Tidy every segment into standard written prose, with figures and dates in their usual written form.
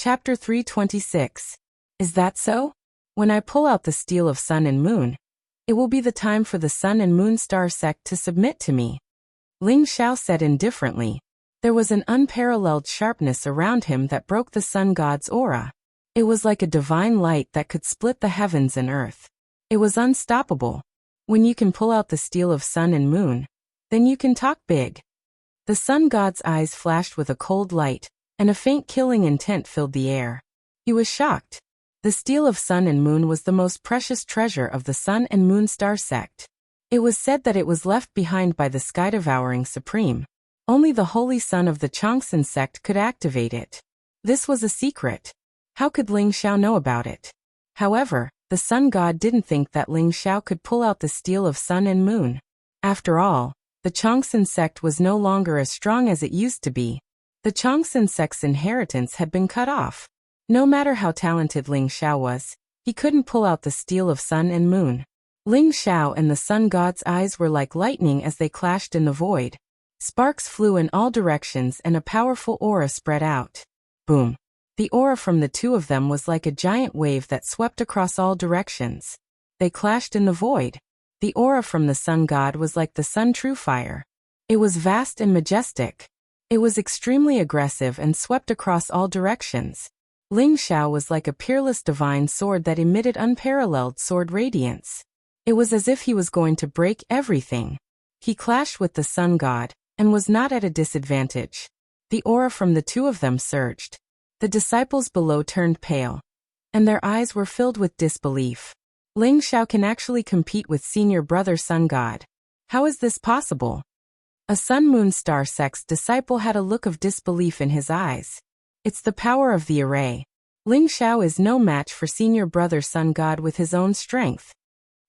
Chapter 326. Is that so? When I pull out the steel of sun and moon, it will be the time for the sun and moon star sect to submit to me. Ling Xiao said indifferently. There was an unparalleled sharpness around him that broke the sun god's aura. It was like a divine light that could split the heavens and earth. It was unstoppable. When you can pull out the steel of sun and moon, then you can talk big. The sun god's eyes flashed with a cold light, and a faint killing intent filled the air. He was shocked. The steel of sun and moon was the most precious treasure of the sun and moon star sect. It was said that it was left behind by the sky-devouring supreme. Only the holy son of the Changsun sect could activate it. This was a secret. How could Ling Xiao know about it? However, the sun god didn't think that Ling Xiao could pull out the steel of sun and moon. After all, the Changsun sect was no longer as strong as it used to be. The Changsun sect's inheritance had been cut off. No matter how talented Ling Xiao was, he couldn't pull out the steel of sun and moon. Ling Xiao and the sun god's eyes were like lightning as they clashed in the void. Sparks flew in all directions and a powerful aura spread out. Boom! The aura from the two of them was like a giant wave that swept across all directions. They clashed in the void. The aura from the sun god was like the sun true fire. It was vast and majestic. It was extremely aggressive and swept across all directions. Ling Xiao was like a peerless divine sword that emitted unparalleled sword radiance. It was as if he was going to break everything. He clashed with the sun god, and was not at a disadvantage. The aura from the two of them surged. The disciples below turned pale, and their eyes were filled with disbelief. Ling Xiao can actually compete with senior brother sun god. How is this possible? A sun-moon star sect's disciple had a look of disbelief in his eyes. It's the power of the array. Ling Xiao is no match for senior brother sun god with his own strength.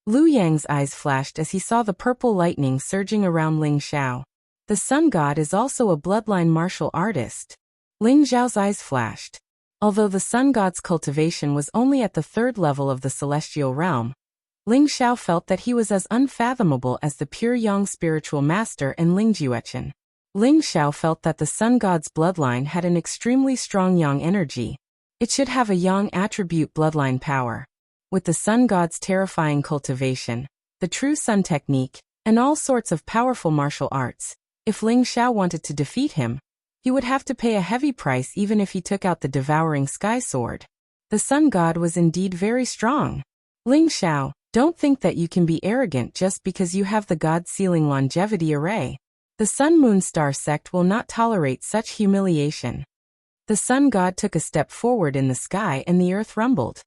Lu Yang's eyes flashed as he saw the purple lightning surging around Ling Xiao. The sun god is also a bloodline martial artist. Ling Xiao's eyes flashed. Although the sun god's cultivation was only at the 3rd level of the celestial realm, Ling Xiao felt that he was as unfathomable as the pure yang spiritual master and Ling Juechen. Ling Xiao felt that the sun god's bloodline had an extremely strong yang energy. It should have a yang attribute bloodline power. With the sun god's terrifying cultivation, the true sun technique, and all sorts of powerful martial arts, if Ling Xiao wanted to defeat him, he would have to pay a heavy price even if he took out the devouring sky sword. The sun god was indeed very strong. Ling Xiao, don't think that you can be arrogant just because you have the god-sealing longevity array. The sun-moon star sect will not tolerate such humiliation. The sun god took a step forward in the sky and the earth rumbled.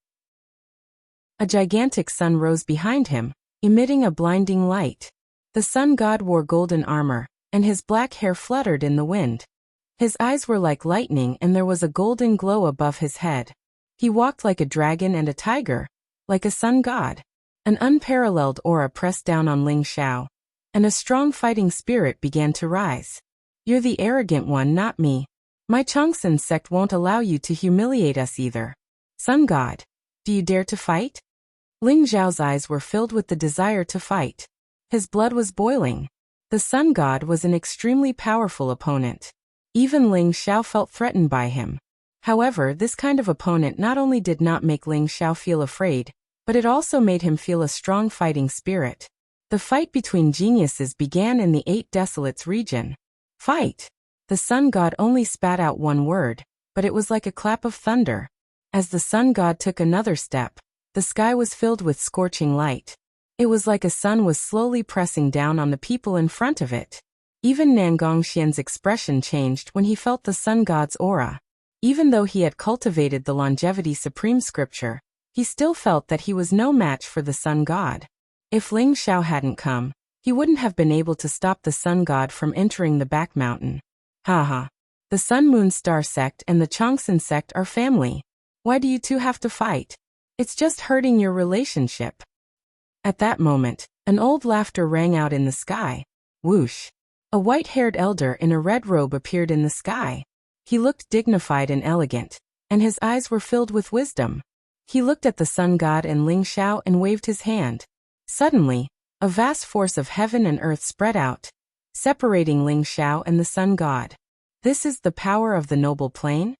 A gigantic sun rose behind him, emitting a blinding light. The sun god wore golden armor, and his black hair fluttered in the wind. His eyes were like lightning and there was a golden glow above his head. He walked like a dragon and a tiger, like a sun god. An unparalleled aura pressed down on Ling Xiao, and a strong fighting spirit began to rise. You're the arrogant one, not me. My Changsun sect won't allow you to humiliate us either. Sun god, do you dare to fight? Ling Xiao's eyes were filled with the desire to fight. His blood was boiling. The sun god was an extremely powerful opponent. Even Ling Xiao felt threatened by him. However, this kind of opponent not only did not make Ling Xiao feel afraid, but it also made him feel a strong fighting spirit. The fight between geniuses began in the 8 Desolates region. Fight! The sun god only spat out one word, but it was like a clap of thunder. As the sun god took another step, the sky was filled with scorching light. It was like a sun was slowly pressing down on the people in front of it. Even Nangongxian's expression changed when he felt the sun god's aura. Even though he had cultivated the longevity supreme scripture, he still felt that he was no match for the sun god. If Ling Xiao hadn't come, he wouldn't have been able to stop the sun god from entering the back mountain. Haha. The sun-moon star sect and the Changsun sect are family. Why do you two have to fight? It's just hurting your relationship. At that moment, an old laughter rang out in the sky. Whoosh. A white-haired elder in a red robe appeared in the sky. He looked dignified and elegant, and his eyes were filled with wisdom. He looked at the sun god and Ling Xiao and waved his hand. Suddenly, a vast force of heaven and earth spread out, separating Ling Xiao and the sun god. This is the power of the noble plane?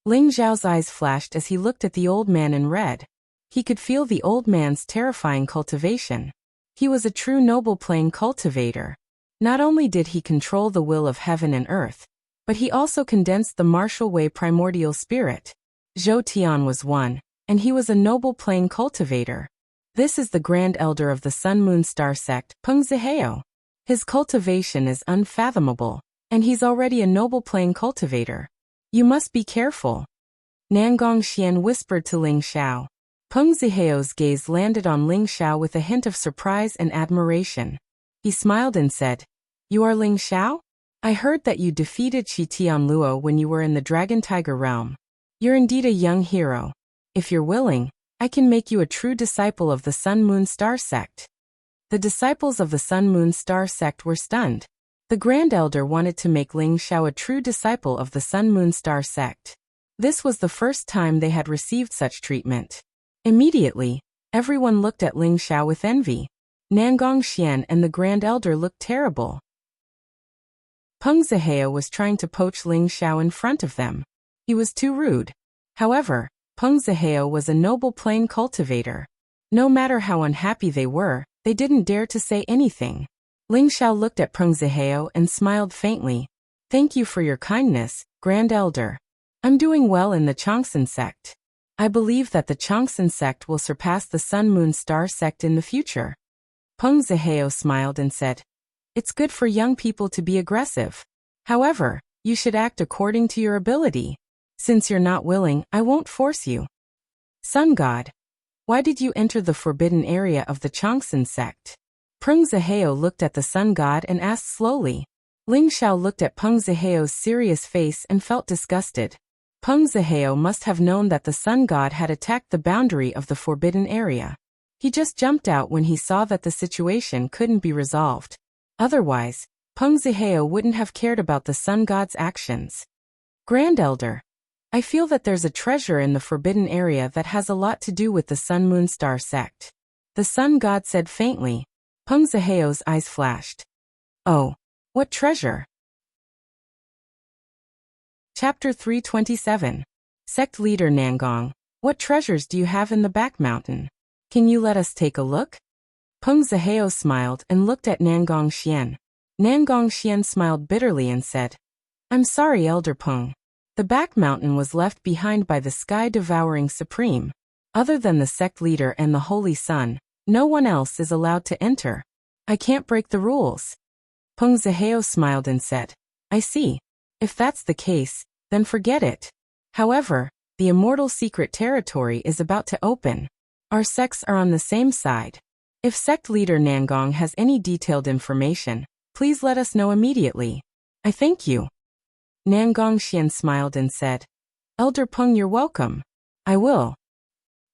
Ling Xiao's eyes flashed as he looked at the old man and read. He could feel the old man's terrifying cultivation. He was a true noble plane cultivator. Not only did he control the will of heaven and earth, but he also condensed the martial way primordial spirit. Zhou Tian was one, and he was a noble plane cultivator. This is the Grand Elder of the Sun-Moon Star sect, Peng Zihao. His cultivation is unfathomable, and he's already a noble plane cultivator. You must be careful. Nangong Xian whispered to Ling Xiao. Peng Zihao's gaze landed on Ling Xiao with a hint of surprise and admiration. He smiled and said, "You are Ling Xiao? I heard that you defeated Shi Tianluo when you were in the Dragon Tiger realm. You're indeed a young hero. If you're willing, I can make you a true disciple of the Sun-Moon Star sect." The disciples of the Sun-Moon Star sect were stunned. The Grand Elder wanted to make Ling Xiao a true disciple of the Sun-Moon Star sect. This was the first time they had received such treatment. Immediately, everyone looked at Ling Xiao with envy. Nangong Xian and the Grand Elder looked terrible. Peng Zihao was trying to poach Ling Xiao in front of them. He was too rude. However, Peng Zihao was a noble plane cultivator. No matter how unhappy they were, they didn't dare to say anything. Ling Xiao looked at Peng Zihao and smiled faintly. "Thank you for your kindness, Grand Elder. I'm doing well in the Changsan sect. I believe that the Changsan sect will surpass the Sun-Moon Star sect in the future." Peng Zihao smiled and said, "It's good for young people to be aggressive. However, you should act according to your ability. Since you're not willing, I won't force you." Sun God, why did you enter the forbidden area of the Changsan sect? Peng Zihao looked at the Sun God and asked slowly. Ling Xiao looked at Peng Zihao's serious face and felt disgusted. Peng Zihao must have known that the Sun God had attacked the boundary of the forbidden area. He just jumped out when he saw that the situation couldn't be resolved. Otherwise, Peng Zihao wouldn't have cared about the Sun God's actions. "Grand Elder, I feel that there's a treasure in the forbidden area that has a lot to do with the Sun-Moon Star sect," the Sun God said faintly. Peng Zihao's eyes flashed. "Oh, what treasure?" Chapter 327. Sect Leader Nangong, what treasures do you have in the back mountain? Can you let us take a look? Peng Zihao smiled and looked at Nangong Xian. Nangong Xian smiled bitterly and said, "I'm sorry, Elder Peng. The back mountain was left behind by the sky-devouring Supreme. Other than the sect leader and the Holy Sun, no one else is allowed to enter. I can't break the rules." Peng Zihao smiled and said, "I see. If that's the case, then forget it. However, the immortal secret territory is about to open. Our sects are on the same side. If sect leader Nangong has any detailed information, please let us know immediately. I thank you." Nangong Xian smiled and said, "Elder Peng, you're welcome. I will."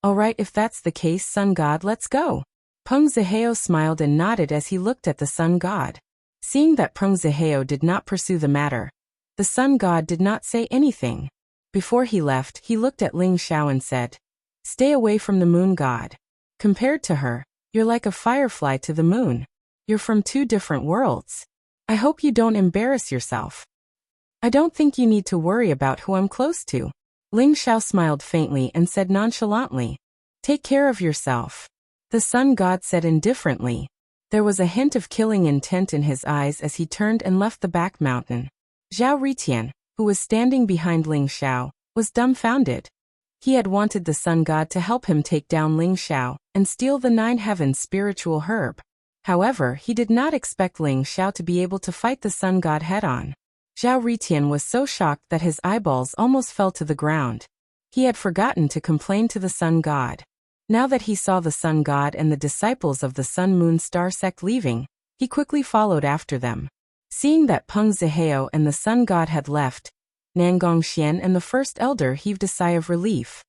"All right, if that's the case, Sun God, let's go." Peng Zihao smiled and nodded as he looked at the Sun God. Seeing that Peng Zihao did not pursue the matter, the Sun God did not say anything. Before he left, he looked at Ling Xiao and said, "Stay away from the Moon God. Compared to her, you're like a firefly to the moon. You're from two different worlds. I hope you don't embarrass yourself." "I don't think you need to worry about who I'm close to." Ling Xiao smiled faintly and said nonchalantly, "Take care of yourself." The Sun God said indifferently. There was a hint of killing intent in his eyes as he turned and left the back mountain. Zhao Ritian, who was standing behind Ling Xiao, was dumbfounded. He had wanted the Sun God to help him take down Ling Xiao and steal the Nine Heavens spiritual herb. However, he did not expect Ling Xiao to be able to fight the Sun God head-on. Zhao Ritian was so shocked that his eyeballs almost fell to the ground. He had forgotten to complain to the Sun God. Now that he saw the Sun God and the disciples of the Sun-Moon Star sect leaving, he quickly followed after them. Seeing that Peng Zihao and the Sun God had left, Nangong Xian and the First Elder heaved a sigh of relief.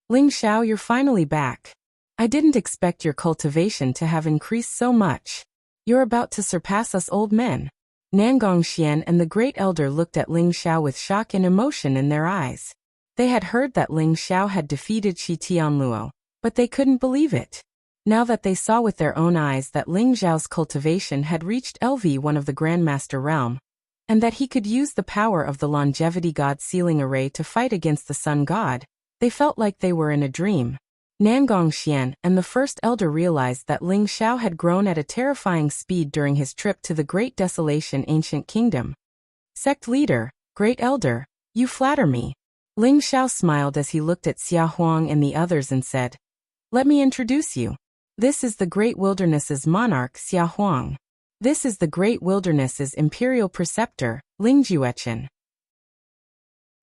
"Ling Xiao, you're finally back. I didn't expect your cultivation to have increased so much. You're about to surpass us old men." Nangong Xian and the Great Elder looked at Ling Xiao with shock and emotion in their eyes. They had heard that Ling Xiao had defeated Shi Tianluo, but they couldn't believe it. Now that they saw with their own eyes that Ling Xiao's cultivation had reached LV1 of the Grandmaster realm, and that he could use the power of the longevity god sealing array to fight against the sun god, they felt like they were in a dream. Nangongxian and the first elder realized that Ling Xiao had grown at a terrifying speed during his trip to the Great Desolation Ancient Kingdom. Sect leader, Great Elder, you flatter me. Ling Xiao smiled as he looked at Xia Huang and the others and said, "Let me introduce you. This is the Great Wilderness's monarch Xia Huang. This is the Great Wilderness's imperial preceptor, Ling Juechen.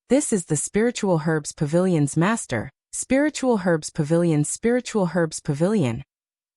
This is the Spiritual Herbs Pavilion's master, Spiritual Herbs Pavilion's Spiritual Herbs Pavilion."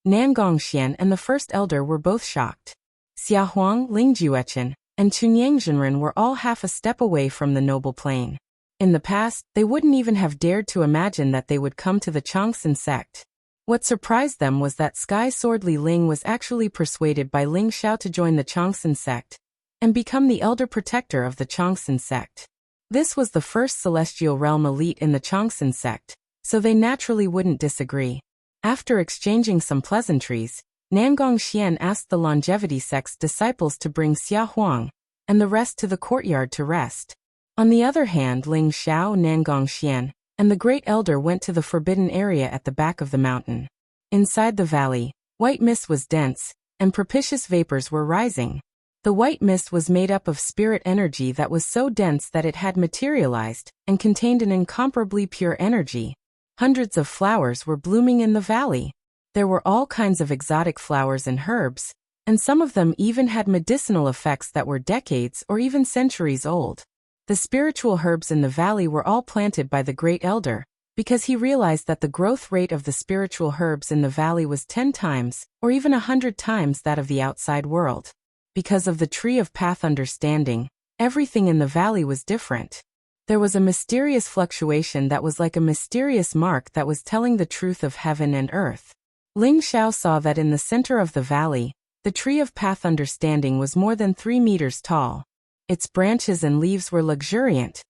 Nangongxian and the first elder were both shocked. Xia Huang, Ling Juechen, and Chunyang Zhenren were all half a step away from the noble plane. In the past, they wouldn't even have dared to imagine that they would come to the Changsun sect. What surprised them was that Sky Sword Li Ling was actually persuaded by Ling Xiao to join the Changsun sect and become the elder protector of the Changsun sect. This was the first celestial realm elite in the Changsun sect, so they naturally wouldn't disagree. After exchanging some pleasantries, Nangongxian asked the longevity sect's disciples to bring Xia Huang and the rest to the courtyard to rest. On the other hand, Ling Xiao, Nangongxian, and the great elder went to the forbidden area at the back of the mountain. Inside the valley, white mist was dense, and propitious vapors were rising. The white mist was made up of spirit energy that was so dense that it had materialized and contained an incomparably pure energy. Hundreds of flowers were blooming in the valley. There were all kinds of exotic flowers and herbs, and some of them even had medicinal effects that were decades or even centuries old. The spiritual herbs in the valley were all planted by the great elder, because he realized that the growth rate of the spiritual herbs in the valley was 10 times, or even 100 times that of the outside world. Because of the tree of path understanding, everything in the valley was different. There was a mysterious fluctuation that was like a mysterious mark that was telling the truth of heaven and earth. Ling Xiao saw that in the center of the valley, the tree of path understanding was more than 3 meters tall. Its branches and leaves were luxuriant,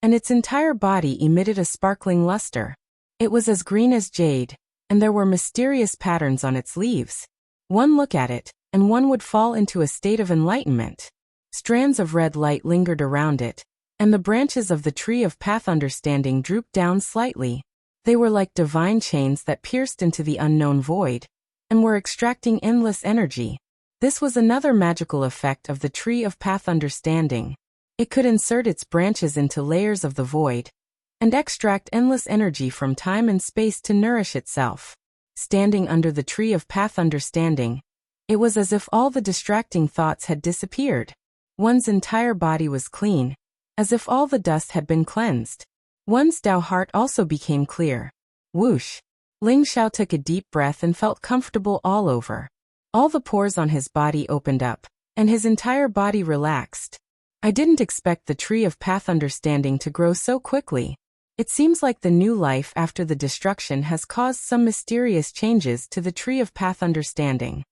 and its entire body emitted a sparkling luster. It was as green as jade, and there were mysterious patterns on its leaves. One look at it, and one would fall into a state of enlightenment. Strands of red light lingered around it, and the branches of the tree of path understanding drooped down slightly. They were like divine chains that pierced into the unknown void, and were extracting endless energy. This was another magical effect of the tree of path understanding. It could insert its branches into layers of the void, and extract endless energy from time and space to nourish itself. Standing under the tree of path understanding, it was as if all the distracting thoughts had disappeared. One's entire body was clean, as if all the dust had been cleansed. One's Tao heart also became clear. Whoosh! Ling Xiao took a deep breath and felt comfortable all over. All the pores on his body opened up, and his entire body relaxed. I didn't expect the tree of path understanding to grow so quickly. It seems like the new life after the destruction has caused some mysterious changes to the tree of path understanding.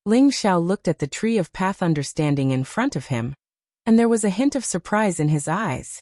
Ling Xiao looked at the tree of path understanding in front of him, and there was a hint of surprise in his eyes.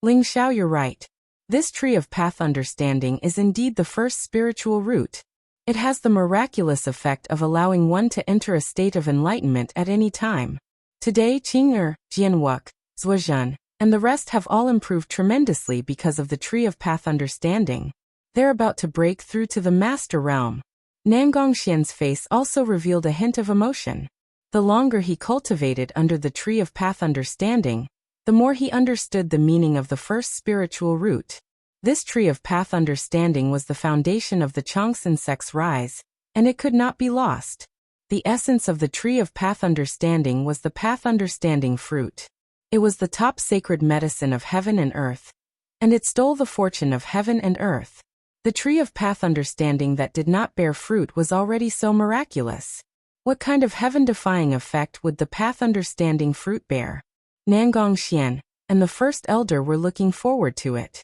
Ling Xiao, you're right. This tree of path understanding is indeed the first spiritual root. It has the miraculous effect of allowing one to enter a state of enlightenment at any time. Today Qing'er, Jianwuk, Zhuozhen, and the rest have all improved tremendously because of the tree of path understanding. They're about to break through to the master realm. Nangongxian's face also revealed a hint of emotion. The longer he cultivated under the tree of path understanding, the more he understood the meaning of the first spiritual root. This tree of path understanding was the foundation of the Changsun sect's rise, and it could not be lost. The essence of the tree of path understanding was the path understanding fruit. It was the top sacred medicine of heaven and earth, and it stole the fortune of heaven and earth. The tree of path understanding that did not bear fruit was already so miraculous. What kind of heaven-defying effect would the path understanding fruit bear? Nangongxian and the first elder were looking forward to it.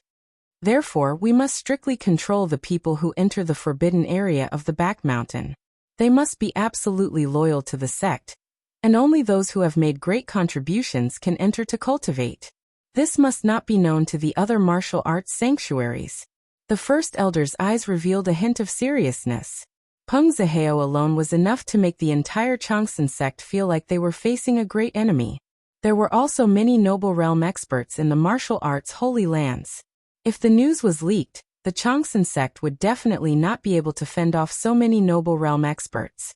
Therefore, we must strictly control the people who enter the forbidden area of the back mountain. They must be absolutely loyal to the sect, and only those who have made great contributions can enter to cultivate. This must not be known to the other martial arts sanctuaries. The first elder's eyes revealed a hint of seriousness. Peng Zihao alone was enough to make the entire Changsun sect feel like they were facing a great enemy. There were also many noble realm experts in the martial arts holy lands. If the news was leaked, the Changsun sect would definitely not be able to fend off so many noble realm experts.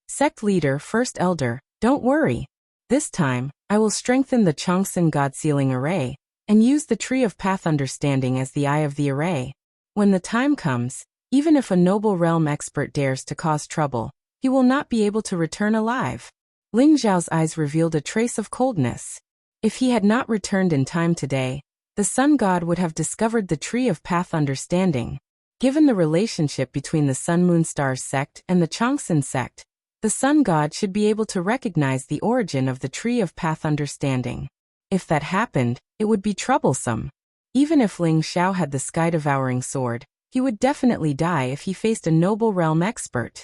Sect leader, first elder, don't worry. This time, I will strengthen the Changsun God Sealing Array, and use the Tree of Path Understanding as the eye of the array. When the time comes, even if a noble realm expert dares to cause trouble, he will not be able to return alive. Ling Zhao's eyes revealed a trace of coldness. If he had not returned in time today, the Sun God would have discovered the Tree of Path Understanding. Given the relationship between the Sun Moon Stars sect and the Changsun sect, the Sun God should be able to recognize the origin of the Tree of Path Understanding. If that happened, it would be troublesome. Even if Ling Xiao had the sky-devouring sword, he would definitely die if he faced a noble realm expert.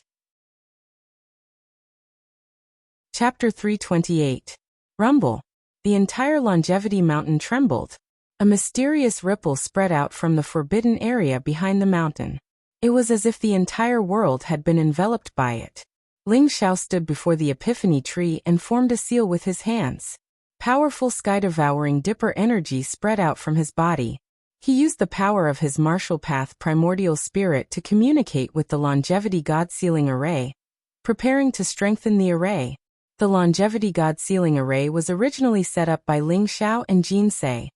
Chapter 328. Rumble. The entire Longevity Mountain trembled. A mysterious ripple spread out from the forbidden area behind the mountain. It was as if the entire world had been enveloped by it. Ling Xiao stood before the Epiphany tree and formed a seal with his hands. Powerful sky-devouring dipper energy spread out from his body. He used the power of his martial path primordial spirit to communicate with the Longevity God Sealing Array, preparing to strengthen the array. The Longevity God Sealing Array was originally set up by Ling Xiao and Jin Sei.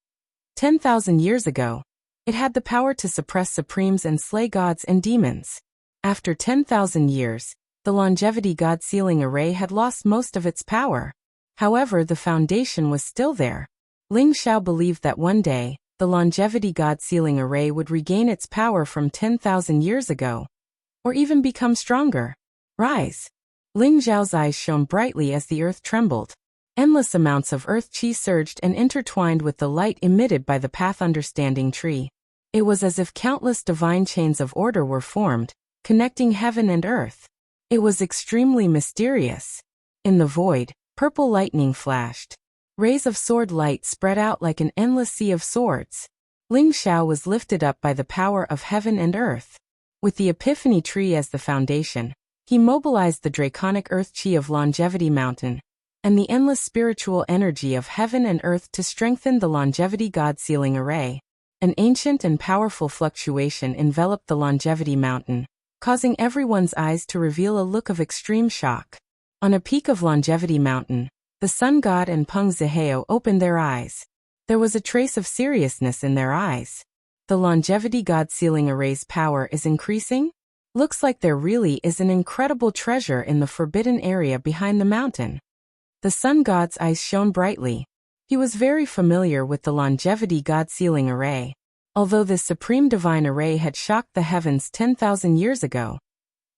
10,000 years ago, it had the power to suppress supremes and slay gods and demons. After 10,000 years, the Longevity God Sealing Array had lost most of its power. However, the foundation was still there. Ling Xiao believed that one day, the Longevity God Sealing Array would regain its power from 10,000 years ago, or even become stronger. Rise. Ling Xiao's eyes shone brightly as the earth trembled. Endless amounts of earth qi surged and intertwined with the light emitted by the Path Understanding tree. It was as if countless divine chains of order were formed, connecting heaven and earth. It was extremely mysterious. In the void, purple lightning flashed. Rays of sword light spread out like an endless sea of swords. Ling Xiao was lifted up by the power of heaven and earth. With the Epiphany tree as the foundation, he mobilized the draconic earth chi of Longevity Mountain, and the endless spiritual energy of heaven and earth to strengthen the Longevity God Sealing Array. An ancient and powerful fluctuation enveloped the Longevity Mountain, causing everyone's eyes to reveal a look of extreme shock. On a peak of Longevity Mountain, the Sun God and Peng Zihao opened their eyes. There was a trace of seriousness in their eyes. The Longevity God Sealing Array's power is increasing? Looks like there really is an incredible treasure in the forbidden area behind the mountain. The Sun God's eyes shone brightly. He was very familiar with the Longevity God Sealing Array. Although this supreme divine array had shocked the heavens 10,000 years ago,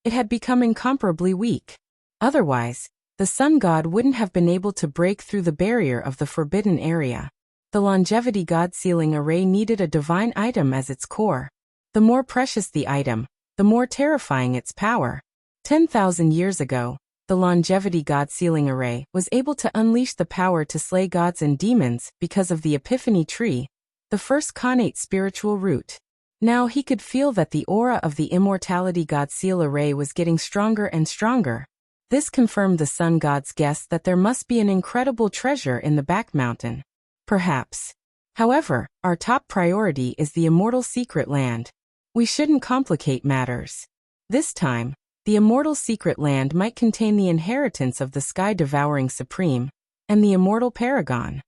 it had become incomparably weak. Otherwise, the Sun God wouldn't have been able to break through the barrier of the forbidden area. The Longevity God Sealing Array needed a divine item as its core. The more precious the item, the more terrifying its power. 10,000 years ago, the Longevity God Sealing Array was able to unleash the power to slay gods and demons because of the Epiphany tree, the first connate spiritual root. Now he could feel that the aura of the Immortality God Seal Array was getting stronger and stronger. This confirmed the Sun God's guess that there must be an incredible treasure in the back mountain. Perhaps. However, our top priority is the Immortal Secret Land. We shouldn't complicate matters. This time, the Immortal Secret Land might contain the inheritance of the Sky-Devouring Supreme, and the Immortal Paragon.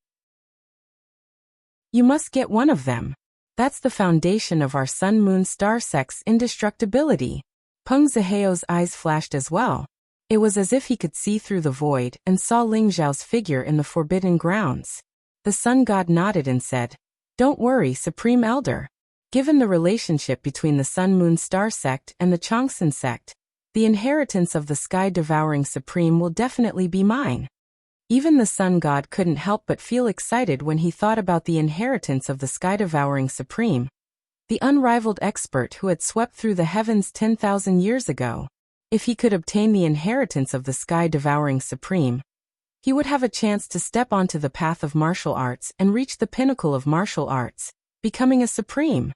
You must get one of them. That's the foundation of our Sun Moon Star Sect's indestructibility. Peng Zihao's eyes flashed as well. It was as if he could see through the void and saw Ling Zhao's figure in the forbidden grounds. The Sun God nodded and said, "Don't worry, Supreme Elder. Given the relationship between the Sun Moon Star Sect and the Changsun Sect, the inheritance of the Sky-Devouring Supreme will definitely be mine." Even the Sun God couldn't help but feel excited when he thought about the inheritance of the Sky-Devouring Supreme, the unrivaled expert who had swept through the heavens 10,000 years ago. If he could obtain the inheritance of the Sky-Devouring Supreme, he would have a chance to step onto the path of martial arts and reach the pinnacle of martial arts, becoming a supreme.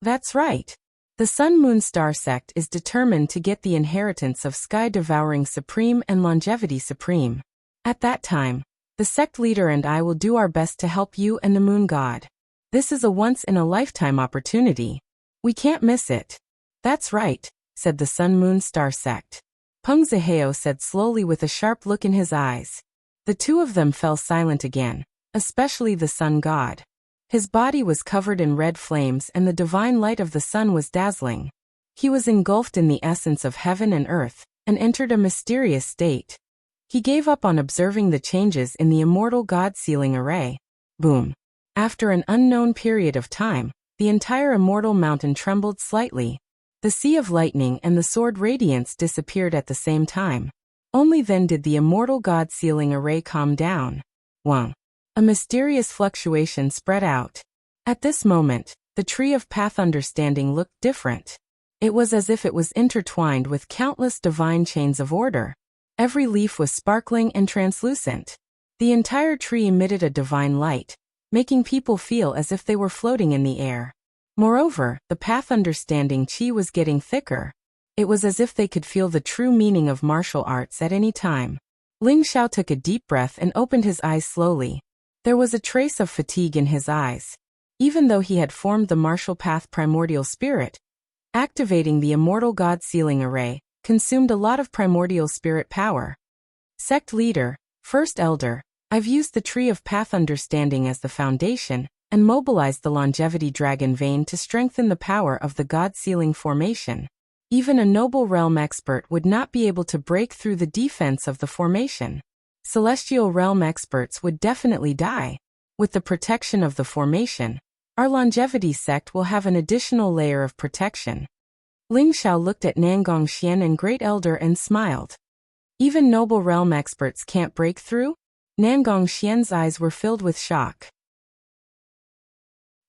That's right. The Sun-Moon-Star sect is determined to get the inheritance of Sky-Devouring Supreme and Longevity Supreme. At that time, the sect leader and I will do our best to help you and the Moon God. This is a once-in-a-lifetime opportunity. We can't miss it. That's right, said the Sun-Moon-Star sect. Peng Zihao said slowly with a sharp look in his eyes. The two of them fell silent again, especially the Sun God. His body was covered in red flames and the divine light of the sun was dazzling. He was engulfed in the essence of heaven and earth, and entered a mysterious state. He gave up on observing the changes in the immortal God sealing array. Boom. After an unknown period of time, the entire immortal mountain trembled slightly. The sea of lightning and the sword radiance disappeared at the same time. Only then did the immortal God sealing array calm down. Wang. A mysterious fluctuation spread out. At this moment, the tree of path understanding looked different. It was as if it was intertwined with countless divine chains of order. Every leaf was sparkling and translucent. The entire tree emitted a divine light, making people feel as if they were floating in the air. Moreover, the path understanding chi was getting thicker. It was as if they could feel the true meaning of martial arts at any time. Ling Xiao took a deep breath and opened his eyes slowly. There was a trace of fatigue in his eyes. Even though he had formed the martial path primordial spirit, activating the immortal God sealing array consumed a lot of primordial spirit power. Sect leader, first elder, I've used the tree of path understanding as the foundation and mobilized the longevity dragon vein to strengthen the power of the God sealing formation. Even a noble realm expert would not be able to break through the defense of the formation. Celestial realm experts would definitely die. With the protection of the formation, our longevity sect will have an additional layer of protection. Ling Xiao looked at Nangong Xian and Great Elder and smiled. Even noble realm experts can't break through? Nangong Xian's eyes were filled with shock.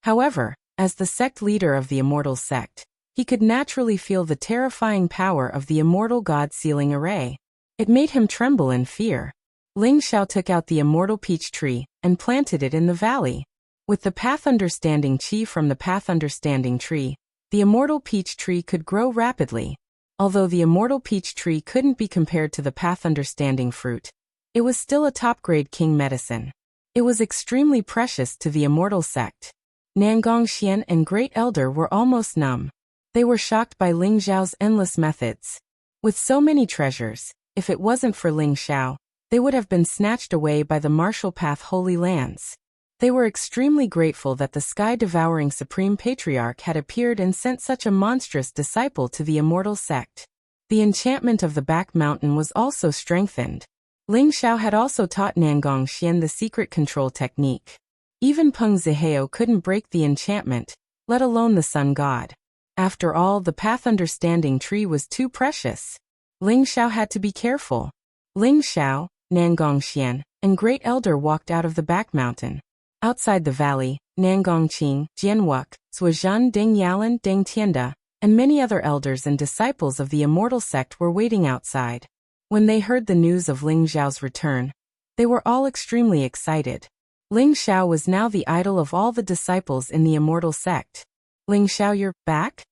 However, as the sect leader of the immortal sect, he could naturally feel the terrifying power of the immortal God sealing array. It made him tremble in fear. Ling Xiao took out the immortal peach tree and planted it in the valley. With the path understanding chi from the path understanding tree, the immortal peach tree could grow rapidly. Although the immortal peach tree couldn't be compared to the path understanding fruit, it was still a top-grade king medicine. It was extremely precious to the immortal sect. Nangong Xian and Great Elder were almost numb. They were shocked by Ling Xiao's endless methods. With so many treasures, if it wasn't for Ling Xiao, they would have been snatched away by the martial path Holy Lands. They were extremely grateful that the sky-devouring Supreme Patriarch had appeared and sent such a monstrous disciple to the immortal sect. The enchantment of the back mountain was also strengthened. Ling Xiao had also taught Nangong Xian the secret control technique. Even Peng Zihao couldn't break the enchantment, let alone the sun god. After all, the path understanding tree was too precious. Ling Xiao had to be careful. Ling Xiao, Nangong Xian, and Great Elder walked out of the back mountain. Outside the valley, Nangong Qing, Jianwuk, Suozhen Ding Yalan Ding Tianda, and many other elders and disciples of the immortal sect were waiting outside. When they heard the news of Ling Xiao's return, they were all extremely excited. Ling Xiao was now the idol of all the disciples in the immortal sect. Ling Xiao, you're back?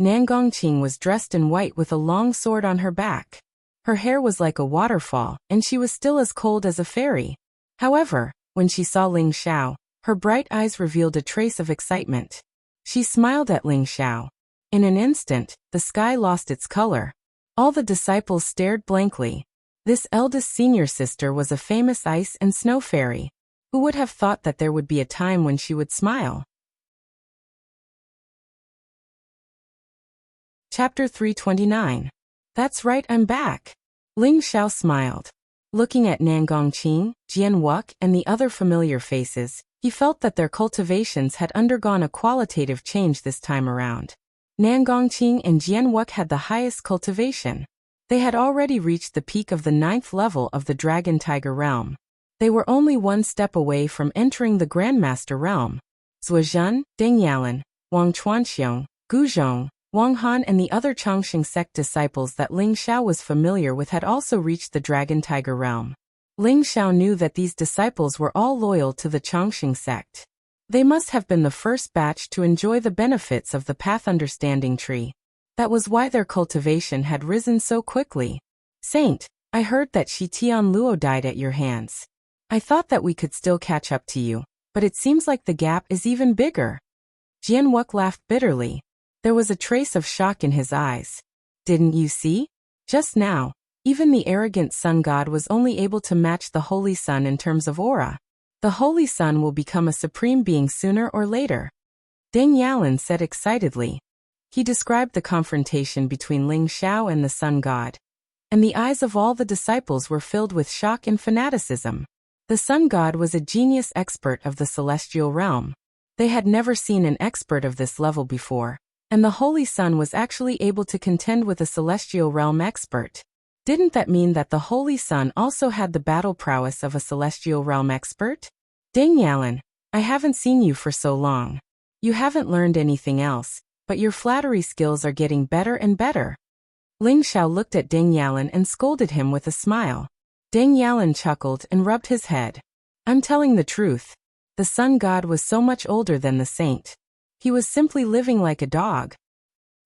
Nangong Qing was dressed in white with a long sword on her back. Her hair was like a waterfall, and she was still as cold as a fairy. However, when she saw Ling Xiao, her bright eyes revealed a trace of excitement. She smiled at Ling Xiao. In an instant, the sky lost its color. All the disciples stared blankly. This eldest senior sister was a famous ice and snow fairy. Who would have thought that there would be a time when she would smile? Chapter 329. That's right, I'm back. Ling Xiao smiled. Looking at Nangong Qing, Jianwuk, and the other familiar faces, he felt that their cultivations had undergone a qualitative change this time around. Nangong Qing and Jianwuk had the highest cultivation. They had already reached the peak of the 9th level of the Dragon Tiger realm. They were only one step away from entering the Grandmaster realm. Suozhen, Ding Yalan, Wang Chuanxiong, Gu Zhong, Wang Han and the other Chongqing sect disciples that Ling Xiao was familiar with had also reached the Dragon Tiger realm. Ling Xiao knew that these disciples were all loyal to the Chongqing sect. They must have been the first batch to enjoy the benefits of the path understanding tree. That was why their cultivation had risen so quickly. Saint, I heard that Shi Tian Luo died at your hands. I thought that we could still catch up to you, but it seems like the gap is even bigger. Jian Wuck laughed bitterly. There was a trace of shock in his eyes. Didn't you see? Just now, even the arrogant sun god was only able to match the Holy Sun in terms of aura. The Holy Sun will become a supreme being sooner or later. Deng Yalan said excitedly. He described the confrontation between Ling Xiao and the sun god. And the eyes of all the disciples were filled with shock and fanaticism. The sun god was a genius expert of the celestial realm. They had never seen an expert of this level before, and the Holy Sun was actually able to contend with a celestial realm expert. Didn't that mean that the Holy Sun also had the battle prowess of a celestial realm expert? Deng Yalan, I haven't seen you for so long. You haven't learned anything else, but your flattery skills are getting better and better. Ling Xiao looked at Deng Yalan and scolded him with a smile. Deng Yalan chuckled and rubbed his head. I'm telling the truth. The sun god was so much older than the saint. He was simply living like a dog.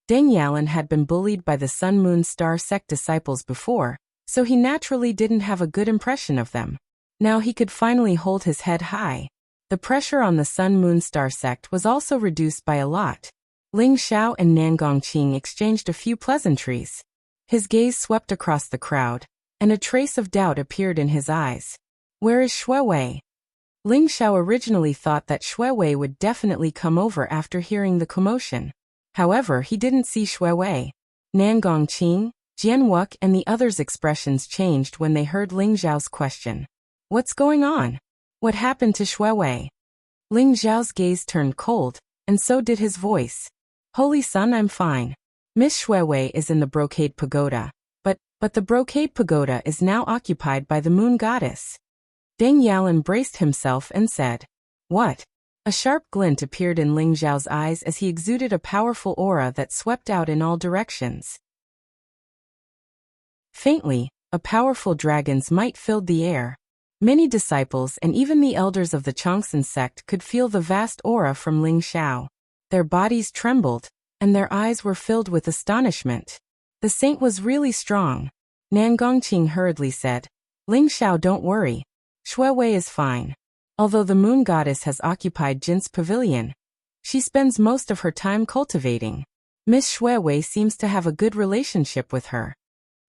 Deng Yalan had been bullied by the Sun Moon Star sect disciples before, so he naturally didn't have a good impression of them. Now he could finally hold his head high. The pressure on the Sun Moon Star sect was also reduced by a lot. Ling Xiao and Nan Gongqing exchanged a few pleasantries. His gaze swept across the crowd, and a trace of doubt appeared in his eyes. Where is Xue Wei? Ling Xiao originally thought that Xue Wei would definitely come over after hearing the commotion. However, he didn't see Xue Wei. Nan Gongqing, Jian Wuck and the others' expressions changed when they heard Ling Xiao's question. What's going on? What happened to Xue Wei? Ling Xiao's gaze turned cold, and so did his voice. Holy Sun, I'm fine. Miss Xue Wei is in the Brocade Pagoda, but the Brocade Pagoda is now occupied by the Moon Goddess. Deng Yalan braced himself and said, What? A sharp glint appeared in Ling Xiao's eyes as he exuded a powerful aura that swept out in all directions. Faintly, a powerful dragon's might filled the air. Many disciples and even the elders of the Changsun sect could feel the vast aura from Ling Xiao. Their bodies trembled, and their eyes were filled with astonishment. The saint was really strong. Nan Gongqing hurriedly said, Ling Xiao, don't worry. Xue Wei is fine. Although the moon goddess has occupied Jin's pavilion, she spends most of her time cultivating. Miss Xue Wei seems to have a good relationship with her.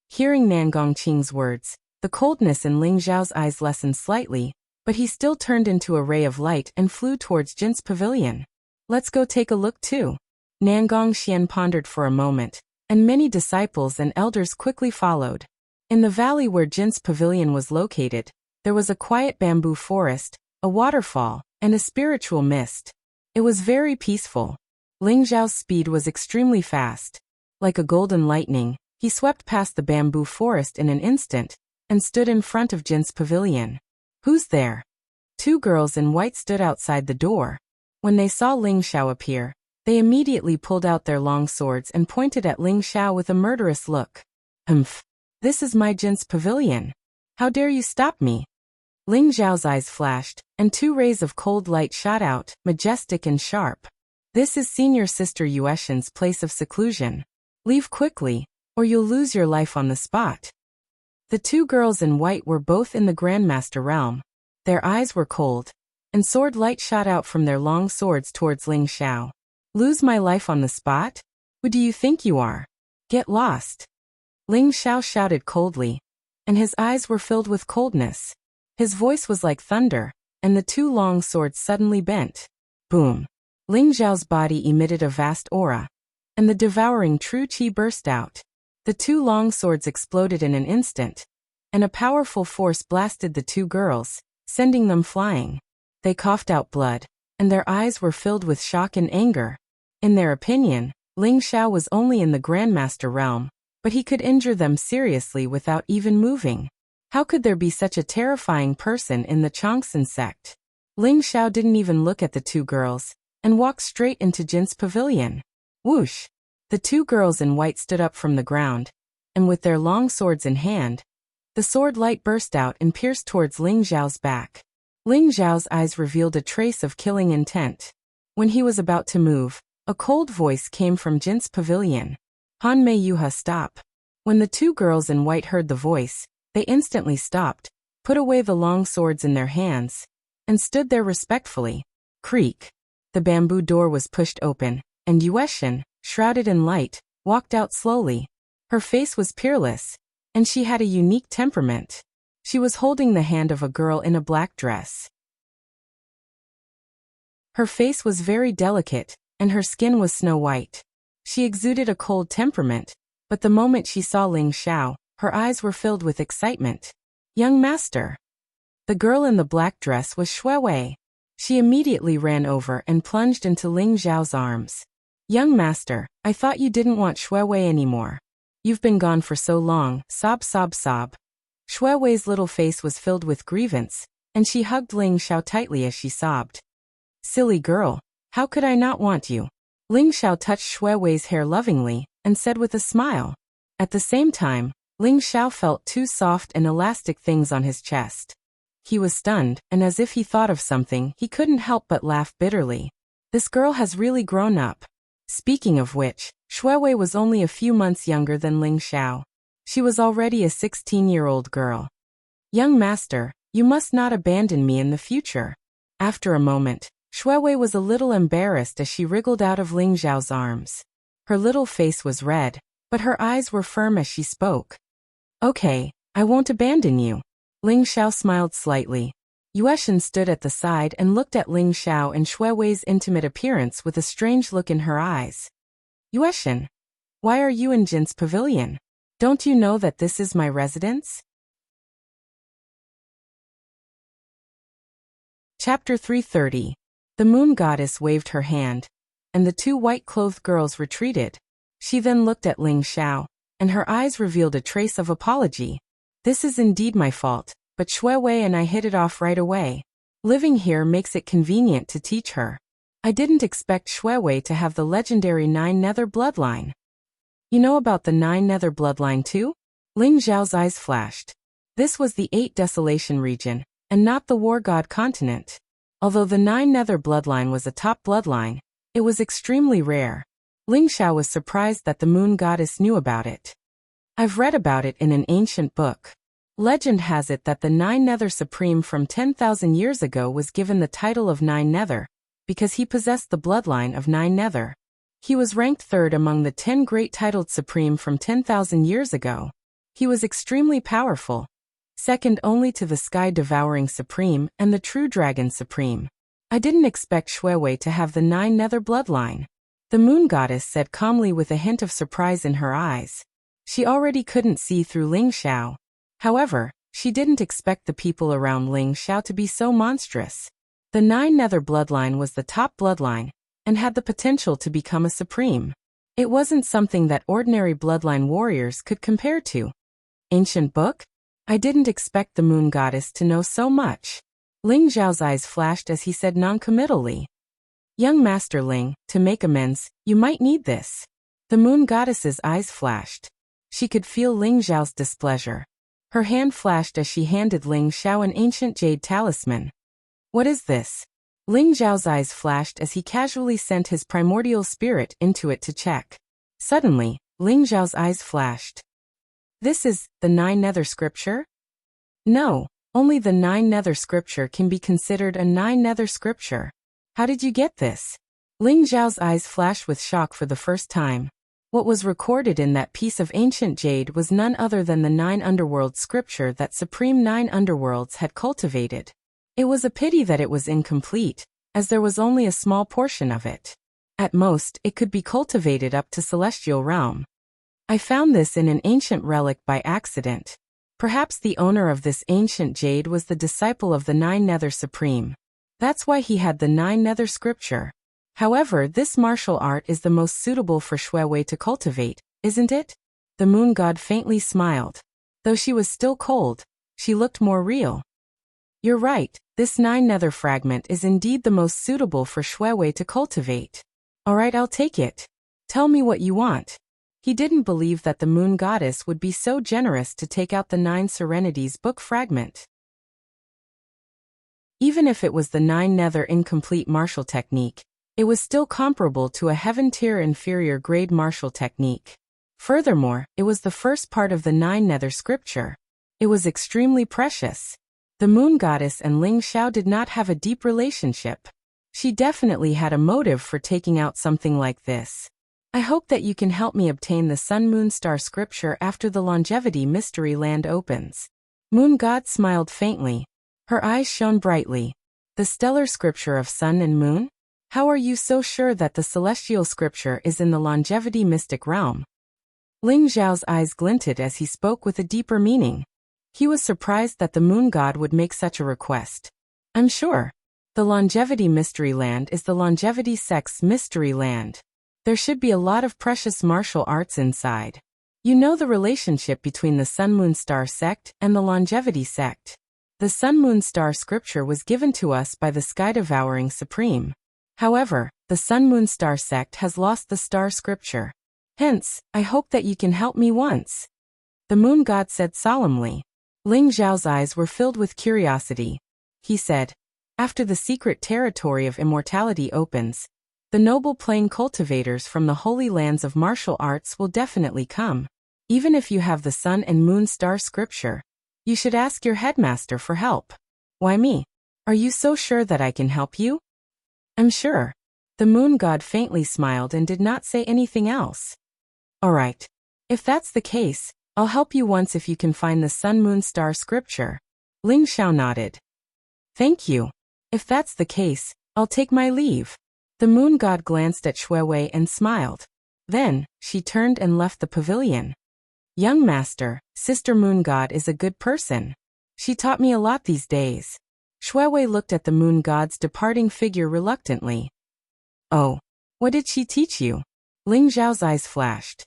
Hearing Nan Gongqing's words, the coldness in Ling Xiao's eyes lessened slightly, but he still turned into a ray of light and flew towards Jin's pavilion. Let's go take a look too. Nan Gongxian pondered for a moment, and many disciples and elders quickly followed. In the valley where Jin's pavilion was located, there was a quiet bamboo forest, a waterfall, and a spiritual mist. It was very peaceful. Ling Xiao's speed was extremely fast. Like a golden lightning, he swept past the bamboo forest in an instant, and stood in front of Jin's pavilion. Who's there? Two girls in white stood outside the door. When they saw Ling Xiao appear, they immediately pulled out their long swords and pointed at Ling Xiao with a murderous look. This is my Jin's pavilion. How dare you stop me? Ling Xiao's eyes flashed, and two rays of cold light shot out, majestic and sharp. This is Senior Sister Yueshin's place of seclusion. Leave quickly, or you'll lose your life on the spot. The two girls in white were both in the Grandmaster realm. Their eyes were cold, and sword light shot out from their long swords towards Ling Xiao. Lose my life on the spot? Who do you think you are? Get lost. Ling Xiao shouted coldly, and his eyes were filled with coldness. His voice was like thunder, and the two long swords suddenly bent. Boom! Ling Xiao's body emitted a vast aura, and the devouring true qi burst out. The two long swords exploded in an instant, and a powerful force blasted the two girls, sending them flying. They coughed out blood, and their eyes were filled with shock and anger. In their opinion, Ling Xiao was only in the Grandmaster realm, but he could injure them seriously without even moving. How could there be such a terrifying person in the Changsun sect? Ling Xiao didn't even look at the two girls, and walked straight into Jin's pavilion. Whoosh! The two girls in white stood up from the ground, and with their long swords in hand, the sword light burst out and pierced towards Ling Xiao's back. Ling Zhao's eyes revealed a trace of killing intent. When he was about to move, a cold voice came from Jin's pavilion. Han Mei Yuha, stop. When the two girls in white heard the voice, they instantly stopped, put away the long swords in their hands, and stood there respectfully. Creak. The bamboo door was pushed open, and Yueshin, shrouded in light, walked out slowly. Her face was peerless, and she had a unique temperament. She was holding the hand of a girl in a black dress. Her face was very delicate, and her skin was snow white. She exuded a cold temperament, but the moment she saw Ling Xiao, her eyes were filled with excitement. Young master. The girl in the black dress was Xue Wei. She immediately ran over and plunged into Ling Xiao's arms. Young master, I thought you didn't want Xue Wei anymore. You've been gone for so long, sob sob sob. Xue Wei's little face was filled with grievance, and she hugged Ling Xiao tightly as she sobbed. Silly girl, how could I not want you? Ling Xiao touched Xue Wei's hair lovingly, and said with a smile. At the same time, Ling Xiao felt two soft and elastic things on his chest. He was stunned, and as if he thought of something, he couldn't help but laugh bitterly. This girl has really grown up. Speaking of which, Xue Wei was only a few months younger than Ling Xiao. She was already a 16-year-old girl. Young master, you must not abandon me in the future. After a moment, Xue Wei was a little embarrassed as she wriggled out of Ling Xiao's arms. Her little face was red, but her eyes were firm as she spoke. Okay, I won't abandon you. Ling Xiao smiled slightly. Yueshin stood at the side and looked at Ling Xiao and Xue Wei's intimate appearance with a strange look in her eyes. Yueshin, why are you in Jin's pavilion? Don't you know that this is my residence? Chapter 330. The moon goddess waved her hand, and the two white-clothed girls retreated. She then looked at Ling Xiao, and her eyes revealed a trace of apology. This is indeed my fault, but Xue Wei and I hit it off right away. Living here makes it convenient to teach her. I didn't expect Xue Wei to have the legendary 9 Nether bloodline. You know about the 9 Nether bloodline too? Ling Xiao's eyes flashed. This was the 8 Desolation region, and not the War God continent. Although the 9 Nether bloodline was a top bloodline, it was extremely rare. Ling Xiao was surprised that the moon goddess knew about it. I've read about it in an ancient book. Legend has it that the 9 Nether Supreme from 10,000 years ago was given the title of 9 Nether, because he possessed the bloodline of 9 Nether. He was ranked 3rd among the 10 great titled Supreme from 10,000 years ago. He was extremely powerful, second only to the Sky-Devouring Supreme and the True Dragon Supreme. I didn't expect Xue Wei to have the 9 Nether bloodline. The moon goddess said calmly with a hint of surprise in her eyes. She already couldn't see through Ling Xiao. However, she didn't expect the people around Ling Xiao to be so monstrous. The 9 Nether bloodline was the top bloodline, and had the potential to become a supreme. It wasn't something that ordinary bloodline warriors could compare to. Ancient book? I didn't expect the moon goddess to know so much. Ling Xiao's eyes flashed as he said noncommittally. Young Master Ling, to make amends, you might need this. The moon goddess's eyes flashed. She could feel Ling Xiao's displeasure. Her hand flashed as she handed Ling Xiao an ancient jade talisman. What is this? Ling Xiao's eyes flashed as he casually sent his primordial spirit into it to check. Suddenly, Ling Xiao's eyes flashed. This is the 9 Nether scripture? No, only the 9 Nether scripture can be considered a 9 Nether scripture. How did you get this? Ling Xiao's eyes flashed with shock for the first time. What was recorded in that piece of ancient jade was none other than the 9 Underworld scripture that Supreme 9 Underworlds had cultivated. It was a pity that it was incomplete, as there was only a small portion of it. At most, it could be cultivated up to Celestial Realm. I found this in an ancient relic by accident. Perhaps the owner of this ancient jade was the disciple of the 9 Nether Supreme. That's why he had the 9 Nether scripture. However, this martial art is the most suitable for Xue Wei to cultivate, isn't it? The moon god faintly smiled. Though she was still cold, she looked more real. You're right, this 9 Nether fragment is indeed the most suitable for Xue Wei to cultivate. Alright, I'll take it. Tell me what you want. He didn't believe that the moon goddess would be so generous to take out the 9 Serenities book fragment. Even if it was the 9 nether incomplete martial technique, it was still comparable to a heaven-tier inferior grade martial technique. Furthermore, it was the first part of the 9 nether scripture. It was extremely precious. The moon goddess and Ling Xiao did not have a deep relationship. She definitely had a motive for taking out something like this. I hope that you can help me obtain the Sun Moon Star scripture after the longevity mystery land opens. Moon God smiled faintly. Her eyes shone brightly. The stellar scripture of sun and moon? How are you so sure that the celestial scripture is in the longevity mystic realm? Ling Xiao's eyes glinted as he spoke with a deeper meaning. He was surprised that the moon god would make such a request. I'm sure. The longevity mystery land is the longevity sect's mystery land. There should be a lot of precious martial arts inside. You know the relationship between the Sun Moon Star sect and the longevity sect. The Sun Moon Star scripture was given to us by the Sky-devouring Supreme. However, the Sun Moon Star sect has lost the star scripture. Hence, I hope that you can help me once. The moon god said solemnly. Ling Xiao's eyes were filled with curiosity. He said, after the secret territory of immortality opens, the noble plane cultivators from the holy lands of martial arts will definitely come. Even if you have the Sun and Moon Star scripture, you should ask your headmaster for help. Why me? Are you so sure that I can help you? I'm sure. The moon god faintly smiled and did not say anything else. Alright. If that's the case, I'll help you once if you can find the Sun Moon Star scripture. Ling Xiao nodded. Thank you. If that's the case, I'll take my leave. The moon god glanced at Shuewei and smiled. Then, she turned and left the pavilion. Young master, Sister Moon God is a good person. She taught me a lot these days. Shuewei looked at the moon god's departing figure reluctantly. Oh, what did she teach you? Ling Xiao's eyes flashed.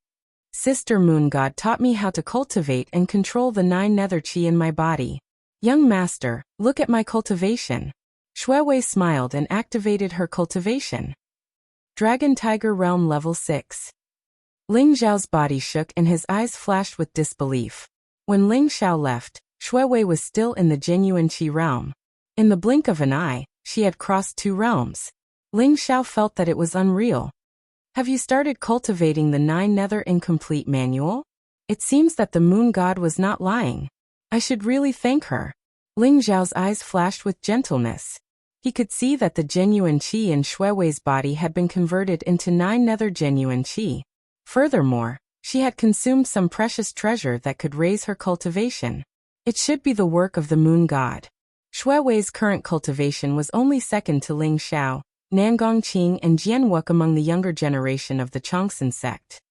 Sister Moon God taught me how to cultivate and control the 9 nether chi in my body. Young master, look at my cultivation. Shuewei smiled and activated her cultivation. Dragon Tiger Realm Level 6. Ling Xiao's body shook and his eyes flashed with disbelief. When Ling Xiao left, Shuewei was still in the genuine Qi realm. In the blink of an eye, she had crossed 2 realms. Ling Xiao felt that it was unreal. Have you started cultivating the 9 nether incomplete manual? It seems that the moon god was not lying. I should really thank her. Ling Xiao's eyes flashed with gentleness. He could see that the genuine Qi in Shuewei's body had been converted into 9 nether genuine Qi. Furthermore, she had consumed some precious treasure that could raise her cultivation. It should be the work of the moon god. Shuewei's current cultivation was only second to Ling Xiao, Nangong Qing and Jianwuk among the younger generation of the Chongsun sect.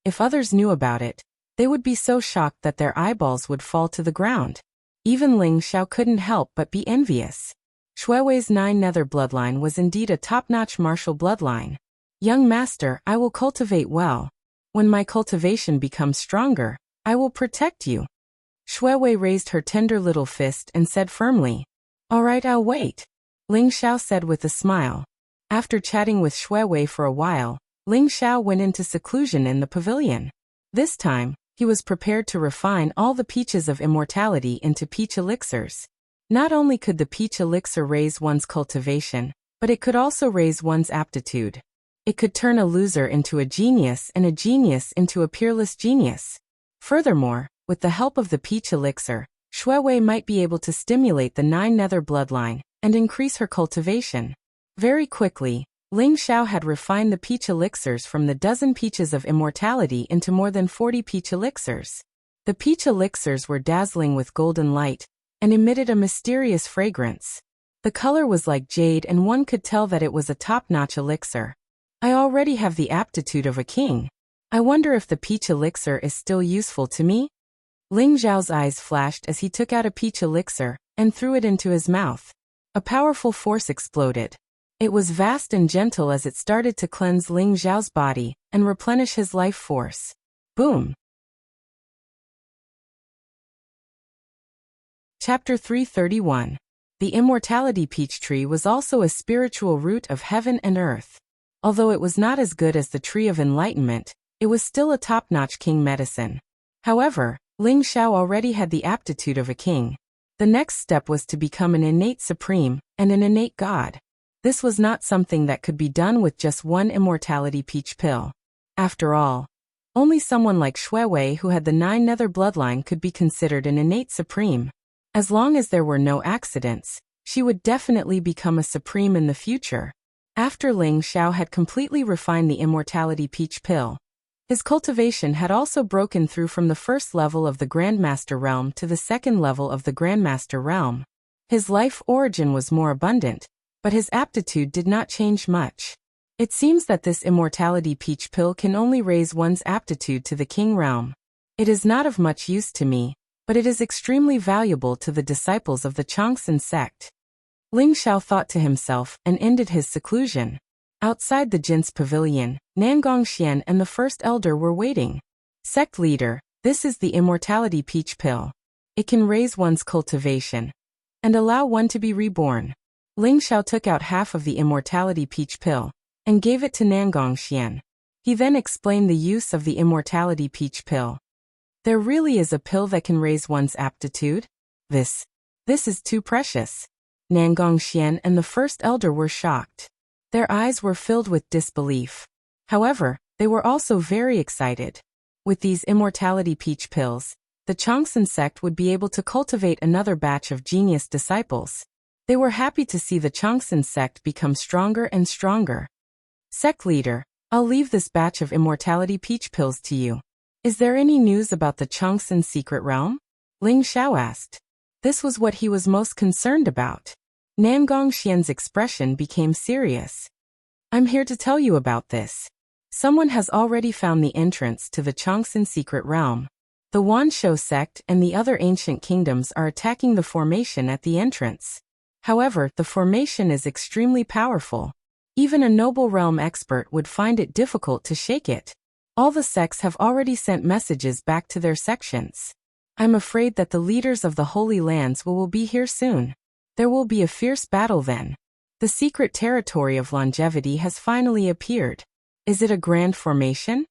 If others knew about it, they would be so shocked that their eyeballs would fall to the ground. Even Ling Xiao couldn't help but be envious. Shuewei's 9 nether bloodline was indeed a top-notch martial bloodline. Young master, I will cultivate well. When my cultivation becomes stronger, I will protect you. Shuewei raised her tender little fist and said firmly. Alright, I'll wait. Ling Xiao said with a smile. After chatting with Shuewei for a while, Ling Xiao went into seclusion in the pavilion. This time, he was prepared to refine all the peaches of immortality into peach elixirs. Not only could the peach elixir raise one's cultivation, but it could also raise one's aptitude. It could turn a loser into a genius and a genius into a peerless genius. Furthermore, with the help of the peach elixir, Shuewei might be able to stimulate the 9 nether bloodline and increase her cultivation. Very quickly, Ling Xiao had refined the peach elixirs from the dozen peaches of immortality into more than 40 peach elixirs. The peach elixirs were dazzling with golden light and emitted a mysterious fragrance. The color was like jade and one could tell that it was a top-notch elixir. I already have the aptitude of a king. I wonder if the peach elixir is still useful to me? Ling Xiao's eyes flashed as he took out a peach elixir and threw it into his mouth. A powerful force exploded. It was vast and gentle as it started to cleanse Ling Xiao's body and replenish his life force. Boom! Chapter 331. The immortality peach tree was also a spiritual root of heaven and earth. Although it was not as good as the tree of enlightenment, it was still a top-notch king medicine. However, Ling Xiao already had the aptitude of a king. The next step was to become an innate supreme and an innate god. This was not something that could be done with just one immortality peach pill. After all, only someone like Shuewei who had the 9 nether bloodline could be considered an innate supreme. As long as there were no accidents, she would definitely become a supreme in the future. After Ling Xiao had completely refined the immortality peach pill, his cultivation had also broken through from the first level of the Grandmaster realm to the second level of the Grandmaster realm. His life origin was more abundant, but his aptitude did not change much. It seems that this immortality peach pill can only raise one's aptitude to the king realm. It is not of much use to me, but it is extremely valuable to the disciples of the Changsun sect. Ling Xiao thought to himself and ended his seclusion. Outside the Jin's pavilion, Nangongxian and the first elder were waiting. Sect leader, this is the immortality peach pill. It can raise one's cultivation and allow one to be reborn. Ling Xiao took out half of the immortality peach pill and gave it to Nangongxian. He then explained the use of the immortality peach pill. There really is a pill that can raise one's aptitude? This is too precious. Nangongxian and the first elder were shocked. Their eyes were filled with disbelief. However, they were also very excited. With these immortality peach pills, the Changsun sect would be able to cultivate another batch of genius disciples. They were happy to see the Changsun sect become stronger and stronger. Sect leader, I'll leave this batch of immortality peach pills to you. Is there any news about the Changsun secret realm? Ling Xiao asked. This was what he was most concerned about. Nangongxian's expression became serious. I'm here to tell you about this. Someone has already found the entrance to the Changsun secret realm. The Wanshou sect and the other ancient kingdoms are attacking the formation at the entrance. However, the formation is extremely powerful. Even a noble realm expert would find it difficult to shake it. All the sects have already sent messages back to their sections. I'm afraid that the leaders of the Holy Lands will be here soon. There will be a fierce battle then. The secret territory of longevity has finally appeared. Is it a grand formation?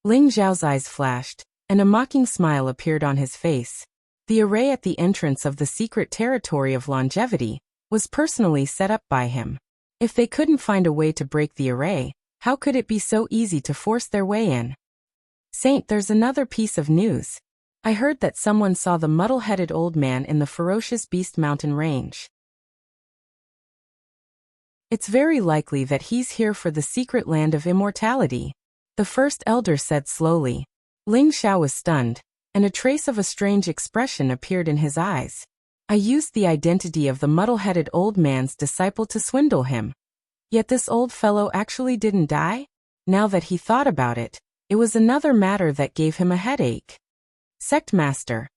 Ling Zhao's eyes flashed, and a mocking smile appeared on his face. The array at the entrance of the secret territory of longevity was personally set up by him. If they couldn't find a way to break the array, how could it be so easy to force their way in? Saint, there's another piece of news. I heard that someone saw the muddle-headed old man in the ferocious Beast Mountain range. It's very likely that he's here for the secret land of immortality, the first elder said slowly. Ling Xiao was stunned, and a trace of a strange expression appeared in his eyes. I used the identity of the muddle-headed old man's disciple to swindle him. Yet this old fellow actually didn't die? Now that he thought about it, it was another matter that gave him a headache. Sect Master,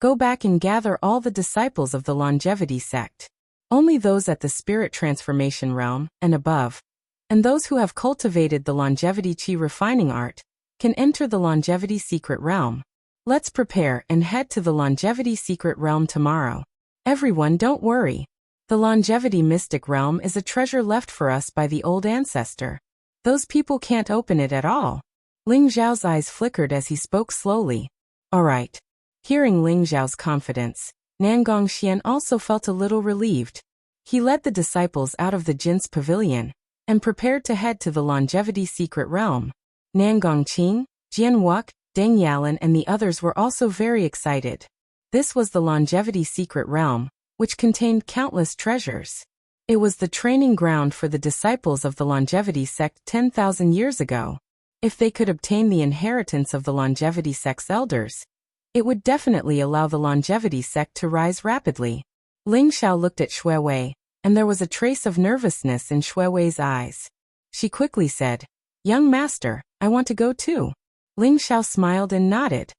go back and gather all the disciples of the longevity sect. Only those at the spirit transformation realm and above, and those who have cultivated the longevity chi refining art, can enter the longevity secret realm. Let's prepare and head to the longevity secret realm tomorrow. Everyone, don't worry. The longevity mystic realm is a treasure left for us by the old ancestor. Those people can't open it at all. Ling Zhao's eyes flickered as he spoke slowly. All right. Hearing Ling Zhao's confidence, Nangongxian also felt a little relieved. He led the disciples out of the Jin's pavilion and prepared to head to the longevity secret realm. Nangongqing, Jian Wuk, Deng Yalan and the others were also very excited. This was the longevity secret realm, which contained countless treasures. It was the training ground for the disciples of the longevity sect 10,000 years ago. If they could obtain the inheritance of the longevity sect's elders, it would definitely allow the longevity sect to rise rapidly. Ling Xiao looked at Shuewei, and there was a trace of nervousness in Shuewei's eyes. She quickly said, Young master, I want to go too. Ling Xiao smiled and nodded.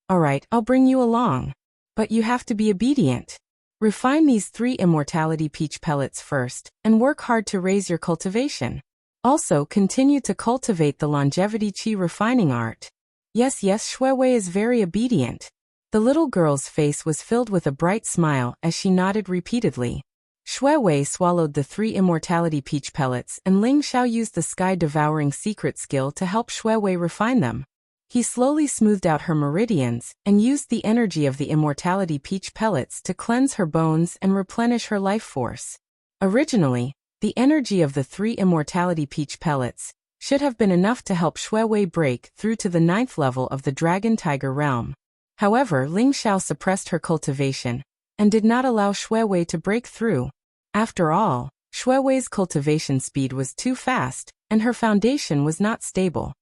All right, I'll bring you along. But you have to be obedient. Refine these 3 immortality peach pellets first, and work hard to raise your cultivation. Also, continue to cultivate the longevity chi refining art. Yes, Shuewei is very obedient. The little girl's face was filled with a bright smile as she nodded repeatedly. Shuewei swallowed the 3 immortality peach pellets and Ling Xiao used the sky-devouring secret skill to help Shuewei refine them. He slowly smoothed out her meridians and used the energy of the immortality peach pellets to cleanse her bones and replenish her life force. Originally, the energy of the 3 immortality peach pellets should have been enough to help Xue Wei break through to the 9th level of the Dragon Tiger realm. However, Ling Xiao suppressed her cultivation and did not allow Xue Wei to break through. After all, Xue Wei's cultivation speed was too fast, and her foundation was not stable.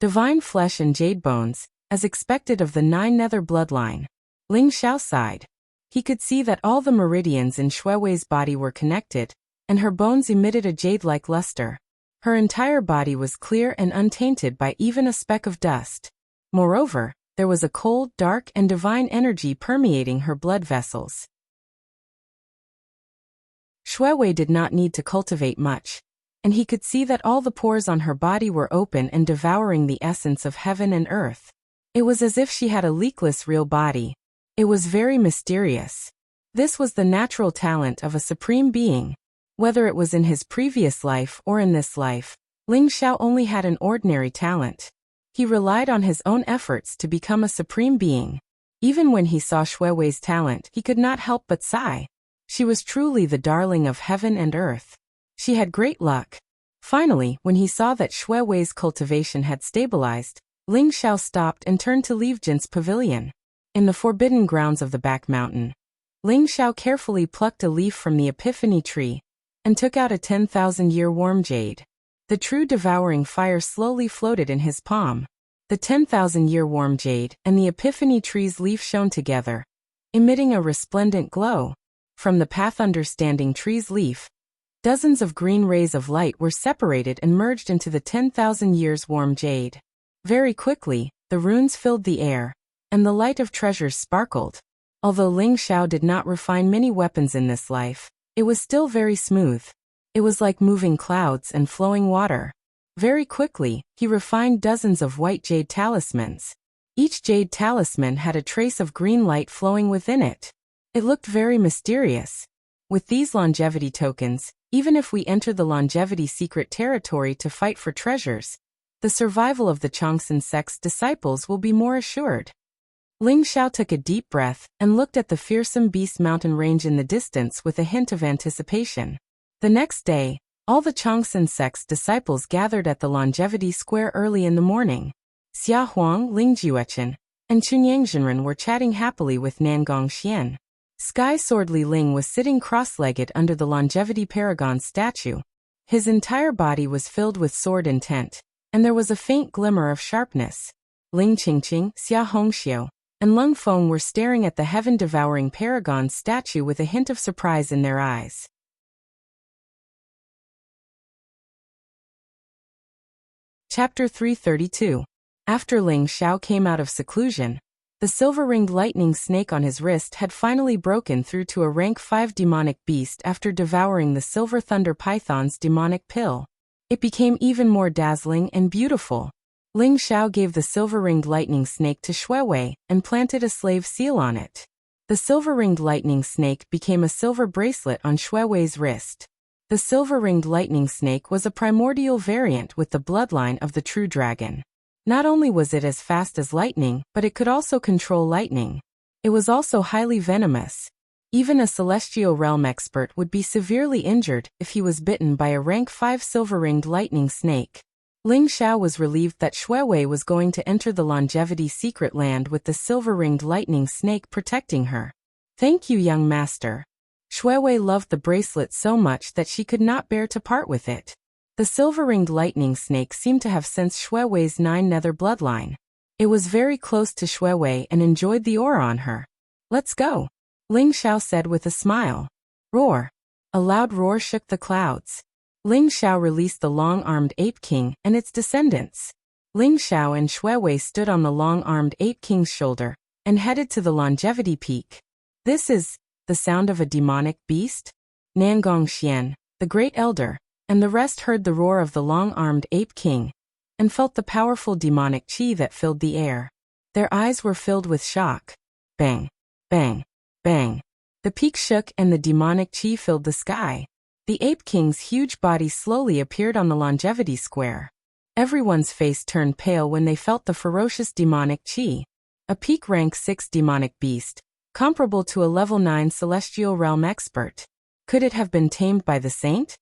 Divine flesh and jade bones, as expected of the 9 nether bloodline. Ling Xiao sighed. He could see that all the meridians in Xue Wei's body were connected, and her bones emitted a jade-like luster. Her entire body was clear and untainted by even a speck of dust. Moreover, there was a cold, dark, and divine energy permeating her blood vessels. Xue Wei did not need to cultivate much, and he could see that all the pores on her body were open and devouring the essence of heaven and earth. It was as if she had a leakless real body. It was very mysterious. This was the natural talent of a supreme being. Whether it was in his previous life or in this life, Ling Xiao only had an ordinary talent. He relied on his own efforts to become a supreme being. Even when he saw Xue Wei's talent, he could not help but sigh. She was truly the darling of heaven and earth. She had great luck. Finally, when he saw that Xue Wei's cultivation had stabilized, Ling Xiao stopped and turned to leave Jin's pavilion. In the forbidden grounds of the back mountain, Ling Xiao carefully plucked a leaf from the epiphany tree and took out a 10,000-year warm jade. The true devouring fire slowly floated in his palm. The 10,000-year warm jade and the epiphany tree's leaf shone together, emitting a resplendent glow. From the path understanding tree's leaf, dozens of green rays of light were separated and merged into the 10,000 years warm jade. Very quickly, the runes filled the air, and the light of treasures sparkled. Although Ling Xiao did not refine many weapons in this life, it was still very smooth. It was like moving clouds and flowing water. Very quickly, he refined dozens of white jade talismans. Each jade talisman had a trace of green light flowing within it. It looked very mysterious. With these longevity tokens, even if we enter the longevity secret territory to fight for treasures, the survival of the Changsun sect's disciples will be more assured. Ling Xiao took a deep breath and looked at the fearsome beast mountain range in the distance with a hint of anticipation. The next day, all the Changsun sect's disciples gathered at the longevity square early in the morning. Xia Huang, Ling Jiuechen, and Chunyang Zhenren were chatting happily with Nangong Xian. Sky Sword Li Ling was sitting cross-legged under the longevity paragon statue. His entire body was filled with sword intent, and there was a faint glimmer of sharpness. Ling Qingqing, Xia Hongxiu, and Lung Feng were staring at the heaven-devouring paragon statue with a hint of surprise in their eyes. Chapter 332. After Ling Xiao came out of seclusion, the silver-ringed lightning snake on his wrist had finally broken through to a rank 5 demonic beast after devouring the silver thunder python's demonic pill. It became even more dazzling and beautiful. Ling Xiao gave the silver-ringed lightning snake to Xue Wei and planted a slave seal on it. The silver-ringed lightning snake became a silver bracelet on Xue Wei's wrist. The silver-ringed lightning snake was a primordial variant with the bloodline of the true dragon. Not only was it as fast as lightning, but it could also control lightning. It was also highly venomous. Even a celestial realm expert would be severely injured if he was bitten by a rank 5 silver-ringed lightning snake. Ling Xiao was relieved that Xue Wei was going to enter the longevity secret land with the silver-ringed lightning snake protecting her. Thank you, young master. Xue Wei loved the bracelet so much that she could not bear to part with it. The silver-ringed lightning snake seemed to have sensed Xue Wei's 9 nether bloodline. It was very close to Xue Wei and enjoyed the aura on her. Let's go, Ling Xiao said with a smile. Roar. A loud roar shook the clouds. Ling Xiao released the long-armed Ape King and its descendants. Ling Xiao and Xue Wei stood on the long-armed Ape King's shoulder and headed to the longevity peak. This is the sound of a demonic beast? Nangong Xian, the great elder, and the rest heard the roar of the long-armed Ape King and felt the powerful demonic qi that filled the air. Their eyes were filled with shock. Bang, bang, bang. The peak shook and the demonic qi filled the sky. The Ape King's huge body slowly appeared on the longevity square. Everyone's face turned pale when they felt the ferocious demonic chi. A peak rank 6 demonic beast, comparable to a level 9 celestial realm expert. Could it have been tamed by the saint?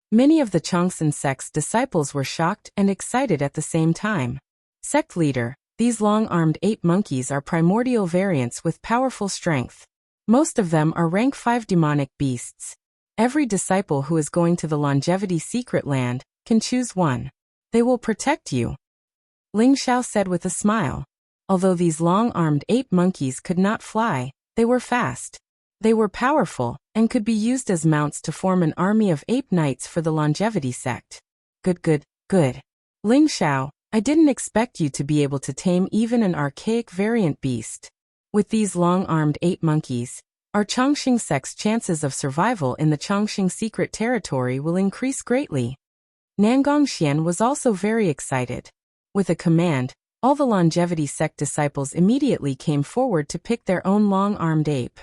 Many of the Changsan sect's disciples were shocked and excited at the same time. Sect leader, these long-armed ape monkeys are primordial variants with powerful strength. Most of them are rank 5 demonic beasts. Every disciple who is going to the longevity secret land can choose one. They will protect you, Ling Xiao said with a smile. Although these long-armed ape monkeys could not fly, they were fast. They were powerful, and could be used as mounts to form an army of ape knights for the longevity sect. Good. Ling Xiao, I didn't expect you to be able to tame even an archaic variant beast. With these long-armed ape monkeys, our Chongqing sect's chances of survival in the Chongqing secret territory will increase greatly. Nangongxian was also very excited. With a command, all the longevity sect disciples immediately came forward to pick their own long-armed ape.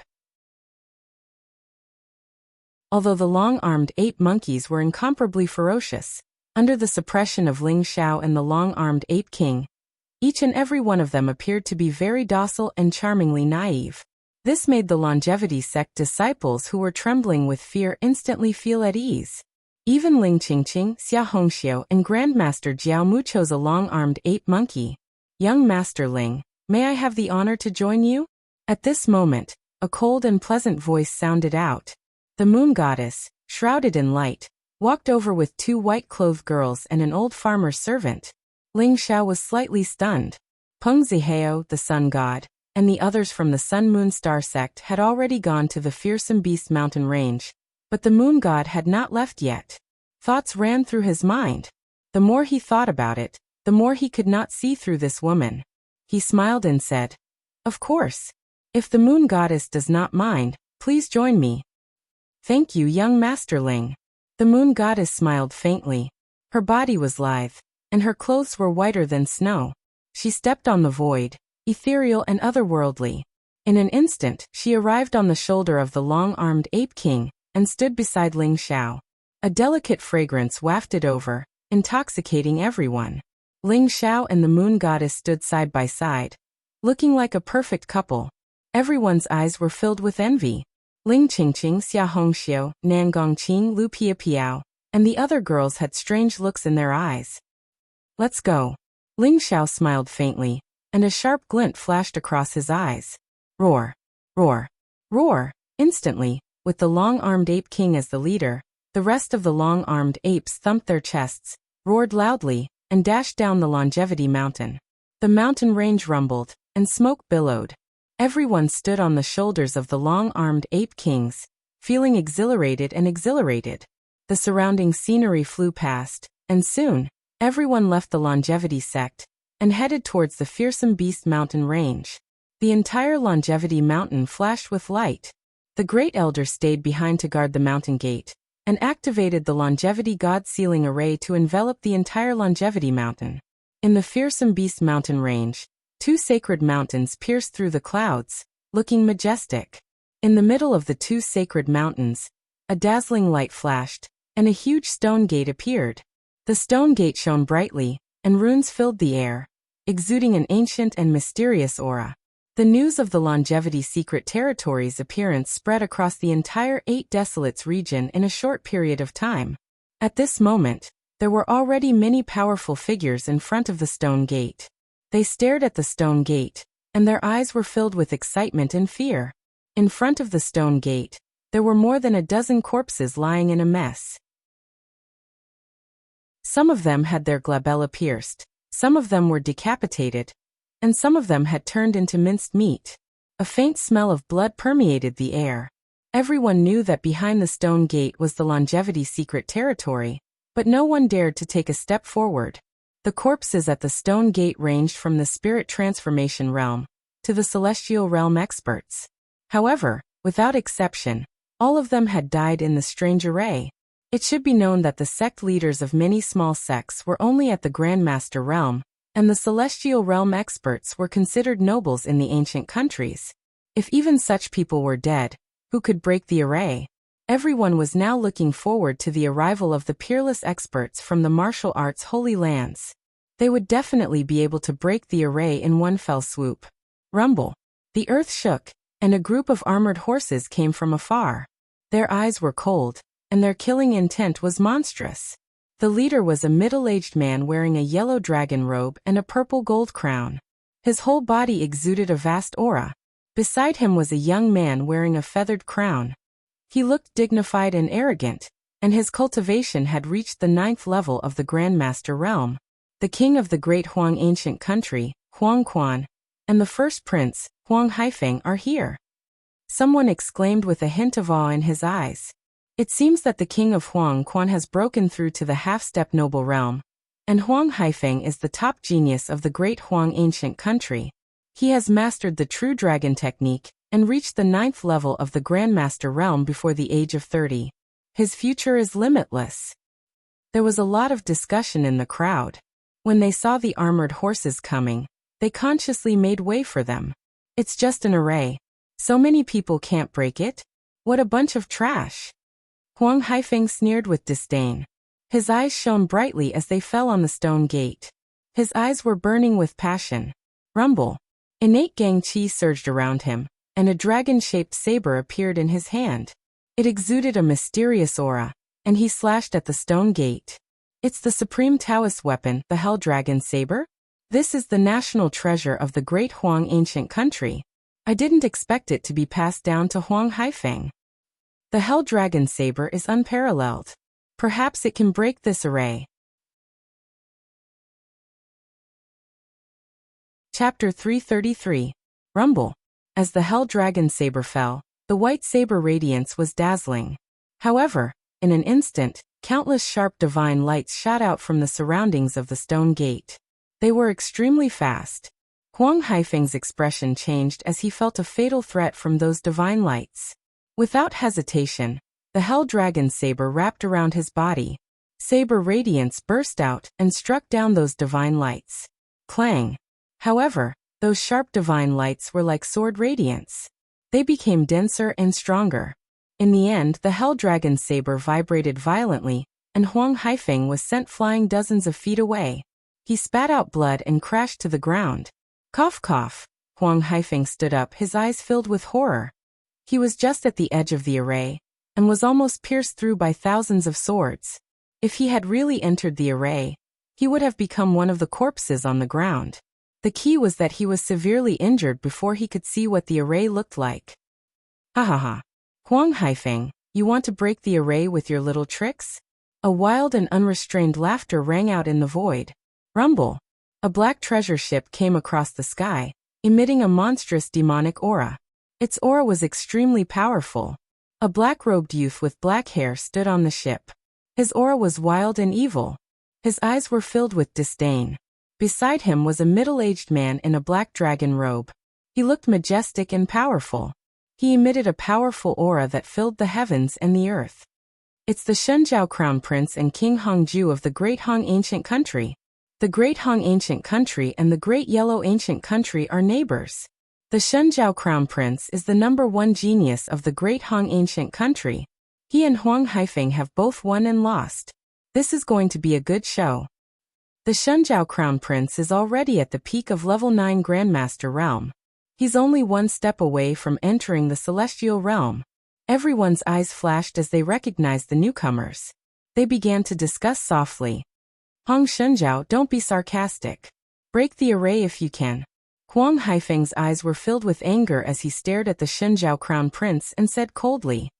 Although the long-armed ape monkeys were incomparably ferocious, under the suppression of Ling Xiao and the long-armed ape king, each and every one of them appeared to be very docile and charmingly naive. This made the longevity sect disciples who were trembling with fear instantly feel at ease. Even Ling Qingqing, Xia Hongxiu, and Grandmaster Jiao Mu chose a long-armed ape monkey. Young Master Ling, may I have the honor to join you? At this moment, a cold and pleasant voice sounded out. The moon goddess, shrouded in light, walked over with 2 white-clothed girls and an old farmer's servant. Ling Xiao was slightly stunned. Peng Zihao, the sun god, and the others from the Sun-Moon Star sect had already gone to the fearsome beast mountain range, but the moon god had not left yet. Thoughts ran through his mind. The more he thought about it, the more he could not see through this woman. He smiled and said, "Of course. If the moon goddess does not mind, please join me." "Thank you, young Master Ling." The moon goddess smiled faintly. Her body was lithe, and her clothes were whiter than snow. She stepped on the void, ethereal and otherworldly. In an instant, she arrived on the shoulder of the long-armed ape king, and stood beside Ling Xiao. A delicate fragrance wafted over, intoxicating everyone. Ling Xiao and the moon goddess stood side by side, looking like a perfect couple. Everyone's eyes were filled with envy. Ling Qingqing, Xia Hongxiu, Nangongqing, Lu Piapiao, and the other girls had strange looks in their eyes. "Let's go." Ling Xiao smiled faintly, and a sharp glint flashed across his eyes. Roar! Roar! Roar! Instantly, with the long-armed ape king as the leader, the rest of the long-armed apes thumped their chests, roared loudly, and dashed down the longevity mountain. The mountain range rumbled, and smoke billowed. Everyone stood on the shoulders of the long-armed ape kings, feeling exhilarated. The surrounding scenery flew past, and soon, everyone left the longevity sect, and headed towards the fearsome beast mountain range. The entire longevity mountain flashed with light. The Great Elder stayed behind to guard the mountain gate, and activated the longevity god sealing array to envelop the entire longevity mountain. In the fearsome beast mountain range, 2 sacred mountains pierced through the clouds, looking majestic. In the middle of the 2 sacred mountains, a dazzling light flashed, and a huge stone gate appeared. The stone gate shone brightly, and runes filled the air, exuding an ancient and mysterious aura. The news of the longevity secret territory's appearance spread across the entire 8 Desolates region in a short period of time. At this moment, there were already many powerful figures in front of the stone gate. They stared at the stone gate, and their eyes were filled with excitement and fear. In front of the stone gate, there were more than a dozen corpses lying in a mess. Some of them had their glabella pierced, some of them were decapitated, and some of them had turned into minced meat. A faint smell of blood permeated the air. Everyone knew that behind the stone gate was the longevity secret territory, but no one dared to take a step forward. The corpses at the stone gate ranged from the spirit transformation realm to the celestial realm experts. However, without exception, all of them had died in the strange array. It should be known that the sect leaders of many small sects were only at the Grandmaster realm, and the celestial realm experts were considered nobles in the ancient countries. If even such people were dead, who could break the array? Everyone was now looking forward to the arrival of the peerless experts from the martial arts holy lands. They would definitely be able to break the array in one fell swoop. Rumble. The earth shook, and a group of armored horses came from afar. Their eyes were cold, and their killing intent was monstrous. The leader was a middle-aged man wearing a yellow dragon robe and a purple gold crown. His whole body exuded a vast aura. Beside him was a young man wearing a feathered crown. He looked dignified and arrogant, and his cultivation had reached the 9th level of the Grandmaster realm. The king of the great Huang ancient country, Huang Quan, and the first prince, Huang Haifeng, are here. Someone exclaimed with a hint of awe in his eyes. It seems that the king of Huang Quan has broken through to the half-step noble realm, and Huang Haifeng is the top genius of the great Huang ancient country. He has mastered the true dragon technique and reached the 9th level of the Grandmaster realm before the age of 30. His future is limitless. There was a lot of discussion in the crowd. When they saw the armored horses coming, they consciously made way for them. It's just an array. So many people can't break it? What a bunch of trash. Huang Haifeng sneered with disdain. His eyes shone brightly as they fell on the stone gate. His eyes were burning with passion. Rumble. Innate gang qi surged around him, and a dragon-shaped saber appeared in his hand. It exuded a mysterious aura, and he slashed at the stone gate. It's the supreme Taoist weapon, the Hell Dragon Saber? This is the national treasure of the great Huang ancient country. I didn't expect it to be passed down to Huang Haifeng. The Hell Dragon Saber is unparalleled. Perhaps it can break this array. Chapter 333. Rumble. As the Hell Dragon Saber fell, the white saber radiance was dazzling. However, in an instant, countless sharp divine lights shot out from the surroundings of the stone gate. They were extremely fast. Huang Haifeng's expression changed as he felt a fatal threat from those divine lights. Without hesitation, the Hell Dragon Saber wrapped around his body. Saber radiance burst out and struck down those divine lights. Clang. However, those sharp divine lights were like sword radiance. They became denser and stronger. In the end, the Hell Dragon Saber vibrated violently, and Huang Haifeng was sent flying dozens of feet away. He spat out blood and crashed to the ground. Cough cough. Huang Haifeng stood up, his eyes filled with horror. He was just at the edge of the array, and was almost pierced through by thousands of swords. If he had really entered the array, he would have become one of the corpses on the ground. The key was that he was severely injured before he could see what the array looked like. Ha ha ha. Huang Haifeng, you want to break the array with your little tricks? A wild and unrestrained laughter rang out in the void. Rumble. A black treasure ship came across the sky, emitting a monstrous demonic aura. Its aura was extremely powerful. A black-robed youth with black hair stood on the ship. His aura was wild and evil. His eyes were filled with disdain. Beside him was a middle-aged man in a black dragon robe. He looked majestic and powerful. He emitted a powerful aura that filled the heavens and the earth. It's the Shenzhou Crown Prince and King Hongju of the Great Hong Ancient Country. The Great Hong Ancient Country and the Great Yellow Ancient Country are neighbors. The Shenzhou Crown Prince is the #1 genius of the Great Hong Ancient Country. He and Huang Haifeng have both won and lost. This is going to be a good show. The Shenzhou Crown Prince is already at the peak of level 9 Grandmaster realm. He's only one step away from entering the celestial realm. Everyone's eyes flashed as they recognized the newcomers. They began to discuss softly. Hong Shenzhou, don't be sarcastic. Break the array if you can. Huang Haifeng's eyes were filled with anger as he stared at the Shenzhou Crown Prince and said coldly,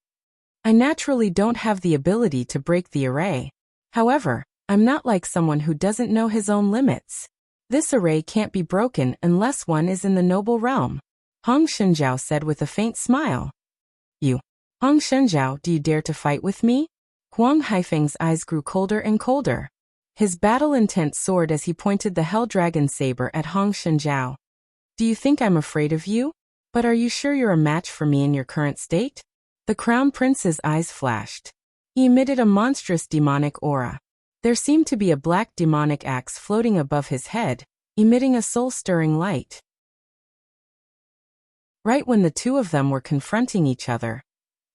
I naturally don't have the ability to break the array. However, I'm not like someone who doesn't know his own limits. This array can't be broken unless one is in the noble realm. Hong Shenzhou said with a faint smile. You, Hong Shenzhou, do you dare to fight with me? Huang Haifeng's eyes grew colder and colder. His battle intent soared as he pointed the Hell Dragon Saber at Hong Shenzhou. Do you think I'm afraid of you? But are you sure you're a match for me in your current state? The Crown Prince's eyes flashed. He emitted a monstrous demonic aura. There seemed to be a black demonic axe floating above his head, emitting a soul-stirring light. Right when the two of them were confronting each other,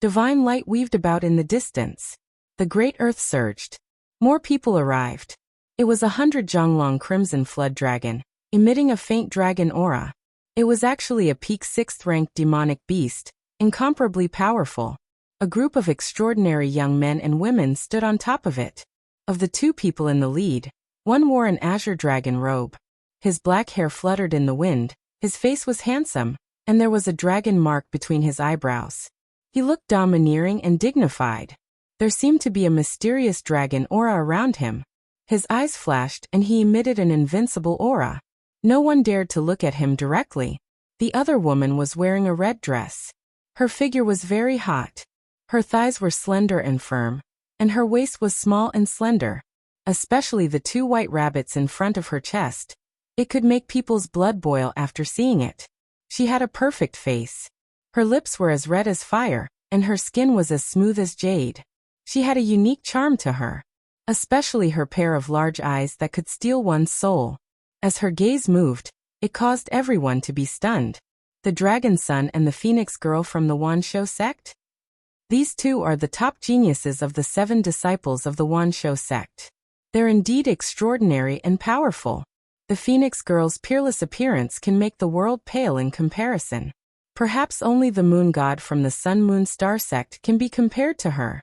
Divine light weaved about in the distance. The great earth surged. More people arrived. It was 100 Zhonglong Crimson Flood Dragon, emitting a faint dragon aura. It was actually a peak 6th-ranked demonic beast, incomparably powerful. A group of extraordinary young men and women stood on top of it. Of the 2 people in the lead, one wore an azure dragon robe. His black hair fluttered in the wind, his face was handsome, and there was a dragon mark between his eyebrows. He looked domineering and dignified. There seemed to be a mysterious dragon aura around him. His eyes flashed and he emitted an invincible aura. No one dared to look at him directly. The other woman was wearing a red dress. Her figure was very hot. Her thighs were slender and firm, and her waist was small and slender. Especially the 2 white rabbits in front of her chest. It could make people's blood boil after seeing it. She had a perfect face. Her lips were as red as fire, and her skin was as smooth as jade. She had a unique charm to her. Especially her pair of large eyes that could steal one's soul. As her gaze moved, it caused everyone to be stunned. The Dragon Son and the Phoenix Girl from the Wanshou sect? These 2 are the top geniuses of the 7 disciples of the Wanshou sect. They're indeed extraordinary and powerful. The Phoenix Girl's peerless appearance can make the world pale in comparison. Perhaps only the Moon God from the Sun-Moon Star sect can be compared to her.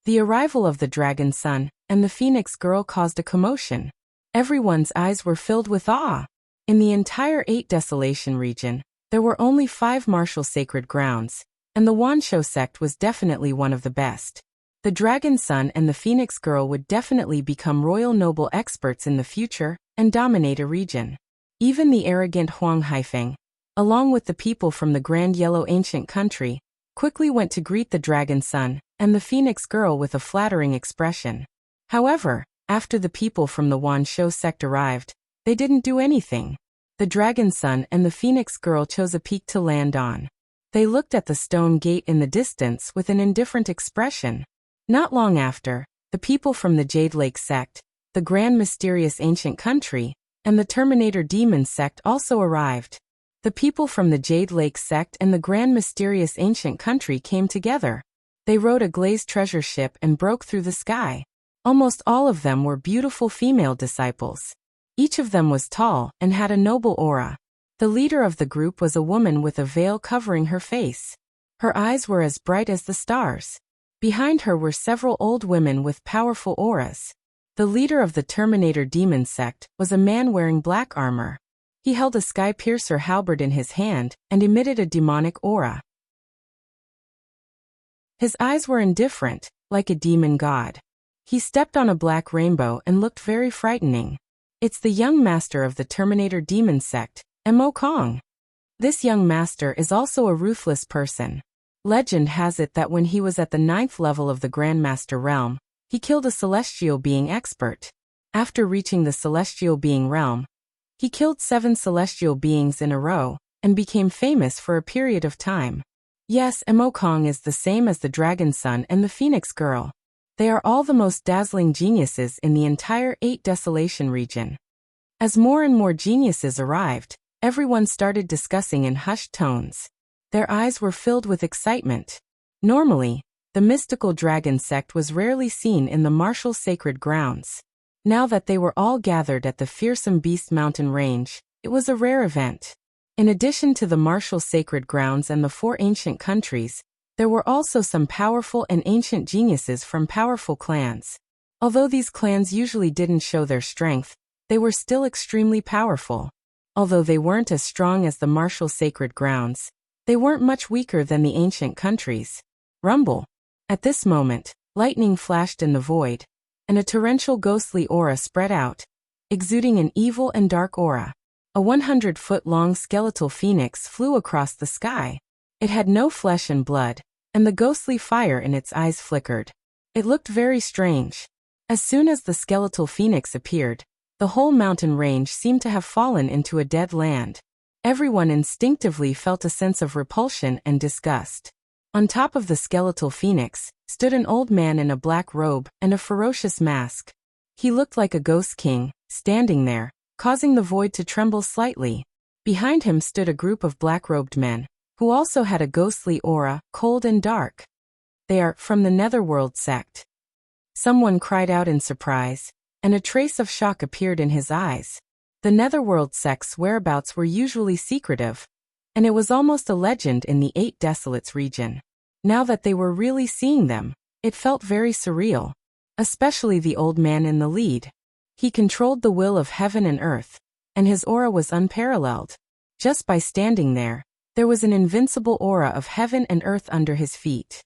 The arrival of the Dragon Son and the Phoenix Girl caused a commotion. Everyone's eyes were filled with awe. In the entire 8 Desolation region, there were only 5 martial sacred grounds, and the Wanshou sect was definitely one of the best. The Dragon Son and the Phoenix Girl would definitely become royal noble experts in the future and dominate a region. Even the arrogant Huang Haifeng, along with the people from the Grand Yellow Ancient Country, quickly went to greet the Dragon Son and the Phoenix Girl with a flattering expression. However, after the people from the Wanshou sect arrived, they didn't do anything. The Dragon Son and the Phoenix Girl chose a peak to land on. They looked at the stone gate in the distance with an indifferent expression. Not long after, the people from the Jade Lake sect, the Grand Mysterious Ancient Country, and the Terminator Demon sect also arrived. The people from the Jade Lake sect and the Grand Mysterious Ancient Country came together. They rode a glazed treasure ship and broke through the sky. Almost all of them were beautiful female disciples. Each of them was tall and had a noble aura. The leader of the group was a woman with a veil covering her face. Her eyes were as bright as the stars. Behind her were several old women with powerful auras. The leader of the Terminator Demon sect was a man wearing black armor. He held a sky-piercer halberd in his hand and emitted a demonic aura. His eyes were indifferent, like a demon god. He stepped on a black rainbow and looked very frightening. It's the young master of the Terminator Demon sect, Mo Kong. This young master is also a ruthless person. Legend has it that when he was at the 9th level of the Grandmaster realm, he killed a celestial being expert. After reaching the celestial being realm, he killed 7 celestial beings in a row and became famous for a period of time. Yes, Mo Kong is the same as the Dragon Son and the Phoenix Girl. They are all the most dazzling geniuses in the entire 8 Desolation region. As more and more geniuses arrived, everyone started discussing in hushed tones. Their eyes were filled with excitement. Normally, the mystical dragon sect was rarely seen in the martial sacred grounds. Now that they were all gathered at the fearsome Beast Mountain range, it was a rare event. In addition to the martial sacred grounds and the 4 ancient countries, there were also some powerful and ancient geniuses from powerful clans. Although these clans usually didn't show their strength, they were still extremely powerful. Although they weren't as strong as the martial sacred grounds, they weren't much weaker than the ancient countries. Rumble. At this moment, lightning flashed in the void, and a torrential ghostly aura spread out, exuding an evil and dark aura. A 100-foot-long skeletal phoenix flew across the sky. It had no flesh and blood, and the ghostly fire in its eyes flickered. It looked very strange. As soon as the skeletal phoenix appeared, the whole mountain range seemed to have fallen into a dead land. Everyone instinctively felt a sense of repulsion and disgust. On top of the skeletal phoenix stood an old man in a black robe and a ferocious mask. He looked like a ghost king, standing there, causing the void to tremble slightly. Behind him stood a group of black-robed men, who also had a ghostly aura, cold and dark. They are from the Netherworld sect. Someone cried out in surprise, and a trace of shock appeared in his eyes. The Netherworld sect's whereabouts were usually secretive, and it was almost a legend in the Eight Desolates region. Now that they were really seeing them, it felt very surreal, especially the old man in the lead. He controlled the will of heaven and earth, and his aura was unparalleled. Just by standing there was an invincible aura of heaven and earth under his feet.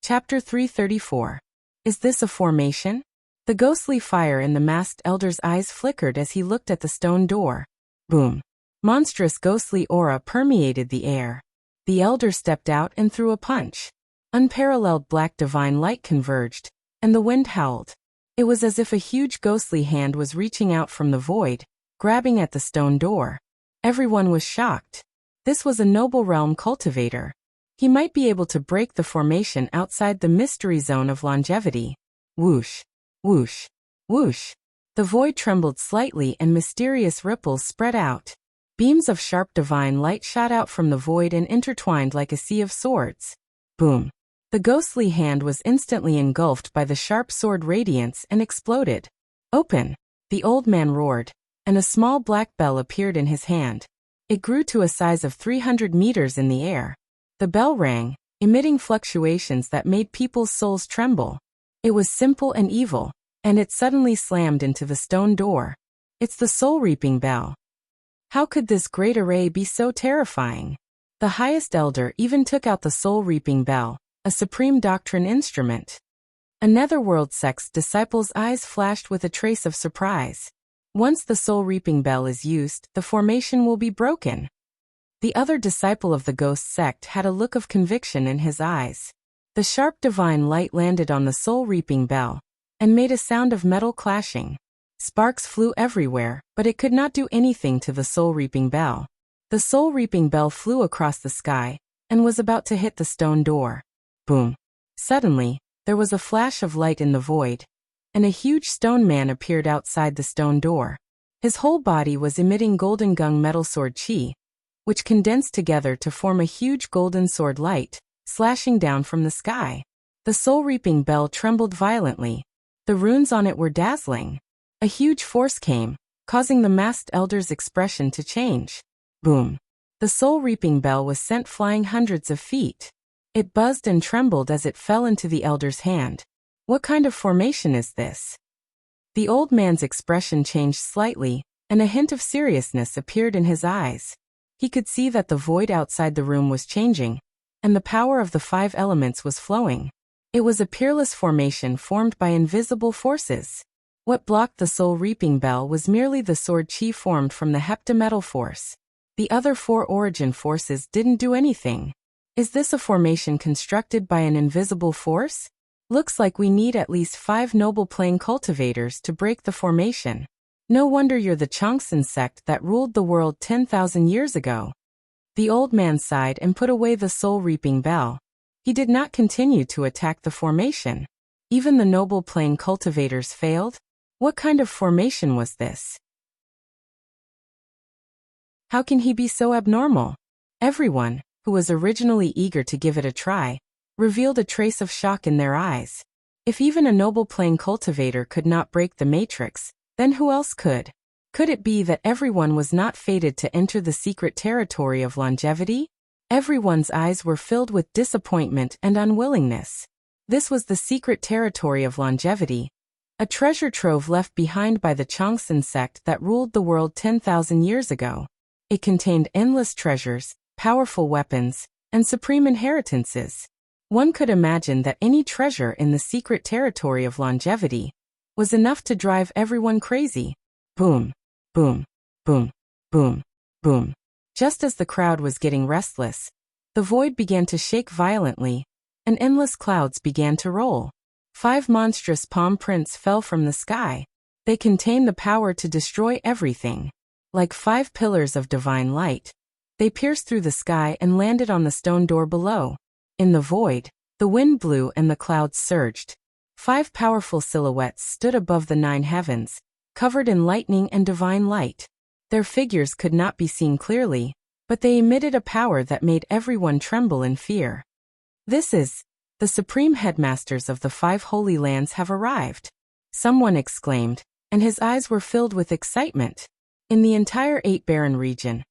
Chapter 334. Is this a formation? The ghostly fire in the masked elder's eyes flickered as he looked at the stone door. Boom. Monstrous ghostly aura permeated the air. The elder stepped out and threw a punch. Unparalleled black divine light converged, and the wind howled. It was as if a huge ghostly hand was reaching out from the void, grabbing at the stone door. Everyone was shocked. This was a noble realm cultivator. He might be able to break the formation outside the mystery zone of longevity. Whoosh. Whoosh. Whoosh. The void trembled slightly and mysterious ripples spread out. Beams of sharp divine light shot out from the void and intertwined like a sea of swords. Boom. The ghostly hand was instantly engulfed by the sharp sword radiance and exploded. Open! The old man roared, and a small black bell appeared in his hand. It grew to a size of 300 meters in the air. The bell rang, emitting fluctuations that made people's souls tremble. It was simple and evil, and it suddenly slammed into the stone door. It's the soul-reaping bell. How could this great array be so terrifying? The highest elder even took out the soul-reaping bell, a supreme doctrine instrument. A Netherworld sect's disciples' eyes flashed with a trace of surprise. Once the soul-reaping bell is used, the formation will be broken. The other disciple of the ghost sect had a look of conviction in his eyes. The sharp divine light landed on the soul-reaping bell, and made a sound of metal clashing. Sparks flew everywhere, but it could not do anything to the soul-reaping bell. The soul-reaping bell flew across the sky, and was about to hit the stone door. Boom. Suddenly, there was a flash of light in the void, and a huge stone man appeared outside the stone door. His whole body was emitting golden gung metal sword chi, which condensed together to form a huge golden sword light, slashing down from the sky. The soul-reaping bell trembled violently. The runes on it were dazzling. A huge force came, causing the masked elder's expression to change. Boom. The soul-reaping bell was sent flying hundreds of feet. It buzzed and trembled as it fell into the elder's hand. What kind of formation is this? The old man's expression changed slightly, and a hint of seriousness appeared in his eyes. He could see that the void outside the room was changing, and the power of the 5 elements was flowing. It was a peerless formation formed by invisible forces. What blocked the soul-reaping bell was merely the sword chi formed from the heptametal force. The other 4 origin forces didn't do anything. Is this a formation constructed by an invisible force? Looks like we need at least 5 noble plane cultivators to break the formation. No wonder you're the Changsan sect that ruled the world 10,000 years ago. The old man sighed and put away the soul-reaping bell. He did not continue to attack the formation. Even the noble plane cultivators failed? What kind of formation was this? How can he be so abnormal? Everyone, who was originally eager to give it a try, revealed a trace of shock in their eyes. If even a noble plane cultivator could not break the matrix, then who else could? Could it be that everyone was not fated to enter the secret territory of longevity? Everyone's eyes were filled with disappointment and unwillingness. This was the secret territory of longevity, a treasure trove left behind by the Changsan sect that ruled the world 10,000 years ago. It contained endless treasures, powerful weapons, and supreme inheritances. One could imagine that any treasure in the secret territory of longevity was enough to drive everyone crazy. Boom, boom, boom, boom, boom. Just as the crowd was getting restless, the void began to shake violently, and endless clouds began to roll. 5 monstrous palm prints fell from the sky. They contained the power to destroy everything. Like 5 pillars of divine light, they pierced through the sky and landed on the stone door below. In the void, the wind blew and the clouds surged. 5 powerful silhouettes stood above the 9 heavens, covered in lightning and divine light. Their figures could not be seen clearly, but they emitted a power that made everyone tremble in fear. This is, the supreme headmasters of the 5 Holy Lands have arrived, someone exclaimed, and his eyes were filled with excitement. In the entire 8 barren region,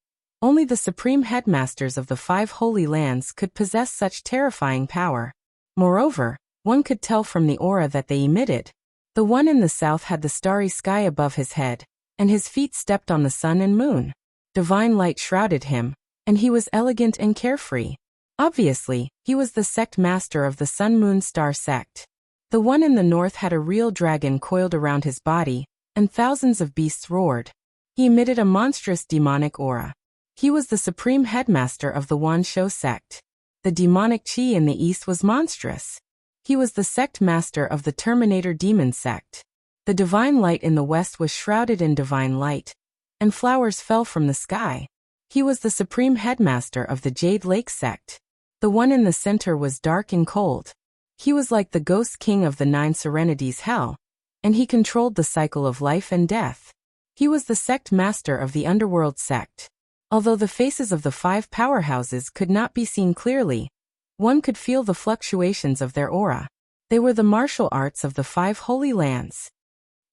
only the supreme headmasters of the 5 Holy Lands could possess such terrifying power. Moreover, one could tell from the aura that they emitted. The one in the south had the starry sky above his head, and his feet stepped on the sun and moon. Divine light shrouded him, and he was elegant and carefree. Obviously, he was the sect master of the Sun-Moon-Star sect. The one in the north had a real dragon coiled around his body, and thousands of beasts roared. He emitted a monstrous demonic aura. He was the supreme headmaster of the Wanshou sect. The demonic chi in the east was monstrous. He was the sect master of the Terminator demon sect. The divine light in the west was shrouded in divine light, and flowers fell from the sky. He was the supreme headmaster of the Jade Lake sect. The one in the center was dark and cold. He was like the ghost king of the 9 serenities hell, and he controlled the cycle of life and death. He was the sect master of the underworld sect. Although the faces of the 5 powerhouses could not be seen clearly, one could feel the fluctuations of their aura. They were the martial arts of the 5 Holy Lands.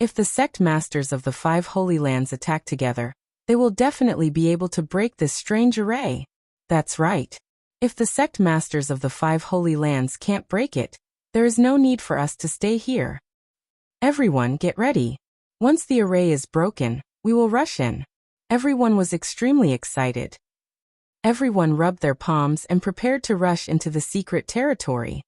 If the sect masters of the 5 Holy Lands attack together, they will definitely be able to break this strange array. That's right. If the sect masters of the 5 Holy Lands can't break it, there is no need for us to stay here. Everyone get ready. Once the array is broken, we will rush in. Everyone was extremely excited. Everyone rubbed their palms and prepared to rush into the secret territory.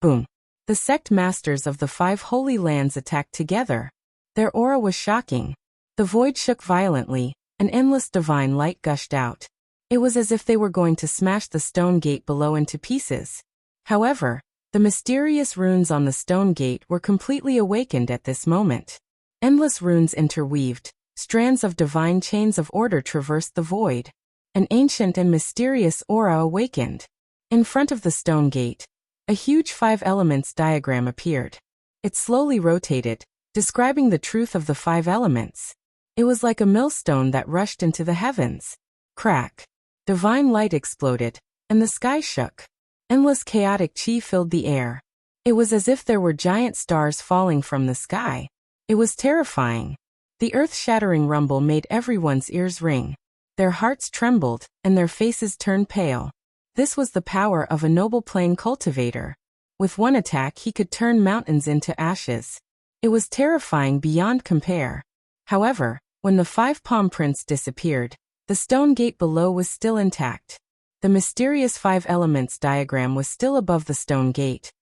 Boom. The sect masters of the 5 Holy Lands attacked together. Their aura was shocking. The void shook violently, an endless divine light gushed out. It was as if they were going to smash the stone gate below into pieces. However, the mysterious runes on the stone gate were completely awakened at this moment. Endless runes interweaved, strands of divine chains of order traversed the void. An ancient and mysterious aura awakened. In front of the stone gate, a huge 5 elements diagram appeared. It slowly rotated, describing the truth of the 5 elements. It was like a millstone that rushed into the heavens. Crack. Divine light exploded, and the sky shook. Endless chaotic chi filled the air. It was as if there were giant stars falling from the sky. It was terrifying. The earth-shattering rumble made everyone's ears ring. Their hearts trembled, and their faces turned pale. This was the power of a noble plane cultivator. With one attack he could turn mountains into ashes. It was terrifying beyond compare. However, when the 5 palm prints disappeared, the stone gate below was still intact. The mysterious 5 elements diagram was still above the stone gate,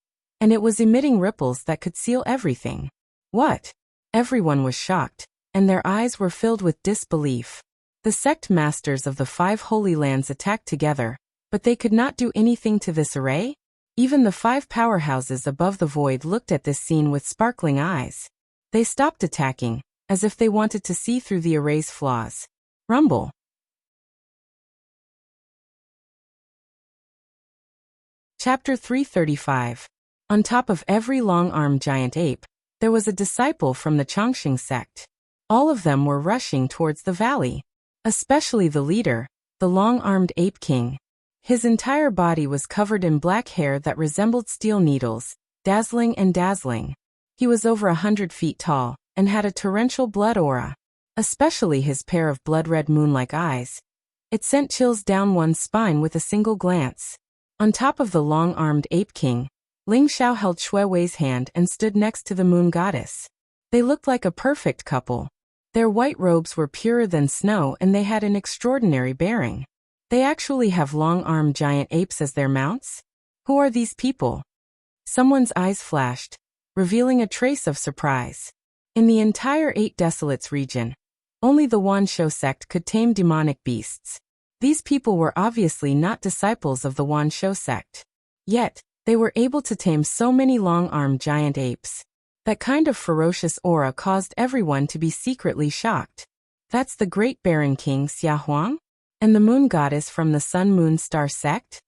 and it was emitting ripples that could seal everything. What? Everyone was shocked, and their eyes were filled with disbelief. The sect masters of the 5 Holy Lands attacked together, but they could not do anything to this array? Even the 5 powerhouses above the void looked at this scene with sparkling eyes. They stopped attacking, as if they wanted to see through the array's flaws. Rumble. Chapter 335. On top of every long-armed giant ape, there was a disciple from the Chongqing sect. All of them were rushing towards the valley. Especially the leader, the long-armed ape king. His entire body was covered in black hair that resembled steel needles, dazzling and dazzling. He was over 100 feet tall, and had a torrential blood aura. Especially his pair of blood-red moon-like eyes. It sent chills down one's spine with a single glance. On top of the long-armed ape king, Ling Xiao held Shui Wei's hand and stood next to the moon goddess. They looked like a perfect couple. Their white robes were purer than snow and they had an extraordinary bearing. They actually have long-armed giant apes as their mounts? Who are these people? Someone's eyes flashed, revealing a trace of surprise. In the entire 8 Desolates region, only the Wanshou sect could tame demonic beasts. These people were obviously not disciples of the Wanshou sect. Yet, they were able to tame so many long-armed giant apes. That kind of ferocious aura caused everyone to be secretly shocked. That's the great Baron King Xia Huang? And the moon goddess from the Sun-Moon-Star sect?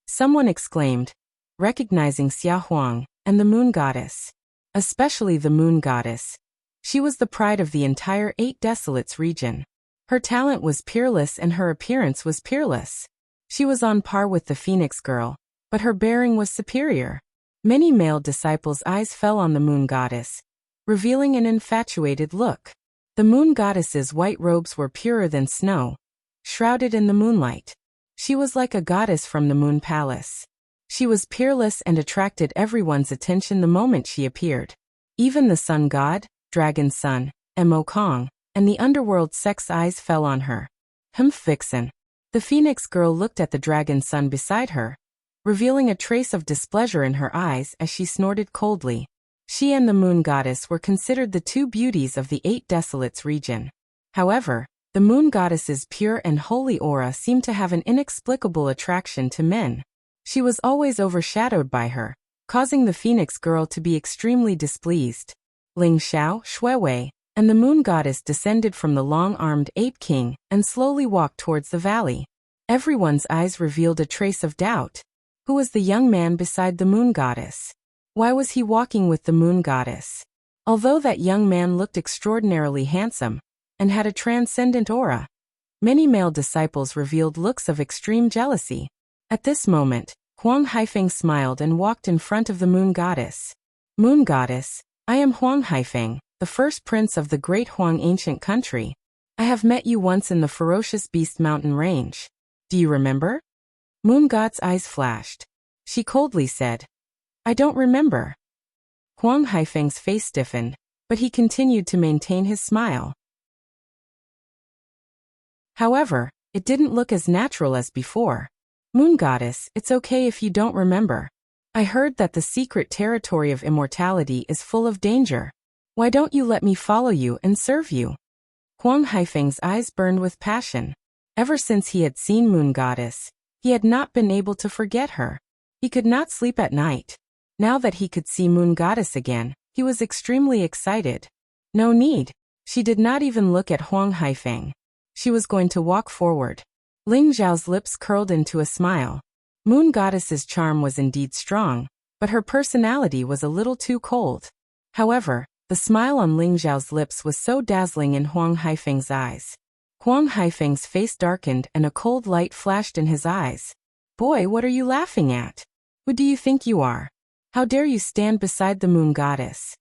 Someone exclaimed, recognizing Xia Huang and the moon goddess. Especially the moon goddess. She was the pride of the entire 8 Desolates region. Her talent was peerless and her appearance was peerless. She was on par with the Phoenix Girl, but her bearing was superior. Many male disciples' eyes fell on the moon goddess, revealing an infatuated look. The moon goddess's white robes were purer than snow, shrouded in the moonlight. She was like a goddess from the moon palace. She was peerless and attracted everyone's attention the moment she appeared. Even the sun god, dragon sun, Mo Kong, and the underworld sex eyes fell on her. Vixen. The Phoenix Girl looked at the dragon sun beside her, revealing a trace of displeasure in her eyes as she snorted coldly. She and the moon goddess were considered the two beauties of the Eight Desolates region. However, the moon goddess's pure and holy aura seemed to have an inexplicable attraction to men. She was always overshadowed by her, causing the Phoenix Girl to be extremely displeased. Ling Xiao, Xuewei, and the moon goddess descended from the long-armed ape king and slowly walked towards the valley. Everyone's eyes revealed a trace of doubt. Who was the young man beside the moon goddess? Why was he walking with the moon goddess? Although that young man looked extraordinarily handsome and had a transcendent aura, many male disciples revealed looks of extreme jealousy. At this moment, Huang Haifeng smiled and walked in front of the moon goddess. Moon goddess, I am Huang Haifeng, the first prince of the great Huang ancient country. I have met you once in the ferocious Beast Mountain range. Do you remember? Moon god's eyes flashed. She coldly said, I don't remember. Huang Haifeng's face stiffened, but he continued to maintain his smile. However, it didn't look as natural as before. Moon goddess, it's okay if you don't remember. I heard that the secret territory of immortality is full of danger. Why don't you let me follow you and serve you? Huang Haifeng's eyes burned with passion. Ever since he had seen Moon Goddess, he had not been able to forget her. He could not sleep at night. Now that he could see Moon Goddess again, he was extremely excited. No need. She did not even look at Huang Haifeng. She was going to walk forward. Ling Zhao's lips curled into a smile. Moon Goddess's charm was indeed strong, but her personality was a little too cold. However, the smile on Ling Zhao's lips was so dazzling in Huang Haifeng's eyes. Huang Haifeng's face darkened and a cold light flashed in his eyes. Boy, what are you laughing at? Who do you think you are? How dare you stand beside the moon goddess?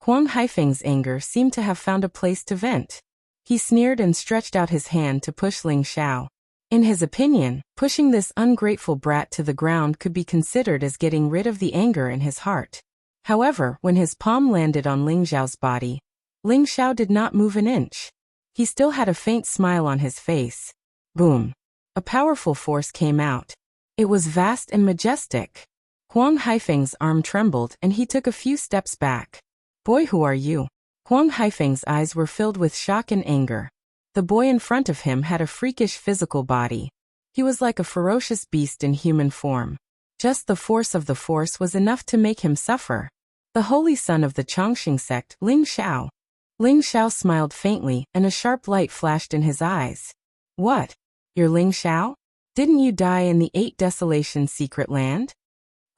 Huang Haifeng's anger seemed to have found a place to vent. He sneered and stretched out his hand to push Ling Xiao. In his opinion, pushing this ungrateful brat to the ground could be considered as getting rid of the anger in his heart. However, when his palm landed on Ling Xiao's body, Ling Xiao did not move an inch. He still had a faint smile on his face. Boom! A powerful force came out. It was vast and majestic. Huang Haifeng's arm trembled and he took a few steps back. Boy, who are you? Huang Haifeng's eyes were filled with shock and anger. The boy in front of him had a freakish physical body. He was like a ferocious beast in human form. Just the force of the force was enough to make him suffer. The holy son of the Chongqing sect, Ling Xiao. Ling Xiao smiled faintly and a sharp light flashed in his eyes. What? You're Ling Xiao? Didn't you die in the Eight Desolations secret land?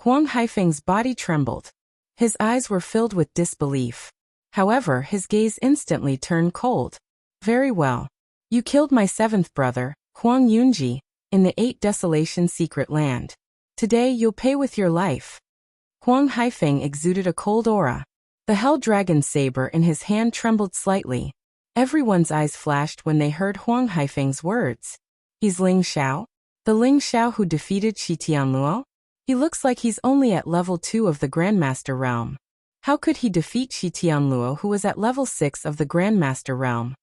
Huang Haifeng's body trembled. His eyes were filled with disbelief. However, his gaze instantly turned cold. Very well. You killed my seventh brother, Huang Yunji, in the Eight Desolations secret land. Today you'll pay with your life. Huang Haifeng exuded a cold aura. The Hell Dragon saber in his hand trembled slightly. Everyone's eyes flashed when they heard Huang Haifeng's words. He's Ling Xiao? The Ling Xiao who defeated Shi Tianluo? He looks like he's only at level 2 of the Grandmaster realm. How could he defeat Shi Tianluo who was at level 6 of the Grandmaster realm?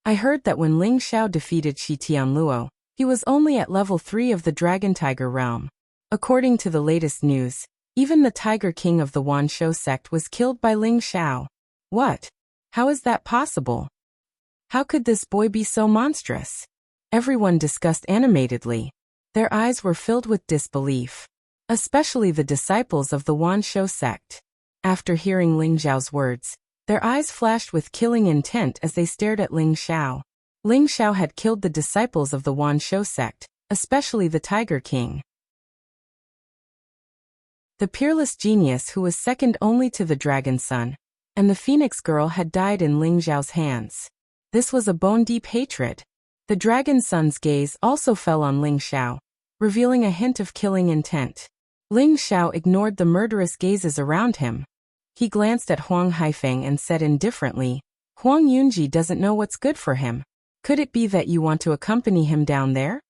I heard that when Ling Xiao defeated Shi Tianluo, he was only at level 3 of the Dragon Tiger realm. According to the latest news, even the Tiger King of the Wanshou sect was killed by Ling Xiao. What? How is that possible? How could this boy be so monstrous? Everyone discussed animatedly. Their eyes were filled with disbelief. Especially the disciples of the Wanshou sect. After hearing Ling Xiao's words, their eyes flashed with killing intent as they stared at Ling Xiao. Ling Xiao had killed the disciples of the Wanshou sect, especially the Tiger King. The peerless genius who was second only to the Dragon Sun, and the Phoenix Girl had died in Ling Xiao's hands. This was a bone-deep hatred. The dragon son's gaze also fell on Ling Xiao, revealing a hint of killing intent. Ling Xiao ignored the murderous gazes around him. He glanced at Huang Haifeng and said indifferently, Huang Yunji doesn't know what's good for him. Could it be that you want to accompany him down there?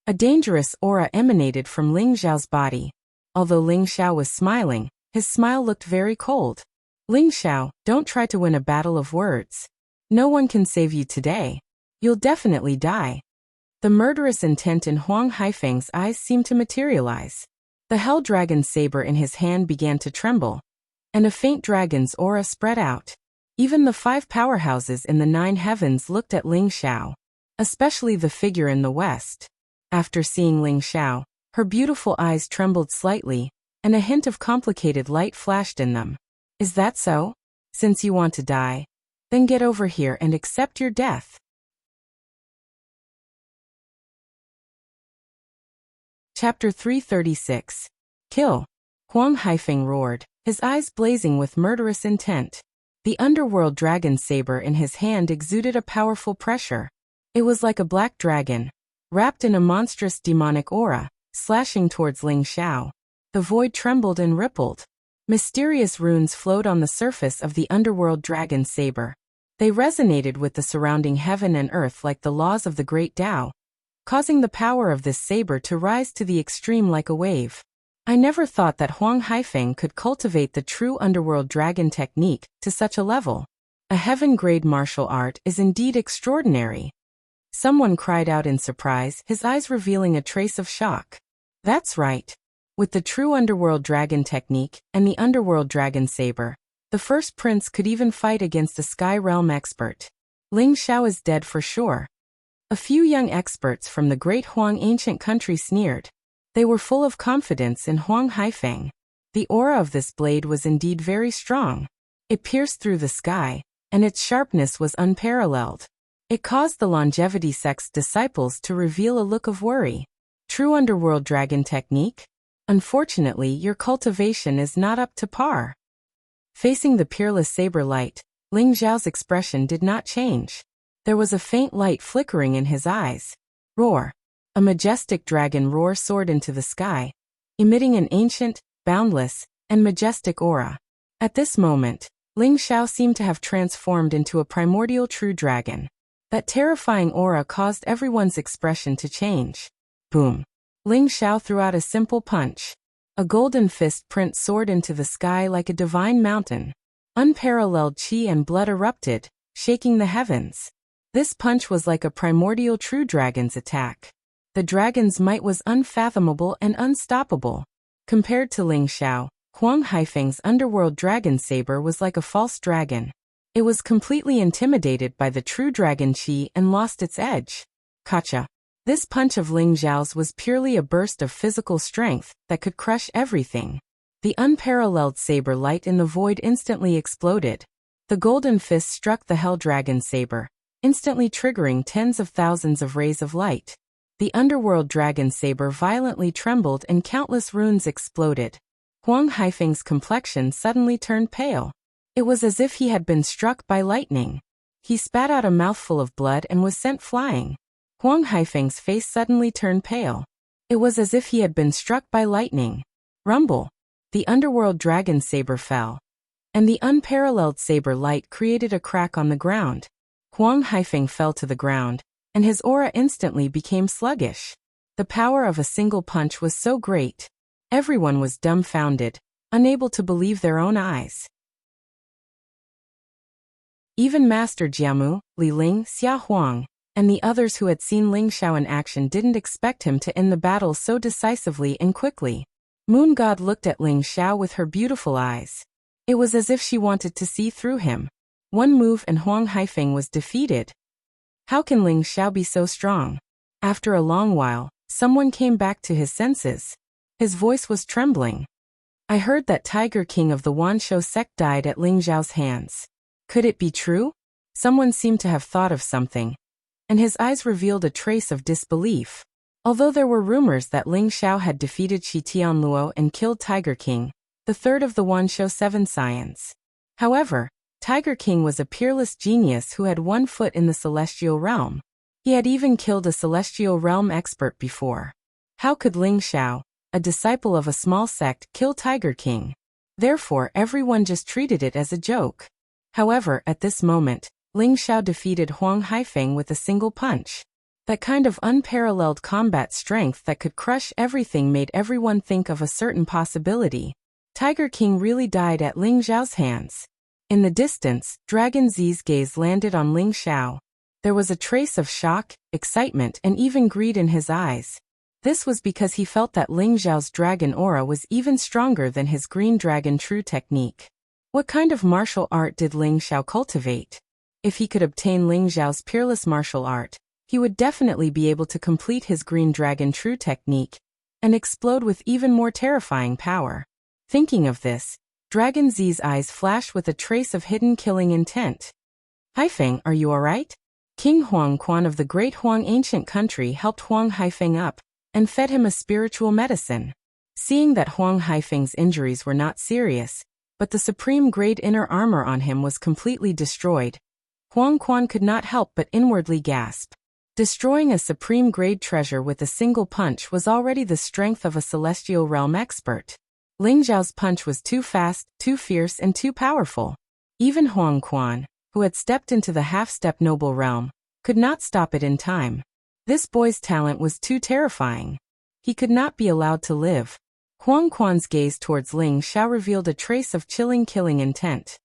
A dangerous aura emanated from Ling Xiao's body. Although Ling Xiao was smiling, his smile looked very cold. Ling Xiao, don't try to win a battle of words. No one can save you today. You'll definitely die. The murderous intent in Huang Haifeng's eyes seemed to materialize. The hell dragon saber in his hand began to tremble, and a faint dragon's aura spread out. Even the 5 powerhouses in the 9 heavens looked at Ling Xiao, especially the figure in the west. After seeing Ling Xiao, her beautiful eyes trembled slightly, and a hint of complicated light flashed in them. Is that so? Since you want to die, then get over here and accept your death. Chapter 336. Kill. Huang Haifeng roared, his eyes blazing with murderous intent. The underworld dragon saber in his hand exuded a powerful pressure. It was like a black dragon, wrapped in a monstrous demonic aura, slashing towards Ling Xiao. The void trembled and rippled. Mysterious runes flowed on the surface of the underworld dragon saber. They resonated with the surrounding heaven and earth like the laws of the great Tao, causing the power of this saber to rise to the extreme like a wave. I never thought that Huang Haifeng could cultivate the true underworld dragon technique to such a level. A heaven-grade martial art is indeed extraordinary. Someone cried out in surprise, his eyes revealing a trace of shock. That's right. With the true underworld dragon technique and the underworld dragon saber, the first prince could even fight against a sky realm expert. Ling Xiao is dead for sure. A few young experts from the great Huang ancient country sneered. They were full of confidence in Huang Haifeng. The aura of this blade was indeed very strong. It pierced through the sky, and its sharpness was unparalleled. It caused the longevity sect's disciples to reveal a look of worry. True underworld dragon technique? Unfortunately, your cultivation is not up to par. Facing the peerless saber light, Ling Xiao's expression did not change. There was a faint light flickering in his eyes. Roar. A majestic dragon roar soared into the sky, emitting an ancient, boundless, and majestic aura. At this moment, Ling Xiao seemed to have transformed into a primordial true dragon. That terrifying aura caused everyone's expression to change. Boom. Ling Xiao threw out a simple punch. A golden fist print soared into the sky like a divine mountain. Unparalleled qi and blood erupted, shaking the heavens. This punch was like a primordial true dragon's attack. The dragon's might was unfathomable and unstoppable. Compared to Ling Xiao, Huang Haifeng's underworld dragon saber was like a false dragon. It was completely intimidated by the true dragon qi and lost its edge. Gotcha. This punch of Ling Xiao's was purely a burst of physical strength that could crush everything. The unparalleled saber light in the void instantly exploded. The golden fist struck the hell dragon saber, instantly triggering tens of thousands of rays of light. The underworld dragon saber violently trembled and countless runes exploded. Huang Haifeng's complexion suddenly turned pale. It was as if he had been struck by lightning. He spat out a mouthful of blood and was sent flying. Huang Haifeng's face suddenly turned pale. It was as if he had been struck by lightning. Rumble. The underworld dragon saber fell, and the unparalleled saber light created a crack on the ground. Huang Haifeng fell to the ground, and his aura instantly became sluggish. The power of a single punch was so great. Everyone was dumbfounded, unable to believe their own eyes. Even Master Jiamu, Li Ling, Xia Huang, and the others who had seen Ling Xiao in action didn't expect him to end the battle so decisively and quickly. Moon God looked at Ling Xiao with her beautiful eyes. It was as if she wanted to see through him. One move and Huang Haifeng was defeated. How can Ling Xiao be so strong? After a long while, someone came back to his senses. His voice was trembling. I heard that Tiger King of the Wanshou sect died at Ling Xiao's hands. Could it be true? Someone seemed to have thought of something, and his eyes revealed a trace of disbelief. Although there were rumors that Ling Xiao had defeated Shi Tianluo and killed Tiger King, the third of the Wanshou Seven Scions. However, Tiger King was a peerless genius who had 1 foot in the celestial realm. He had even killed a celestial realm expert before. How could Ling Xiao, a disciple of a small sect, kill Tiger King? Therefore, everyone just treated it as a joke. However, at this moment, Ling Xiao defeated Huang Haifeng with a single punch. That kind of unparalleled combat strength that could crush everything made everyone think of a certain possibility. Tiger King really died at Ling Xiao's hands. In the distance, Dragon Z's gaze landed on Ling Xiao. There was a trace of shock, excitement, and even greed in his eyes. This was because he felt that Ling Xiao's dragon aura was even stronger than his green dragon true technique. What kind of martial art did Ling Xiao cultivate? If he could obtain Ling Xiao's peerless martial art, he would definitely be able to complete his green dragon true technique and explode with even more terrifying power. Thinking of this, Dragon Z's eyes flashed with a trace of hidden killing intent. Haifeng, are you alright? King Huang Quan of the Great Huang ancient country helped Huang Haifeng up and fed him a spiritual medicine. Seeing that Huang Haifeng's injuries were not serious, but the supreme grade inner armor on him was completely destroyed, Huang Quan could not help but inwardly gasp. Destroying a supreme grade treasure with a single punch was already the strength of a celestial realm expert. Ling Xiao's punch was too fast, too fierce, and too powerful. Even Huang Quan, who had stepped into the half-step noble realm, could not stop it in time. This boy's talent was too terrifying. He could not be allowed to live. Huang Quan's gaze towards Ling Xiao revealed a trace of chilling killing intent.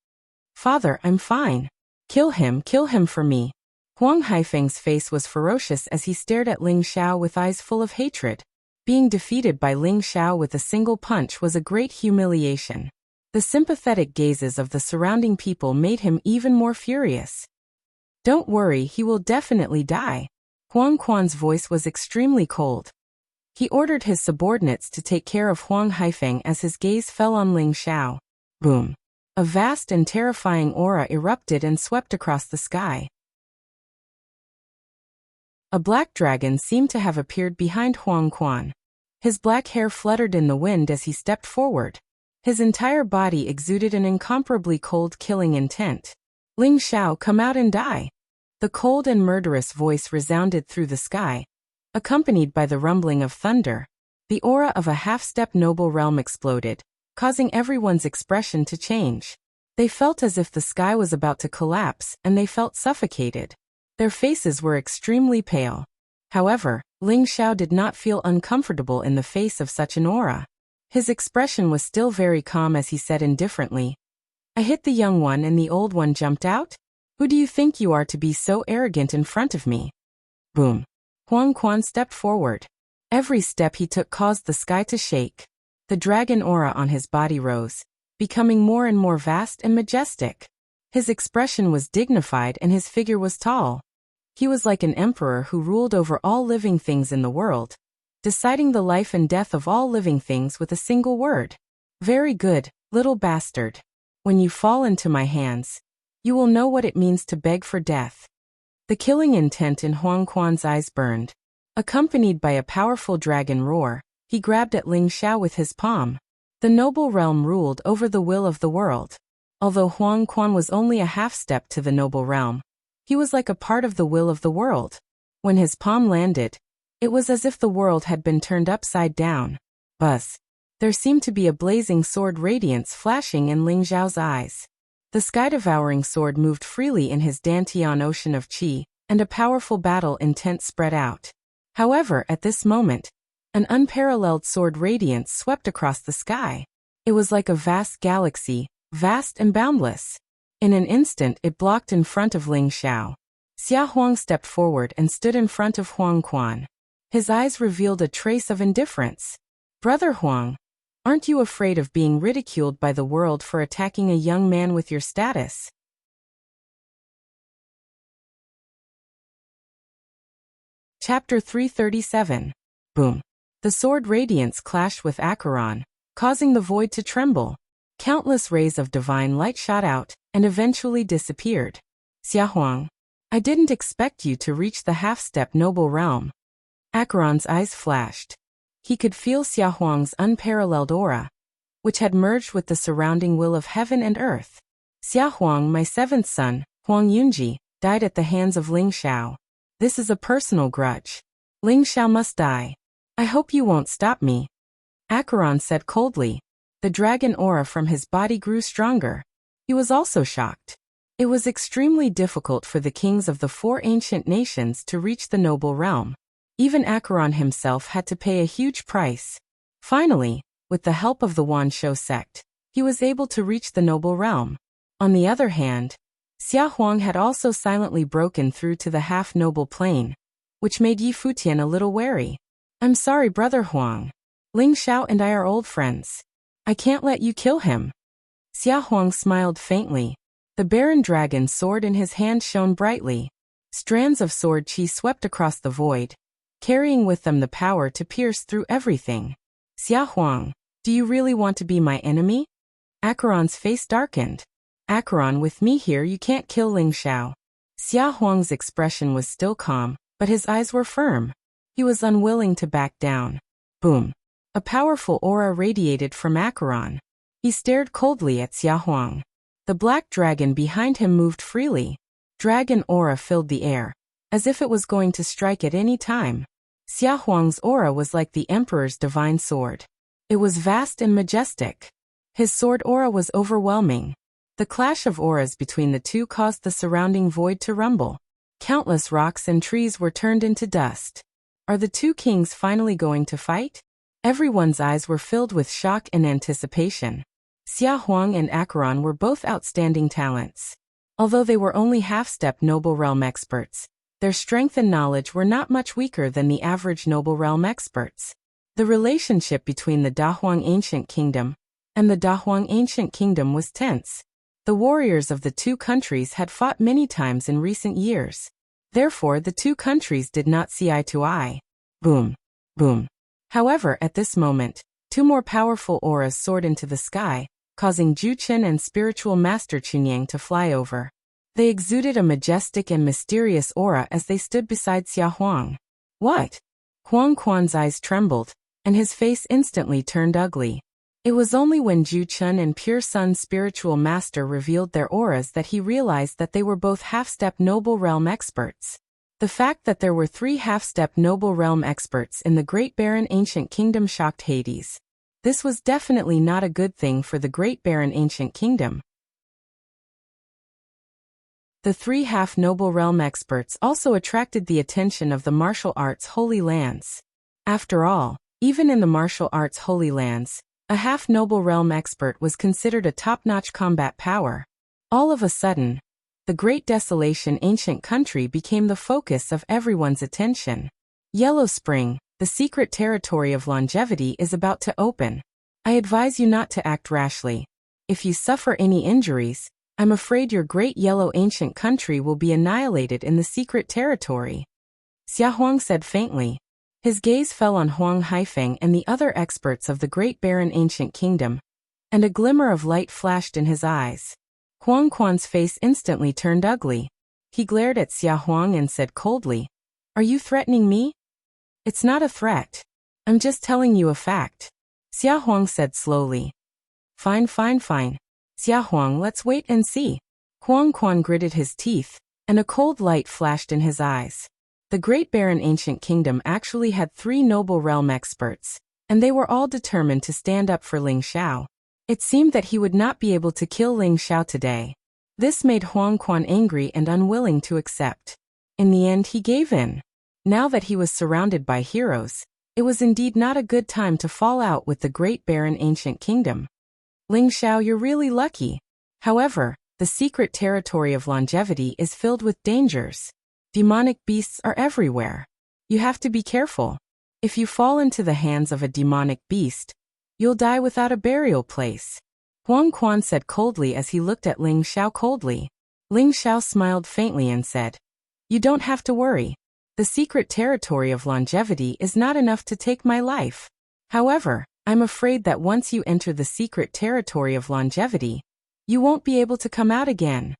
Father, I'm fine. Kill him for me. Huang Haifeng's face was ferocious as he stared at Ling Xiao with eyes full of hatred. Being defeated by Ling Xiao with a single punch was a great humiliation. The sympathetic gazes of the surrounding people made him even more furious. Don't worry, he will definitely die. Huang Quan's voice was extremely cold. He ordered his subordinates to take care of Huang Haifeng as his gaze fell on Ling Xiao. Boom! A vast and terrifying aura erupted and swept across the sky. A black dragon seemed to have appeared behind Huang Quan. His black hair fluttered in the wind as he stepped forward. His entire body exuded an incomparably cold killing intent. Ling Xiao, come out and die! The cold and murderous voice resounded through the sky, accompanied by the rumbling of thunder. The aura of a half-step noble realm exploded, causing everyone's expression to change. They felt as if the sky was about to collapse, and they felt suffocated. Their faces were extremely pale. However, Ling Xiao did not feel uncomfortable in the face of such an aura. His expression was still very calm as he said indifferently, I hit the young one and the old one jumped out? Who do you think you are to be so arrogant in front of me? Boom. Huang Quan stepped forward. Every step he took caused the sky to shake. The dragon aura on his body rose, becoming more and more vast and majestic. His expression was dignified and his figure was tall. He was like an emperor who ruled over all living things in the world, deciding the life and death of all living things with a single word. Very good, little bastard. When you fall into my hands, you will know what it means to beg for death. The killing intent in Huang Quan's eyes burned. Accompanied by a powerful dragon roar, he grabbed at Ling Xiao with his palm. The noble realm ruled over the will of the world. Although Huang Quan was only a half-step to the noble realm, he was like a part of the will of the world. When his palm landed, it was as if the world had been turned upside down. Buzz. There seemed to be a blazing sword radiance flashing in Ling Xiao's eyes. The sky-devouring sword moved freely in his Dantian ocean of qi, and a powerful battle intent spread out. However, at this moment, an unparalleled sword radiance swept across the sky. It was like a vast galaxy, vast and boundless. In an instant it blocked in front of Ling Xiao. Xia Huang stepped forward and stood in front of Huang Quan. His eyes revealed a trace of indifference. Brother Huang, aren't you afraid of being ridiculed by the world for attacking a young man with your status? Chapter 337. Boom. The sword radiance clashed with Acheron, causing the void to tremble. Countless rays of divine light shot out, and eventually disappeared. Xia Huang, I didn't expect you to reach the half-step noble realm. Acheron's eyes flashed. He could feel Xia Huang's unparalleled aura, which had merged with the surrounding will of heaven and earth. Xia Huang, my seventh son, Huang Yunji, died at the hands of Ling Xiao. This is a personal grudge. Ling Xiao must die. I hope you won't stop me. Acheron said coldly. The dragon aura from his body grew stronger. He was also shocked. It was extremely difficult for the kings of the four ancient nations to reach the noble realm. Even Acheron himself had to pay a huge price. Finally, with the help of the Wanshou sect, he was able to reach the noble realm. On the other hand, Xia Huang had also silently broken through to the half-noble plane, which made Yi Futian a little wary. I'm sorry, Brother Huang. Ling Xiao and I are old friends. I can't let you kill him. Xia Huang smiled faintly. The Baron Dragon's sword in his hand shone brightly. Strands of sword chi swept across the void, carrying with them the power to pierce through everything. Xia Huang, do you really want to be my enemy? Acheron's face darkened. Acheron, with me here you can't kill Ling Xiao. Xia Huang's expression was still calm, but his eyes were firm. He was unwilling to back down. Boom. A powerful aura radiated from Acheron. He stared coldly at Xia Huang. The black dragon behind him moved freely. Dragon aura filled the air, as if it was going to strike at any time. Xia Huang's aura was like the Emperor's divine sword. It was vast and majestic. His sword aura was overwhelming. The clash of auras between the two caused the surrounding void to rumble. Countless rocks and trees were turned into dust. Are the two kings finally going to fight? Everyone's eyes were filled with shock and anticipation. Xia Huang and Acheron were both outstanding talents. Although they were only half-step noble realm experts, their strength and knowledge were not much weaker than the average noble realm experts. The relationship between the Dahuang Ancient Kingdom and the Dahuang Ancient Kingdom was tense. The warriors of the two countries had fought many times in recent years. Therefore, the two countries did not see eye to eye. Boom. Boom. However, at this moment, two more powerful auras soared into the sky, causing Juchen and spiritual master Chunyang to fly over. They exuded a majestic and mysterious aura as they stood beside Xia Huang. What? Huang Quan's eyes trembled, and his face instantly turned ugly. It was only when Juchen and Pure Sun's spiritual master revealed their auras that he realized that they were both half-step noble realm experts. The fact that there were 3 half-step noble realm experts in the Great Baron Ancient Kingdom shocked Hades. This was definitely not a good thing for the Great Baron Ancient Kingdom. The 3 half-noble realm experts also attracted the attention of the martial arts Holy Lands. After all, even in the martial arts Holy Lands, a half-noble realm expert was considered a top-notch combat power. All of a sudden, the Great Desolation Ancient Country became the focus of everyone's attention. Yellow Spring, the secret territory of longevity, is about to open. I advise you not to act rashly. If you suffer any injuries, I'm afraid your great yellow ancient country will be annihilated in the secret territory. Xia Huang said faintly. His gaze fell on Huang Haifeng and the other experts of the Great Baron Ancient Kingdom, and a glimmer of light flashed in his eyes. Huang Quan's face instantly turned ugly. He glared at Xia Huang and said coldly, "Are you threatening me?" "It's not a threat. I'm just telling you a fact," Xia Huang said slowly. Fine. Xia Huang, let's wait and see." Huang Quan gritted his teeth, and a cold light flashed in his eyes. The Great Baron Ancient Kingdom actually had 3 noble realm experts, and they were all determined to stand up for Ling Xiao. It seemed that he would not be able to kill Ling Xiao today. This made Huang Quan angry and unwilling to accept. In the end, he gave in. Now that he was surrounded by heroes, it was indeed not a good time to fall out with the Great Baron Ancient Kingdom. Ling Xiao, you're really lucky. However, the secret territory of longevity is filled with dangers. Demonic beasts are everywhere. You have to be careful. If you fall into the hands of a demonic beast, you'll die without a burial place. Huang Quan said coldly as he looked at Ling Xiao coldly. Ling Xiao smiled faintly and said, "You don't have to worry. The secret territory of longevity is not enough to take my life. However, I'm afraid that once you enter the secret territory of longevity, you won't be able to come out again."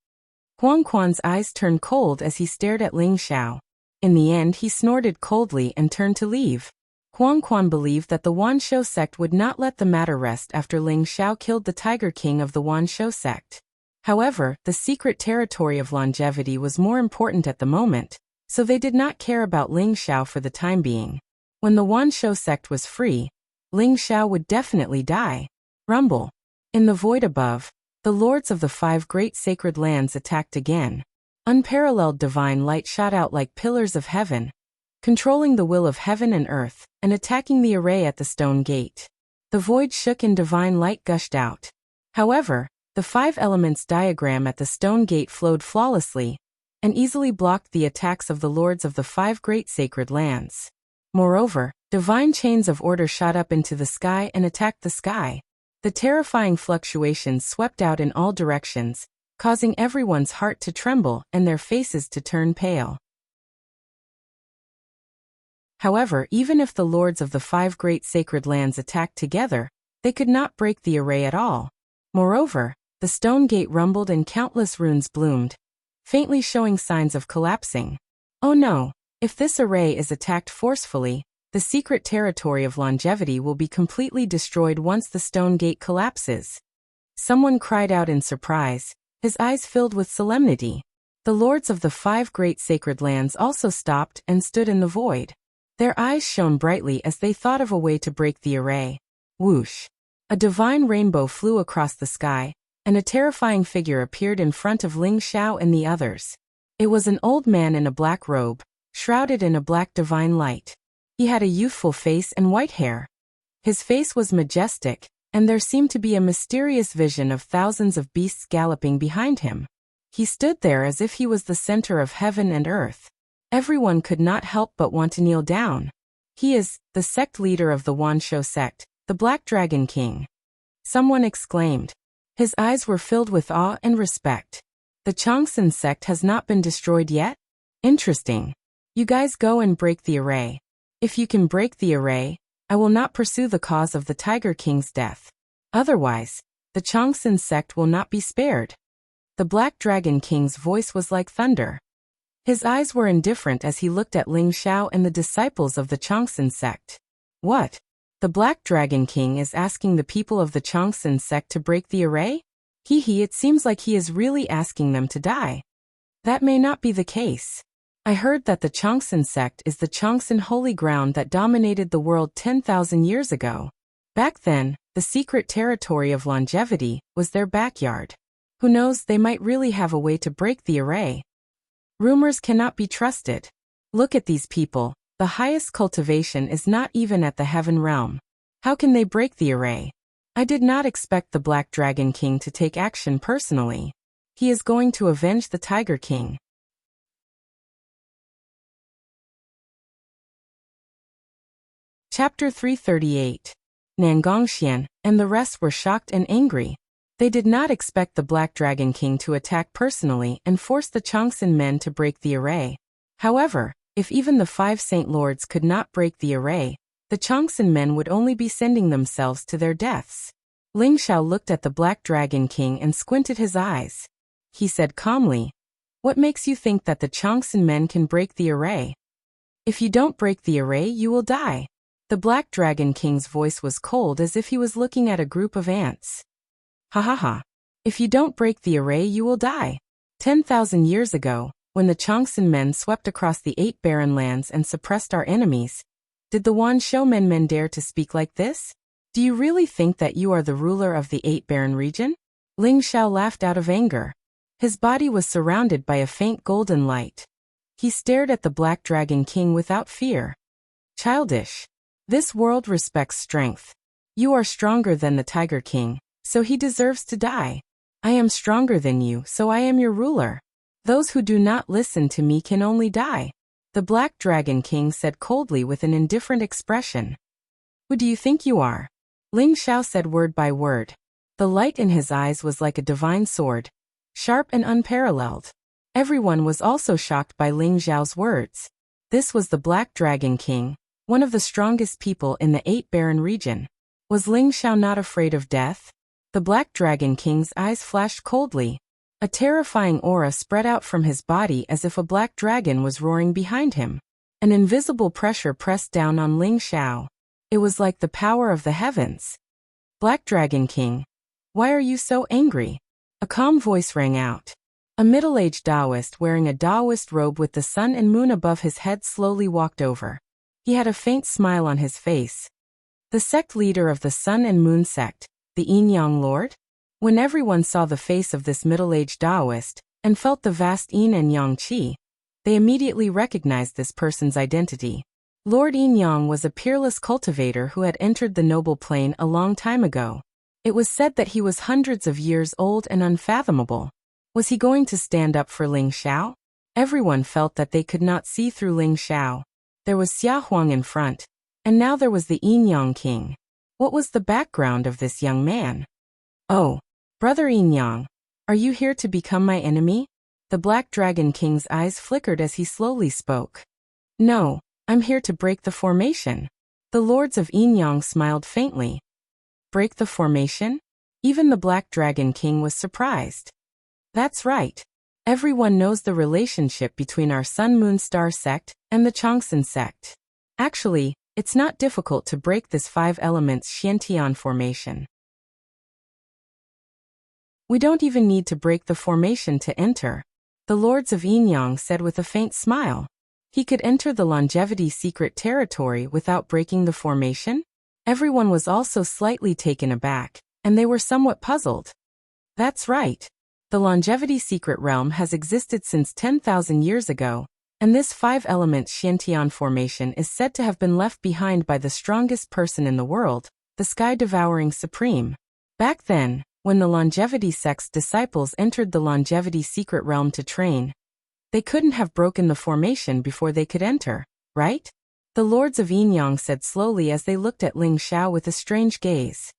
Huang Quan's eyes turned cold as he stared at Ling Xiao. In the end, he snorted coldly and turned to leave. Huang Quan believed that the Wanshou sect would not let the matter rest after Ling Xiao killed the Tiger King of the Wanshou sect. However, the secret territory of longevity was more important at the moment, so they did not care about Ling Xiao for the time being. When the Wanshou sect was free, Ling Xiao would definitely die. Rumble. In the void above, the lords of the 5 great sacred lands attacked again. Unparalleled divine light shot out like pillars of heaven, controlling the will of heaven and earth, and attacking the array at the stone gate. The void shook and divine light gushed out. However, the 5 elements diagram at the stone gate flowed flawlessly, and easily blocked the attacks of the lords of the 5 great sacred lands. Moreover, divine chains of order shot up into the sky and attacked the sky. The terrifying fluctuations swept out in all directions, causing everyone's heart to tremble and their faces to turn pale. However, even if the lords of the 5 great sacred lands attacked together, they could not break the array at all. Moreover, the stone gate rumbled and countless runes bloomed, faintly showing signs of collapsing. Oh no, if this array is attacked forcefully, the secret territory of longevity will be completely destroyed once the stone gate collapses. Someone cried out in surprise, his eyes filled with solemnity. The lords of the 5 great sacred lands also stopped and stood in the void. Their eyes shone brightly as they thought of a way to break the array. Whoosh! A divine rainbow flew across the sky, and a terrifying figure appeared in front of Ling Xiao and the others. It was an old man in a black robe, shrouded in a black divine light. He had a youthful face and white hair. His face was majestic, and there seemed to be a mysterious vision of thousands of beasts galloping behind him. He stood there as if he was the center of heaven and earth. Everyone could not help but want to kneel down. He is the sect leader of the Wanshou sect, the Black Dragon King. Someone exclaimed. His eyes were filled with awe and respect. The Changsun sect has not been destroyed yet? Interesting. You guys go and break the array. If you can break the array, I will not pursue the cause of the Tiger King's death. Otherwise, the Changsun sect will not be spared. The Black Dragon King's voice was like thunder. His eyes were indifferent as he looked at Ling Xiao and the disciples of the Changsun sect. What? The Black Dragon King is asking the people of the Changsun sect to break the array? It seems like he is really asking them to die. That may not be the case. I heard that the Changsun sect is the Changsun holy ground that dominated the world 10,000 years ago. Back then, the secret territory of longevity was their backyard. Who knows, they might really have a way to break the array. Rumors cannot be trusted. Look at these people, the highest cultivation is not even at the heaven realm. How can they break the array? I did not expect the Black Dragon King to take action personally. He is going to avenge the Tiger King. Chapter 338. Nangongxian and the rest were shocked and angry. They did not expect the Black Dragon King to attack personally and force the Changsun men to break the array. However, if even the 5 Saint Lords could not break the array, the Changsun men would only be sending themselves to their deaths. Ling Xiao looked at the Black Dragon King and squinted his eyes. He said calmly, "What makes you think that the Changsun men can break the array? If you don't break the array, you will die." The Black Dragon King's voice was cold as if he was looking at a group of ants. Ha ha ha. If you don't break the array, you will die. 10,000 years ago, when the Changsun men swept across the 8 barren lands and suppressed our enemies, did the Wanshou men dare to speak like this? Do you really think that you are the ruler of the 8 barren region? Ling Xiao laughed out of anger. His body was surrounded by a faint golden light. He stared at the Black Dragon King without fear. Childish. This world respects strength. You are stronger than the Tiger King, so he deserves to die. I am stronger than you, so I am your ruler. Those who do not listen to me can only die. The Black Dragon King said coldly with an indifferent expression. Who do you think you are? Ling Xiao said word by word. The light in his eyes was like a divine sword, sharp and unparalleled. Everyone was also shocked by Ling Xiao's words. This was the Black Dragon King, one of the strongest people in the 8 barren region. Was Ling Xiao not afraid of death? The Black Dragon King's eyes flashed coldly. A terrifying aura spread out from his body as if a black dragon was roaring behind him. An invisible pressure pressed down on Ling Xiao. It was like the power of the heavens. Black Dragon King, why are you so angry? A calm voice rang out. A middle-aged Taoist wearing a Taoist robe with the sun and moon above his head slowly walked over. He had a faint smile on his face. The sect leader of the Sun and Moon sect, the Yin-Yang Lord? When everyone saw the face of this middle-aged Taoist, and felt the vast Yin and Yang Qi, they immediately recognized this person's identity. Lord Yin-Yang was a peerless cultivator who had entered the noble plane a long time ago. It was said that he was hundreds of years old and unfathomable. Was he going to stand up for Ling Xiao? Everyone felt that they could not see through Ling Xiao. There was Xia Huang in front, and now there was the Yin-Yang King. What was the background of this young man? Oh, Brother Yin-Yang, are you here to become my enemy? The Black Dragon King's eyes flickered as he slowly spoke. No, I'm here to break the formation. The lords of Yin-Yang smiled faintly. Break the formation? Even the Black Dragon King was surprised. That's right. Everyone knows the relationship between our Sun-Moon Star sect and the Changsun sect. Actually, it's not difficult to break this 5 elements Xiantian formation. We don't even need to break the formation to enter, the lords of Yin-Yang said with a faint smile. He could enter the longevity secret territory without breaking the formation? Everyone was also slightly taken aback, and they were somewhat puzzled. That's right. The longevity secret realm has existed since 10,000 years ago, and this 5 elements Xiantian formation is said to have been left behind by the strongest person in the world, the sky-devouring Supreme. Back then, when the longevity sect's disciples entered the longevity secret realm to train, they couldn't have broken the formation before they could enter, right? The lords of Yin-Yang said slowly as they looked at Ling Xiao with a strange gaze.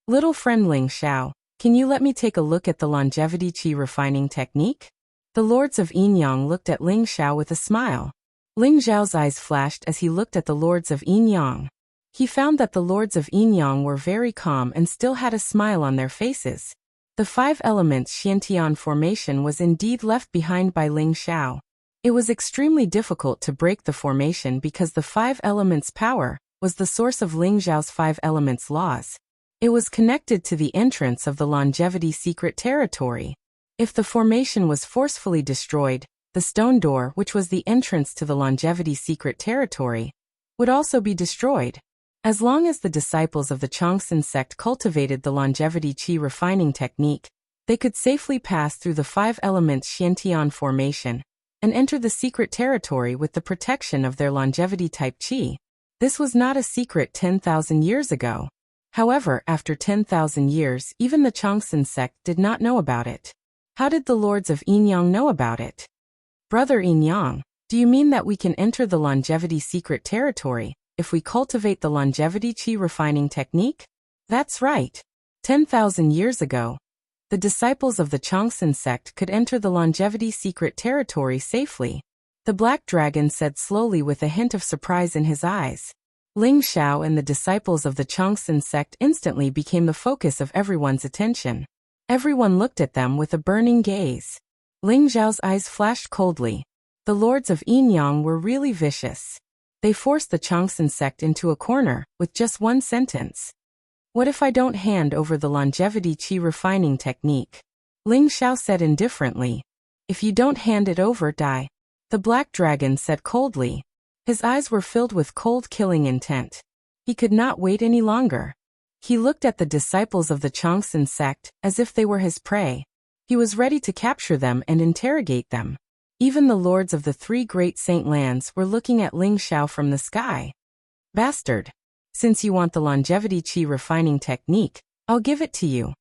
Little friend Ling Xiao, can you let me take a look at the longevity qi refining technique? The lords of Yin-Yang looked at Ling Xiao with a smile. Ling Xiao's eyes flashed as he looked at the lords of Yin-Yang. He found that the lords of Yin-Yang were very calm and still had a smile on their faces. The 5 elements Xiantian formation was indeed left behind by Ling Xiao. It was extremely difficult to break the formation because the 5 elements power was the source of Ling Xiao's 5 elements laws. It was connected to the entrance of the longevity secret territory. If the formation was forcefully destroyed, the stone door, which was the entrance to the longevity secret territory, would also be destroyed. As long as the disciples of the Changsun sect cultivated the longevity qi refining technique, they could safely pass through the 5 elements Xiantian formation and enter the secret territory with the protection of their longevity type qi. This was not a secret 10,000 years ago. However, after 10,000 years, even the Changsun sect did not know about it. How did the lords of Yin-Yang know about it? Brother Yin-Yang, do you mean that we can enter the longevity secret territory if we cultivate the longevity qi refining technique? That's right. 10,000 years ago, the disciples of the Changsun sect could enter the longevity secret territory safely. The Black Dragon said slowly with a hint of surprise in his eyes. Ling Xiao and the disciples of the Changsun sect instantly became the focus of everyone's attention. Everyone looked at them with a burning gaze. Ling Xiao's eyes flashed coldly. The lords of Yin-Yang were really vicious. They forced the Changsun sect into a corner with just one sentence. What if I don't hand over the longevity qi refining technique? Ling Xiao said indifferently. If you don't hand it over, die. The Black Dragon said coldly. His eyes were filled with cold killing intent. He could not wait any longer. He looked at the disciples of the Changsun sect as if they were his prey. He was ready to capture them and interrogate them. Even the lords of the 3 great saint lands were looking at Ling Xiao from the sky. Bastard! Since you want the longevity qi refining technique, I'll give it to you.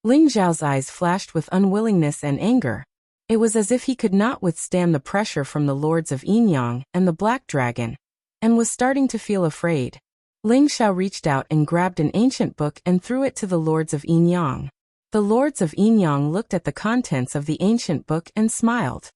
Ling Xiao's eyes flashed with unwillingness and anger. It was as if he could not withstand the pressure from the lords of Yin-Yang and the Black Dragon, and was starting to feel afraid. Ling Xiao reached out and grabbed an ancient book and threw it to the lords of Yin-Yang. The lords of Yin-Yang looked at the contents of the ancient book and smiled.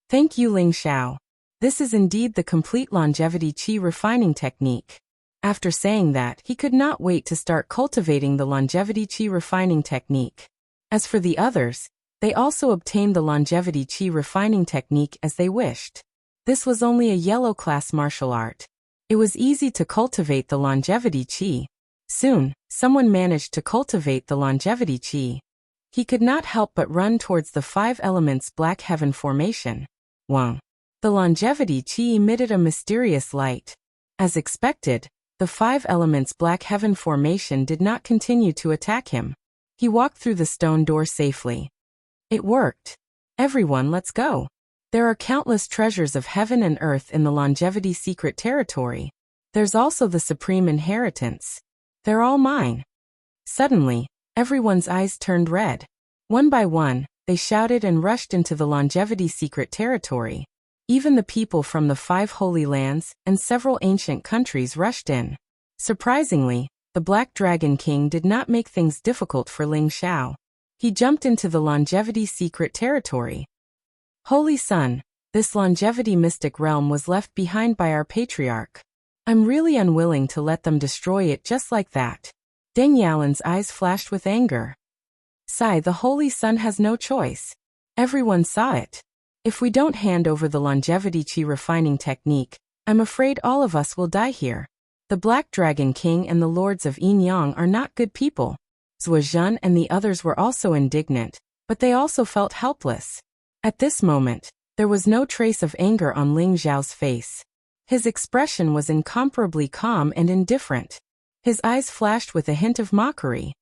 Thank you, Ling Xiao. This is indeed the complete longevity qi refining technique. After saying that, he could not wait to start cultivating the longevity qi refining technique. As for the others, they also obtained the longevity qi refining technique as they wished. This was only a yellow class martial art. It was easy to cultivate the longevity qi. Soon, someone managed to cultivate the longevity chi. He could not help but run towards the 5 elements black heaven formation. Wang. The longevity chi emitted a mysterious light. As expected, the 5 elements black heaven formation did not continue to attack him. He walked through the stone door safely. It worked. Everyone, let's go. There are countless treasures of heaven and earth in the longevity secret territory. There's also the supreme inheritance. They're all mine. Suddenly, everyone's eyes turned red. One by one, they shouted and rushed into the longevity secret territory. Even the people from the 5 holy lands and several ancient countries rushed in. Surprisingly, the Black Dragon King did not make things difficult for Ling Xiao. He jumped into the longevity secret territory. Holy Sun, this longevity mystic realm was left behind by our patriarch. I'm really unwilling to let them destroy it just like that. Deng Yaolin's eyes flashed with anger. Sai, the Holy Sun has no choice. Everyone saw it. If we don't hand over the longevity chi refining technique, I'm afraid all of us will die here. The Black Dragon King and the Lords of Yin Yang are not good people. Zhuo Zhen and the others were also indignant, but they also felt helpless. At this moment, there was no trace of anger on Ling Xiao's face. His expression was incomparably calm and indifferent. His eyes flashed with a hint of mockery.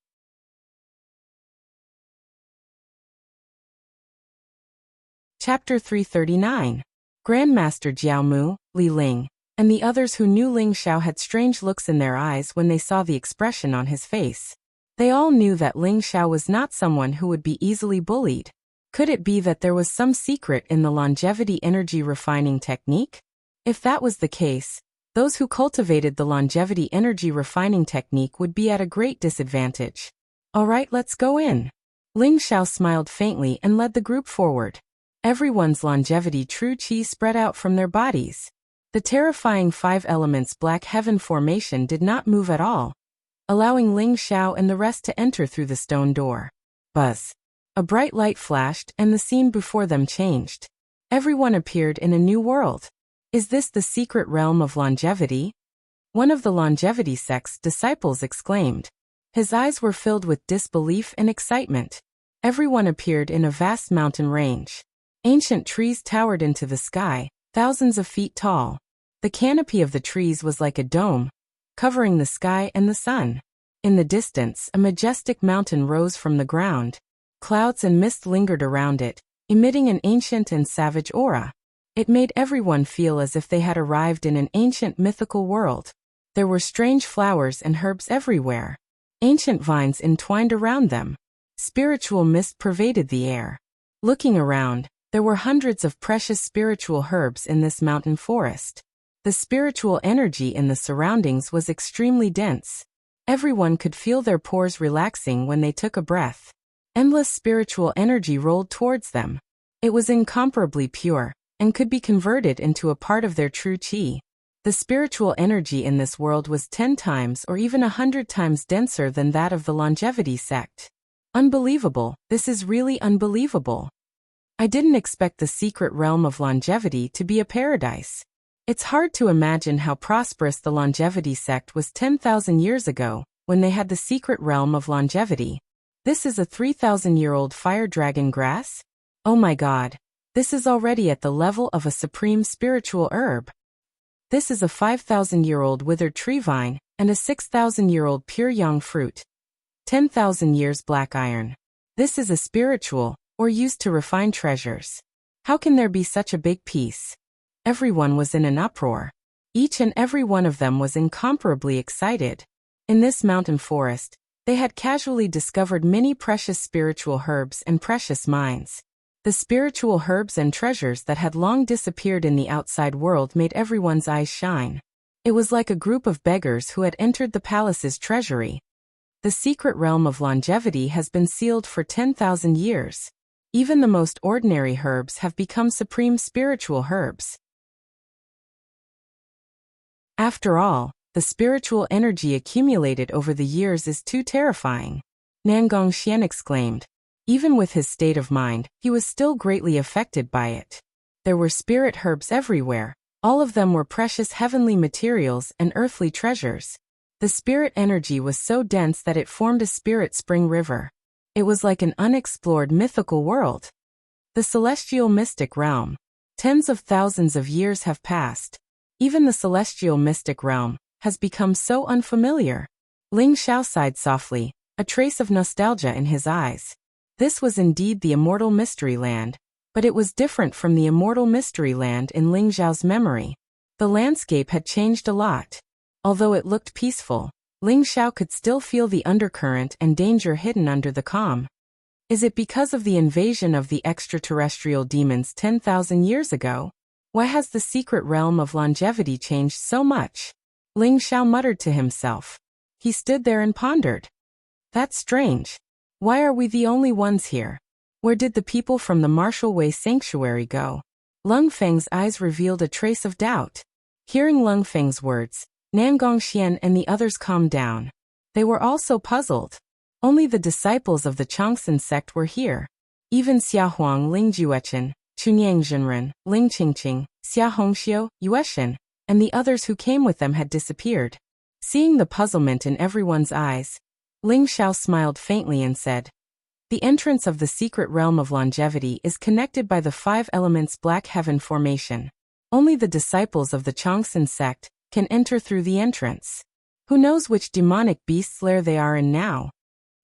Chapter 339. Grandmaster Jiaomu, Li Ling, and the others who knew Ling Xiao had strange looks in their eyes when they saw the expression on his face. They all knew that Ling Xiao was not someone who would be easily bullied. Could it be that there was some secret in the longevity energy refining technique? If that was the case, those who cultivated the longevity energy refining technique would be at a great disadvantage. All right, let's go in. Ling Xiao smiled faintly and led the group forward. Everyone's longevity true chi spread out from their bodies. The terrifying 5 elements black heaven formation did not move at all, allowing Ling Xiao and the rest to enter through the stone door. Buzz. A bright light flashed and the scene before them changed. Everyone appeared in a new world. Is this the secret realm of longevity? One of the longevity sect's disciples exclaimed. His eyes were filled with disbelief and excitement. Everyone appeared in a vast mountain range. Ancient trees towered into the sky, thousands of feet tall. The canopy of the trees was like a dome, covering the sky and the sun. In the distance, a majestic mountain rose from the ground. Clouds and mist lingered around it, emitting an ancient and savage aura. It made everyone feel as if they had arrived in an ancient mythical world. There were strange flowers and herbs everywhere. Ancient vines entwined around them. Spiritual mist pervaded the air. Looking around, there were hundreds of precious spiritual herbs in this mountain forest. The spiritual energy in the surroundings was extremely dense. Everyone could feel their pores relaxing when they took a breath. Endless spiritual energy rolled towards them. It was incomparably pure, and could be converted into a part of their true chi. The spiritual energy in this world was 10 times or even 100 times denser than that of the longevity sect. Unbelievable, this is really unbelievable. I didn't expect the secret realm of longevity to be a paradise. It's hard to imagine how prosperous the longevity sect was 10,000 years ago, when they had the secret realm of longevity. This is a 3,000-year-old fire dragon grass? Oh my god. This is already at the level of a supreme spiritual herb. This is a 5,000-year-old withered tree vine, and a 6,000-year-old pure yang fruit. 10,000 years black iron. This is a spiritual, or used to refine treasures. How can there be such a big piece? Everyone was in an uproar. Each and every one of them was incomparably excited. In this mountain forest, they had casually discovered many precious spiritual herbs and precious mines. The spiritual herbs and treasures that had long disappeared in the outside world made everyone's eyes shine. It was like a group of beggars who had entered the palace's treasury. The secret realm of longevity has been sealed for 10,000 years. Even the most ordinary herbs have become supreme spiritual herbs. After all, the spiritual energy accumulated over the years is too terrifying. Nangong Xian exclaimed. Even with his state of mind, he was still greatly affected by it. There were spirit herbs everywhere. All of them were precious heavenly materials and earthly treasures. The spirit energy was so dense that it formed a spirit spring river. It was like an unexplored mythical world. The celestial mystic realm. Tens of thousands of years have passed. Even the celestial mystic realm has become so unfamiliar. Ling Xiao sighed softly, a trace of nostalgia in his eyes. This was indeed the immortal mystery land, but it was different from the immortal mystery land in Ling Xiao's memory. The landscape had changed a lot. Although it looked peaceful, Ling Xiao could still feel the undercurrent and danger hidden under the calm. Is it because of the invasion of the extraterrestrial demons 10,000 years ago? Why has the secret realm of longevity changed so much? Ling Xiao muttered to himself. He stood there and pondered. That's strange. Why are we the only ones here? Where did the people from the Martial Way Sanctuary go? Lung Feng's eyes revealed a trace of doubt. Hearing Lung Feng's words, Nan Gongxian and the others calmed down. They were also puzzled. Only the disciples of the Changsun sect were here. Even Xiaohuang Lingjuechen, Chunyang Zhenren, Ling Qingqing, Xia Hongxiu, Yueshen, and the others who came with them had disappeared. Seeing the puzzlement in everyone's eyes, Ling Xiao smiled faintly and said, "The entrance of the secret realm of longevity is connected by the 5 elements Black Heaven formation. Only the disciples of the Changsun sect can enter through the entrance. Who knows which demonic beast's lair they are in now?"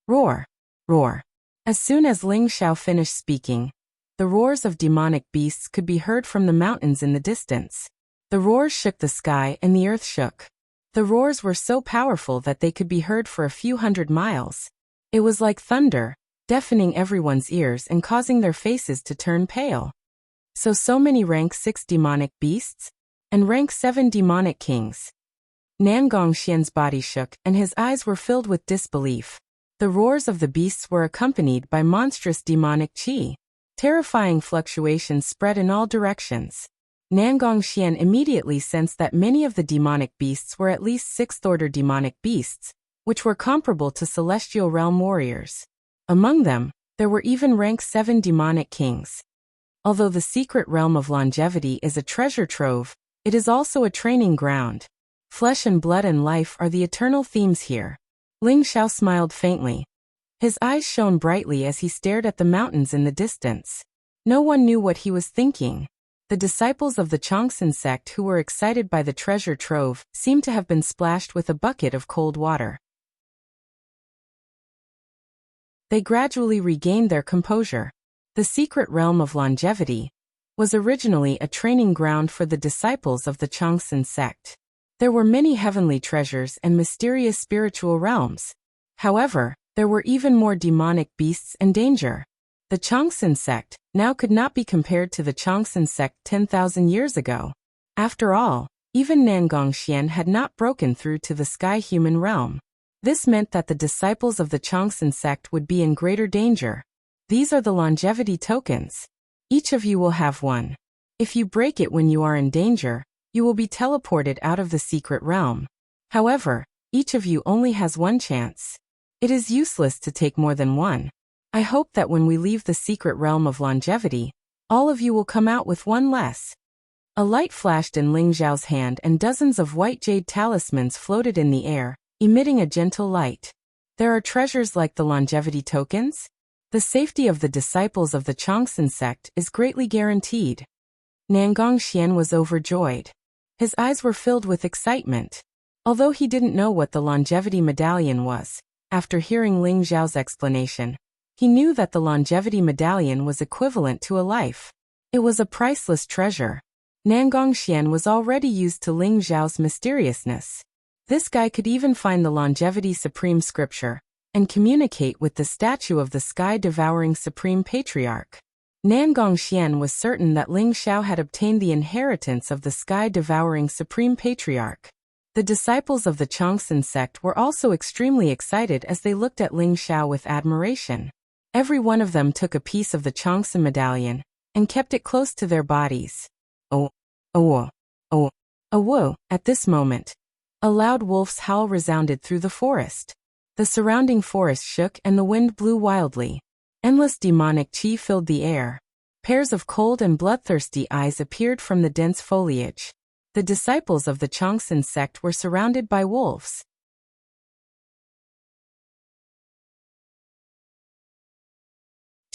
Roar! Roar! As soon as Ling Xiao finished speaking, the roars of demonic beasts could be heard from the mountains in the distance. The roars shook the sky and the earth shook. The roars were so powerful that they could be heard for a few hundred miles. It was like thunder, deafening everyone's ears and causing their faces to turn pale. So many rank 6 demonic beasts? And rank 7 demonic kings. Nan Gongxian's body shook and his eyes were filled with disbelief. The roars of the beasts were accompanied by monstrous demonic qi. Terrifying fluctuations spread in all directions. Nan Gongxian immediately sensed that many of the demonic beasts were at least 6th-order demonic beasts, which were comparable to celestial realm warriors. Among them, there were even rank 7 demonic kings. Although the secret realm of longevity is a treasure trove, it is also a training ground. Flesh and blood and life are the eternal themes here. Ling Xiao smiled faintly. His eyes shone brightly as he stared at the mountains in the distance. No one knew what he was thinking. The disciples of the Changsun sect who were excited by the treasure trove seemed to have been splashed with a bucket of cold water. They gradually regained their composure. The secret realm of longevity was originally a training ground for the disciples of the Changsun sect. There were many heavenly treasures and mysterious spiritual realms. However, there were even more demonic beasts and danger. The Changsun sect now could not be compared to the Changsun sect 10,000 years ago. After all, even Nan Gongxian had not broken through to the sky human realm. This meant that the disciples of the Changsun sect would be in greater danger. These are the longevity tokens. Each of you will have one. If you break it when you are in danger, you will be teleported out of the secret realm. However, each of you only has one chance. It is useless to take more than one. I hope that when we leave the secret realm of longevity, all of you will come out with one less. A light flashed in Ling Xiao's hand and dozens of white jade talismans floated in the air, emitting a gentle light. There are treasures like the longevity tokens? The safety of the disciples of the Changsun sect is greatly guaranteed. Nan Gongxian was overjoyed. His eyes were filled with excitement. Although he didn't know what the longevity medallion was, after hearing Ling Xiao's explanation, he knew that the longevity medallion was equivalent to a life. It was a priceless treasure. Nan Gongxian was already used to Ling Xiao's mysteriousness. This guy could even find the longevity supreme scripture and communicate with the statue of the sky-devouring supreme patriarch. Nan Gongxian was certain that Ling Xiao had obtained the inheritance of the sky-devouring supreme patriarch. The disciples of the Changsun sect were also extremely excited as they looked at Ling Xiao with admiration. Every one of them took a piece of the Changsun medallion and kept it close to their bodies. Oh, oh, oh, oh, whoa! At this moment, a loud wolf's howl resounded through the forest. The surrounding forest shook and the wind blew wildly. Endless demonic qi filled the air. Pairs of cold and bloodthirsty eyes appeared from the dense foliage. The disciples of the Changsun sect were surrounded by wolves.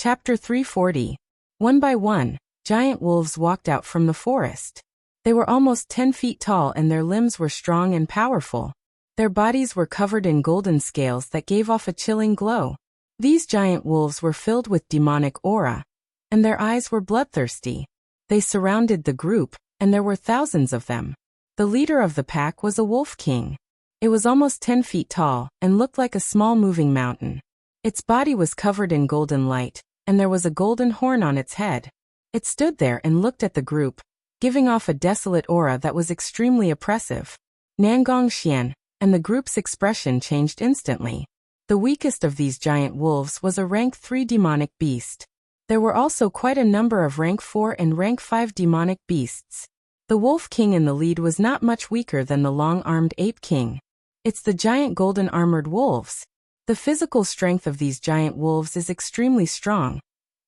Chapter 340. One by one, giant wolves walked out from the forest. They were almost 10 feet tall and their limbs were strong and powerful. Their bodies were covered in golden scales that gave off a chilling glow. These giant wolves were filled with demonic aura, and their eyes were bloodthirsty. They surrounded the group, and there were thousands of them. The leader of the pack was a wolf king. It was almost 10 feet tall and looked like a small moving mountain. Its body was covered in golden light, and there was a golden horn on its head. It stood there and looked at the group, giving off a desolate aura that was extremely oppressive. Nangongxian, and the group's expression changed instantly. The weakest of these giant wolves was a rank 3 demonic beast. There were also quite a number of rank 4 and rank 5 demonic beasts. The wolf king in the lead was not much weaker than the long-armed ape king. It's the giant golden armored wolves. The physical strength of these giant wolves is extremely strong,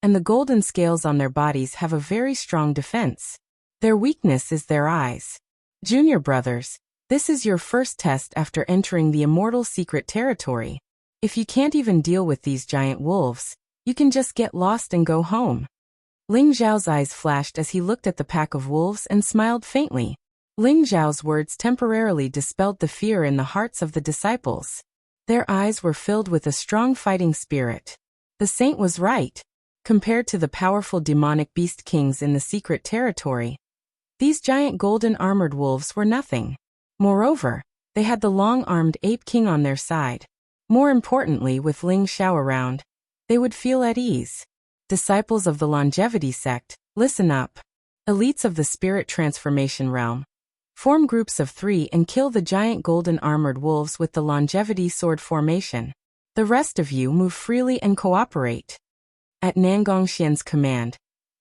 and the golden scales on their bodies have a very strong defense. Their weakness is their eyes. Junior brothers, this is your first test after entering the immortal secret territory. If you can't even deal with these giant wolves, you can just get lost and go home. Ling Zhao's eyes flashed as he looked at the pack of wolves and smiled faintly. Ling Zhao's words temporarily dispelled the fear in the hearts of the disciples. Their eyes were filled with a strong fighting spirit. The saint was right. Compared to the powerful demonic beast kings in the secret territory, these giant golden armored wolves were nothing. Moreover, they had the long-armed ape king on their side. More importantly, with Ling Zhao around, they would feel at ease. Disciples of the longevity sect, listen up. Elites of the spirit transformation realm, form groups of 3 and kill the giant golden armored wolves with the longevity sword formation. The rest of you move freely and cooperate. At Nangongxian's command,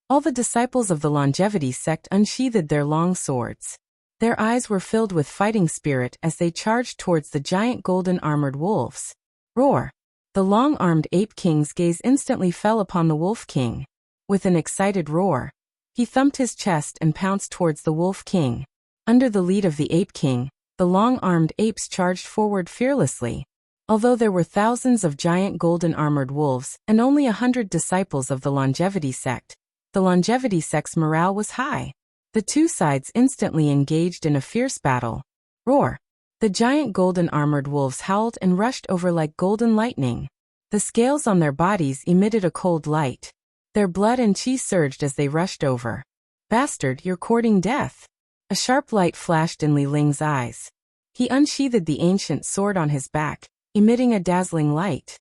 all the disciples of the longevity sect unsheathed their long swords. Their eyes were filled with fighting spirit as they charged towards the giant golden armored wolves. Roar! The long-armed ape king's gaze instantly fell upon the wolf king. With an excited roar, he thumped his chest and pounced towards the wolf king. Under the lead of the ape king, the long-armed apes charged forward fearlessly. Although there were thousands of giant golden armored wolves and only 100 disciples of the longevity sect, the longevity sect's morale was high. The two sides instantly engaged in a fierce battle. Roar! The giant golden armored wolves howled and rushed over like golden lightning. The scales on their bodies emitted a cold light. Their blood and chi surged as they rushed over. Bastard, you're courting death. A sharp light flashed in Li Ling's eyes. He unsheathed the ancient sword on his back, emitting a dazzling light.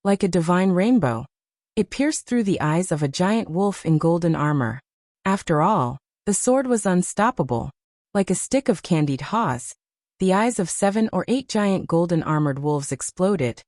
Like a divine rainbow, it pierced through the eyes of a giant wolf in golden armor. After all, the sword was unstoppable. Like a stick of candied haws, the eyes of 7 or 8 giant golden armored wolves exploded,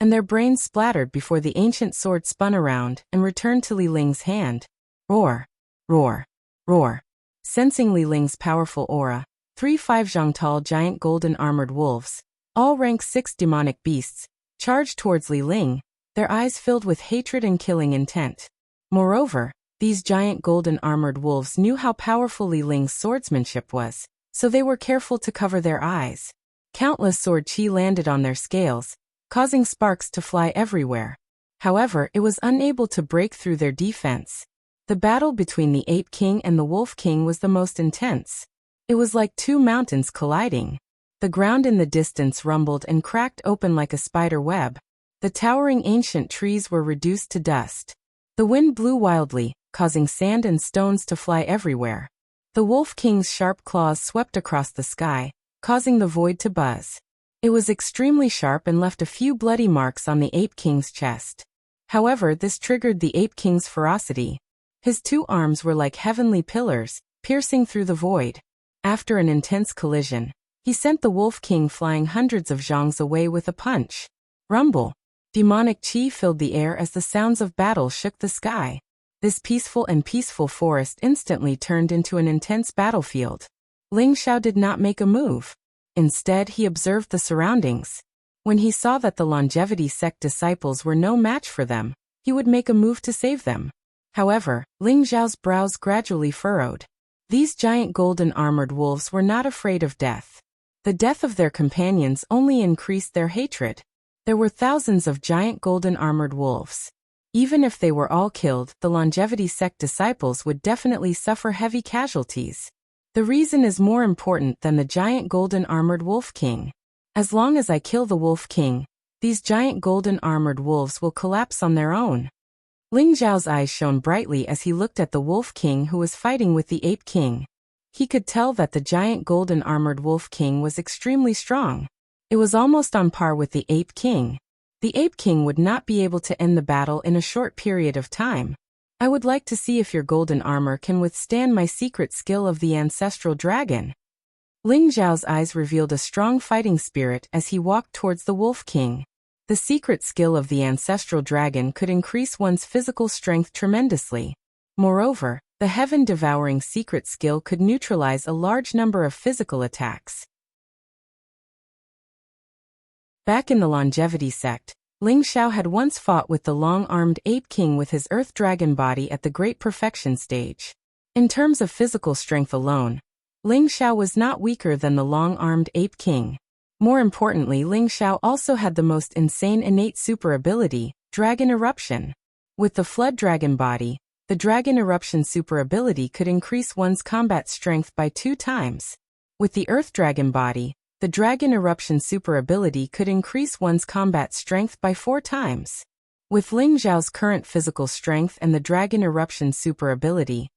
and their brains splattered before the ancient sword spun around and returned to Li Ling's hand. Roar! Roar! Roar! Sensing Li Ling's powerful aura, 3 5-zhang-tall giant golden armored wolves, all rank 6 demonic beasts, charged towards Li Ling, their eyes filled with hatred and killing intent. Moreover, these giant golden armored wolves knew how powerful Li Ling's swordsmanship was, so they were careful to cover their eyes. Countless sword chi landed on their scales, causing sparks to fly everywhere. However, it was unable to break through their defense. The battle between the ape king and the wolf king was the most intense. It was like 2 mountains colliding. The ground in the distance rumbled and cracked open like a spider web. The towering ancient trees were reduced to dust. The wind blew wildly, causing sand and stones to fly everywhere. The wolf king's sharp claws swept across the sky, causing the void to buzz. It was extremely sharp and left a few bloody marks on the ape king's chest. However, this triggered the ape king's ferocity. His 2 arms were like heavenly pillars, piercing through the void. After an intense collision, he sent the wolf king flying hundreds of zhangs away with a punch. Rumble! Demonic chi filled the air as the sounds of battle shook the sky. This peaceful forest instantly turned into an intense battlefield. Ling Zhao did not make a move. Instead, he observed the surroundings. When he saw that the longevity sect disciples were no match for them, he would make a move to save them. However, Ling Zhao's brows gradually furrowed. These giant golden armored wolves were not afraid of death. The death of their companions only increased their hatred. There were thousands of giant golden armored wolves. Even if they were all killed, the longevity sect disciples would definitely suffer heavy casualties. The reason is more important than the giant golden armored wolf king. As long as I kill the wolf king, these giant golden armored wolves will collapse on their own. Ling Zhao's eyes shone brightly as he looked at the wolf king who was fighting with the ape king. He could tell that the giant golden armored wolf king was extremely strong. It was almost on par with the ape king. The ape king would not be able to end the battle in a short period of time. I would like to see if your golden armor can withstand my secret skill of the ancestral dragon. Ling Zhao's eyes revealed a strong fighting spirit as he walked towards the wolf king. The secret skill of the ancestral dragon could increase one's physical strength tremendously. Moreover, the heaven-devouring secret skill could neutralize a large number of physical attacks. Back in the longevity sect, Ling Xiao had once fought with the long-armed ape king with his earth dragon body at the great perfection stage. In terms of physical strength alone, Ling Xiao was not weaker than the long-armed ape king. More importantly, Ling Xiao also had the most insane innate super ability, Dragon Eruption. With the flood dragon body, the Dragon Eruption super ability could increase one's combat strength by 2 times. With the earth dragon body, the Dragon Eruption super ability could increase one's combat strength by 4 times. With Ling Zhao's current physical strength and the Dragon Eruption super ability,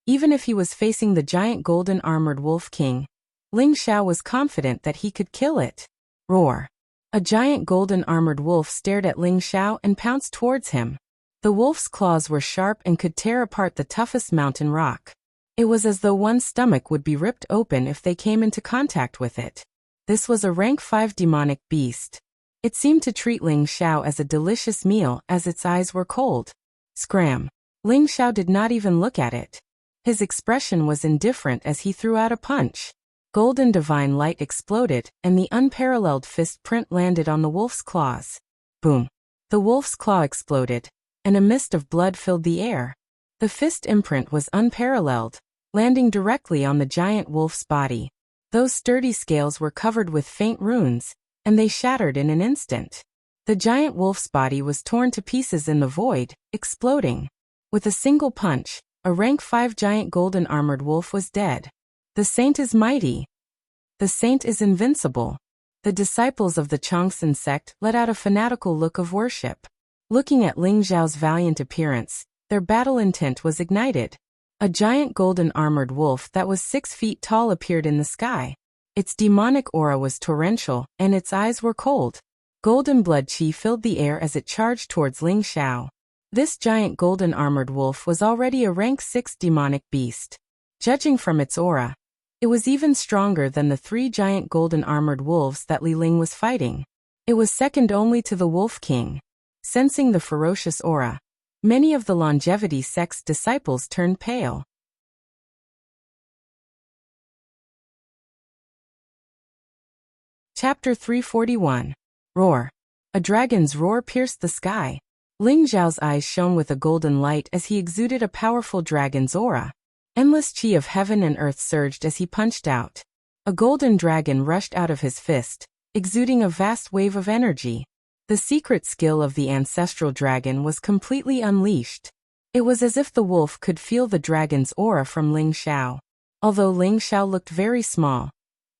even if he was facing the giant golden armored wolf king, Ling Xiao was confident that he could kill it. Roar! A giant golden armored wolf stared at Ling Xiao and pounced towards him. The wolf's claws were sharp and could tear apart the toughest mountain rock. It was as though one's stomach would be ripped open if they came into contact with it. This was a rank 5 demonic beast. It seemed to treat Ling Xiao as a delicious meal as its eyes were cold. Scram! Ling Xiao did not even look at it. His expression was indifferent as he threw out a punch. Golden divine light exploded, and the unparalleled fist print landed on the wolf's claws. Boom! The wolf's claw exploded, and a mist of blood filled the air. The fist imprint was unparalleled, landing directly on the giant wolf's body. Those sturdy scales were covered with faint runes, and they shattered in an instant. The giant wolf's body was torn to pieces in the void, exploding. With a single punch, a rank 5 giant golden armored wolf was dead. The saint is mighty. The saint is invincible. The disciples of the Changsun sect let out a fanatical look of worship. Looking at Ling Zhao's valiant appearance, their battle intent was ignited. A giant golden armored wolf that was 6 feet tall appeared in the sky. Its demonic aura was torrential, and its eyes were cold. Golden blood qi filled the air as it charged towards Ling Xiao. This giant golden armored wolf was already a rank 6 demonic beast. Judging from its aura, it was even stronger than the 3 giant golden armored wolves that Li Ling was fighting. It was second only to the Wolf King. Sensing the ferocious aura, many of the longevity sect's disciples turned pale. Chapter 341. Roar. A dragon's roar pierced the sky. Ling Zhao's eyes shone with a golden light as he exuded a powerful dragon's aura. Endless qi of heaven and earth surged as he punched out. A golden dragon rushed out of his fist, exuding a vast wave of energy. The secret skill of the ancestral dragon was completely unleashed. It was as if the wolf could feel the dragon's aura from Ling Xiao. Although Ling Xiao looked very small,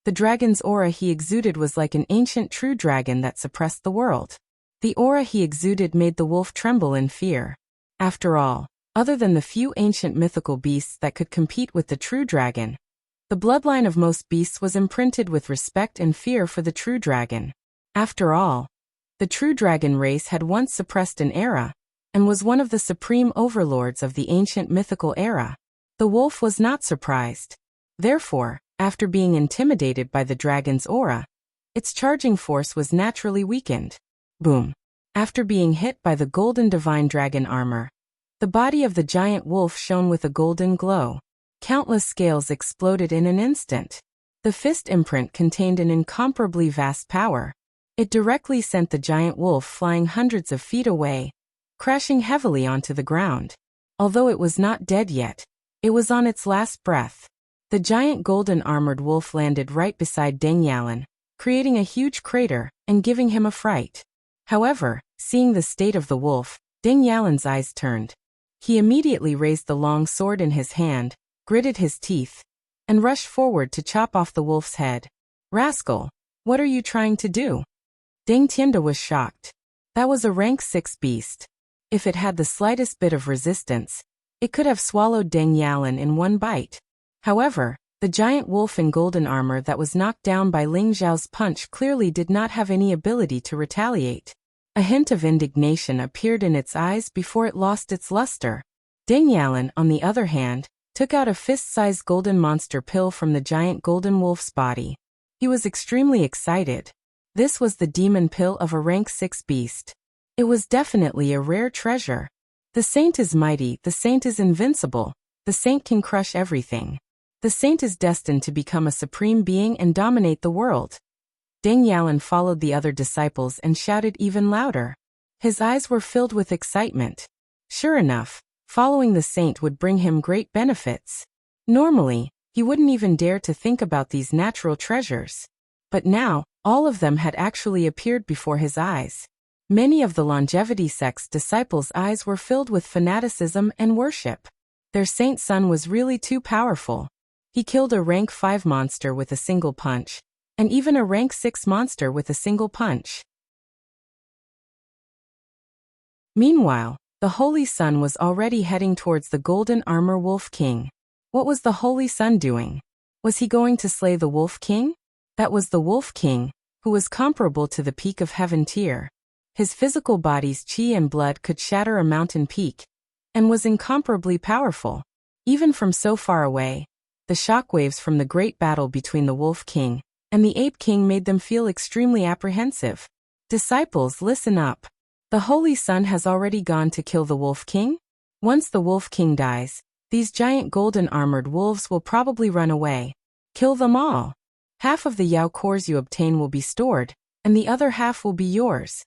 the dragon's aura he exuded was like an ancient true dragon that suppressed the world. The aura he exuded made the wolf tremble in fear. After all, other than the few ancient mythical beasts that could compete with the true dragon, the bloodline of most beasts was imprinted with respect and fear for the true dragon. After all, the true dragon race had once suppressed an era, and was one of the supreme overlords of the ancient mythical era. The wolf was not surprised. Therefore, after being intimidated by the dragon's aura, its charging force was naturally weakened. Boom! After being hit by the golden divine dragon armor, the body of the giant wolf shone with a golden glow. Countless scales exploded in an instant. The fist imprint contained an incomparably vast power. It directly sent the giant wolf flying hundreds of feet away, crashing heavily onto the ground. Although it was not dead yet, it was on its last breath. The giant golden armored wolf landed right beside Deng Yalan, creating a huge crater and giving him a fright. However, seeing the state of the wolf, Ding Yalan's eyes turned. He immediately raised the long sword in his hand, gritted his teeth, and rushed forward to chop off the wolf's head. Rascal! What are you trying to do? Ding Tianda was shocked. That was a rank 6 beast. If it had the slightest bit of resistance, it could have swallowed Ding Yalan in one bite. However, the giant wolf in golden armor that was knocked down by Ling Xiao's punch clearly did not have any ability to retaliate. A hint of indignation appeared in its eyes before it lost its luster. Ding Yalan, on the other hand, took out a fist-sized golden monster pill from the giant golden wolf's body. He was extremely excited. This was the demon pill of a rank 6 beast. It was definitely a rare treasure. The saint is mighty, the saint is invincible, the saint can crush everything. The saint is destined to become a supreme being and dominate the world. Ding Yalan followed the other disciples and shouted even louder. His eyes were filled with excitement. Sure enough, following the saint would bring him great benefits. Normally, he wouldn't even dare to think about these natural treasures. But now, all of them had actually appeared before his eyes. Many of the longevity sect's disciples' eyes were filled with fanaticism and worship. Their saint son was really too powerful. He killed a rank 5 monster with a single punch, and even a rank 6 monster with a single punch. Meanwhile, the Holy Sun was already heading towards the Golden Armor Wolf King. What was the Holy Sun doing? Was he going to slay the Wolf King? That was the Wolf King, who was comparable to the peak of heaven tier. His physical body's chi and blood could shatter a mountain peak, and was incomparably powerful. Even from so far away, the shockwaves from the great battle between the Wolf King and the Ape King made them feel extremely apprehensive. Disciples, listen up. The Holy Sun has already gone to kill the Wolf King. Once the Wolf King dies, these giant golden armored wolves will probably run away. Kill them all. Half of the Yao cores you obtain will be stored, and the other half will be yours.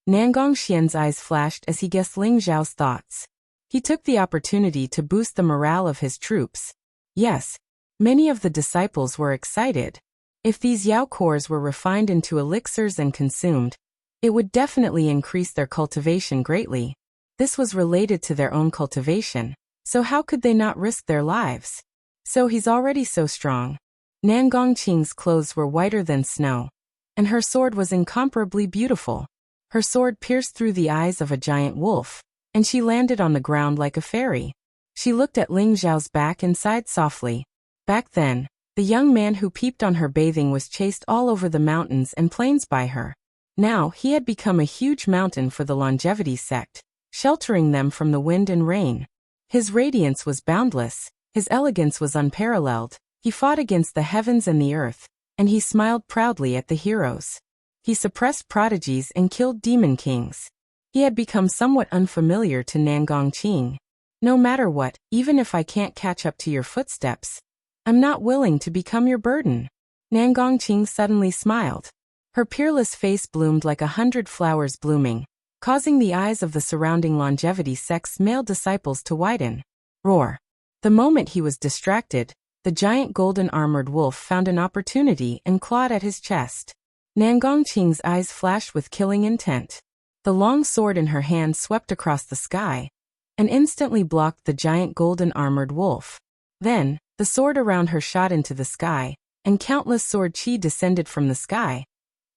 Nangong Xian's eyes flashed as he guessed Ling Xiao's thoughts. He took the opportunity to boost the morale of his troops. Yes, many of the disciples were excited. If these Yao cores were refined into elixirs and consumed, it would definitely increase their cultivation greatly. This was related to their own cultivation, so how could they not risk their lives? So he's already so strong. Nangong Qing's clothes were whiter than snow, and her sword was incomparably beautiful. Her sword pierced through the eyes of a giant wolf, and she landed on the ground like a fairy. She looked at Ling Xiao's back and sighed softly. Back then, the young man who peeped on her bathing was chased all over the mountains and plains by her. Now he had become a huge mountain for the longevity sect, sheltering them from the wind and rain. His radiance was boundless, his elegance was unparalleled. He fought against the heavens and the earth, and he smiled proudly at the heroes. He suppressed prodigies and killed demon kings. He had become somewhat unfamiliar to Nangong Qing. No matter what, even if I can't catch up to your footsteps, I'm not willing to become your burden. Nangong Qing suddenly smiled. Her peerless face bloomed like 100 flowers blooming, causing the eyes of the surrounding longevity sect's male disciples to widen. Roar. The moment he was distracted, the giant golden armored wolf found an opportunity and clawed at his chest. Nangong Qing's eyes flashed with killing intent. The long sword in her hand swept across the sky, and instantly blocked the giant golden armored wolf. Then, the sword around her shot into the sky, and countless sword chi descended from the sky,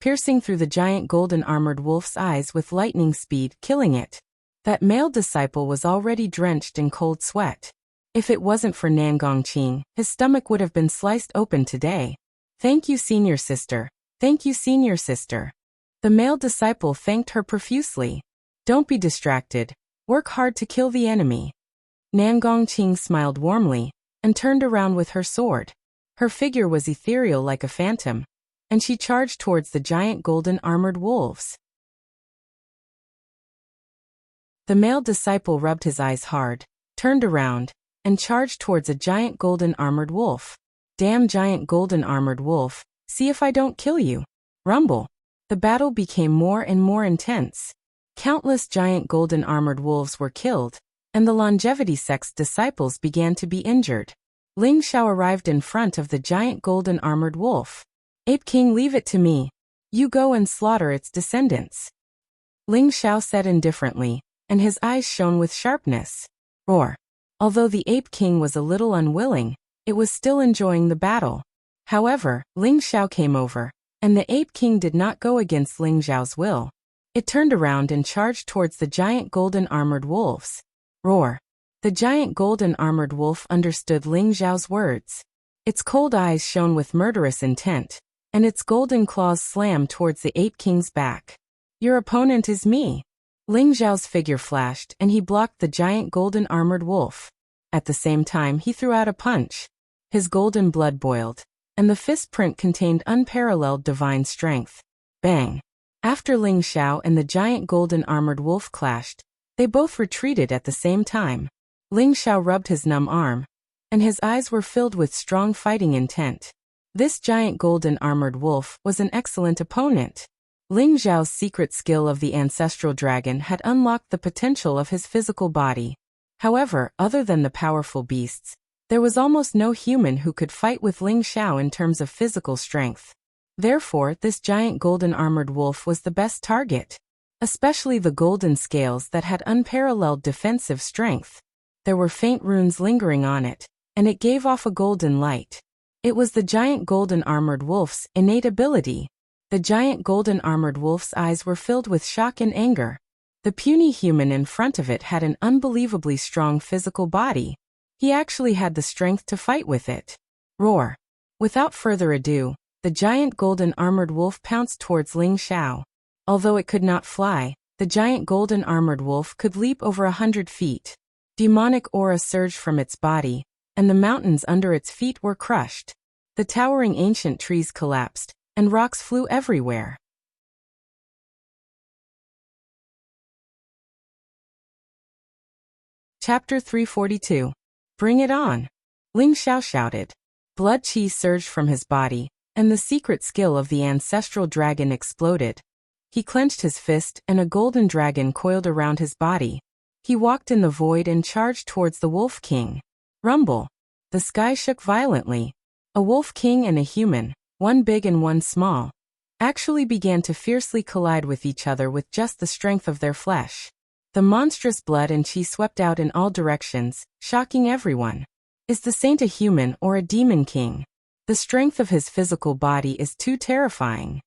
piercing through the giant golden armored wolf's eyes with lightning speed, killing it. That male disciple was already drenched in cold sweat. If it wasn't for Nangong Qing, his stomach would have been sliced open today. Thank you, senior sister. Thank you, senior sister. The male disciple thanked her profusely. Don't be distracted. Work hard to kill the enemy. Nangong Qing smiled warmly, and turned around with her sword. Her figure was ethereal like a phantom, and she charged towards the giant golden armored wolves. The male disciple rubbed his eyes hard, turned around, and charged towards a giant golden armored wolf. Damn giant golden armored wolf, see if I don't kill you. Rumble. The battle became more and more intense. Countless giant golden armored wolves were killed, and the longevity sect's disciples began to be injured. Ling Xiao arrived in front of the giant golden armored wolf. Ape King, leave it to me. You go and slaughter its descendants. Ling Xiao said indifferently, and his eyes shone with sharpness. Roar. Although the Ape King was a little unwilling, it was still enjoying the battle. However, Ling Xiao came over, and the Ape King did not go against Ling Xiao's will. It turned around and charged towards the giant golden armored wolves. Roar. The giant golden armored wolf understood Ling Xiao's words. Its cold eyes shone with murderous intent, and its golden claws slammed towards the Ape King's back. Your opponent is me. Ling Xiao's figure flashed and he blocked the giant golden armored wolf. At the same time he threw out a punch. His golden blood boiled, and the fist print contained unparalleled divine strength. Bang! After Ling Xiao and the giant golden armored wolf clashed, they both retreated at the same time. Ling Xiao rubbed his numb arm, and his eyes were filled with strong fighting intent. This giant golden armored wolf was an excellent opponent. Ling Xiao's secret skill of the ancestral dragon had unlocked the potential of his physical body. However, other than the powerful beasts, there was almost no human who could fight with Ling Xiao in terms of physical strength. Therefore, this giant golden armored wolf was the best target, especially the golden scales that had unparalleled defensive strength. There were faint runes lingering on it, and it gave off a golden light. It was the giant golden armored wolf's innate ability. The giant golden armored wolf's eyes were filled with shock and anger. The puny human in front of it had an unbelievably strong physical body. He actually had the strength to fight with it. Roar. Without further ado, the giant golden armored wolf pounced towards Ling Xiao. Although it could not fly, the giant golden armored wolf could leap over 100 feet. Demonic aura surged from its body, and the mountains under its feet were crushed. The towering ancient trees collapsed, and rocks flew everywhere. Chapter 342. Bring it on! Ling Xiao shouted. Blood qi surged from his body, and the secret skill of the ancestral dragon exploded. He clenched his fist and a golden dragon coiled around his body. He walked in the void and charged towards the Wolf King. Rumble. The sky shook violently. A Wolf King and a human, one big and one small, actually began to fiercely collide with each other with just the strength of their flesh. The monstrous blood and qi swept out in all directions, shocking everyone. Is the saint a human or a demon king? The strength of his physical body is too terrifying.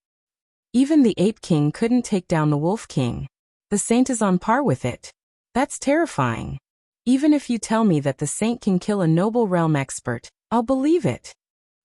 Even the Ape King couldn't take down the Wolf King. The saint is on par with it. That's terrifying. Even if you tell me that the saint can kill a noble realm expert, I'll believe it.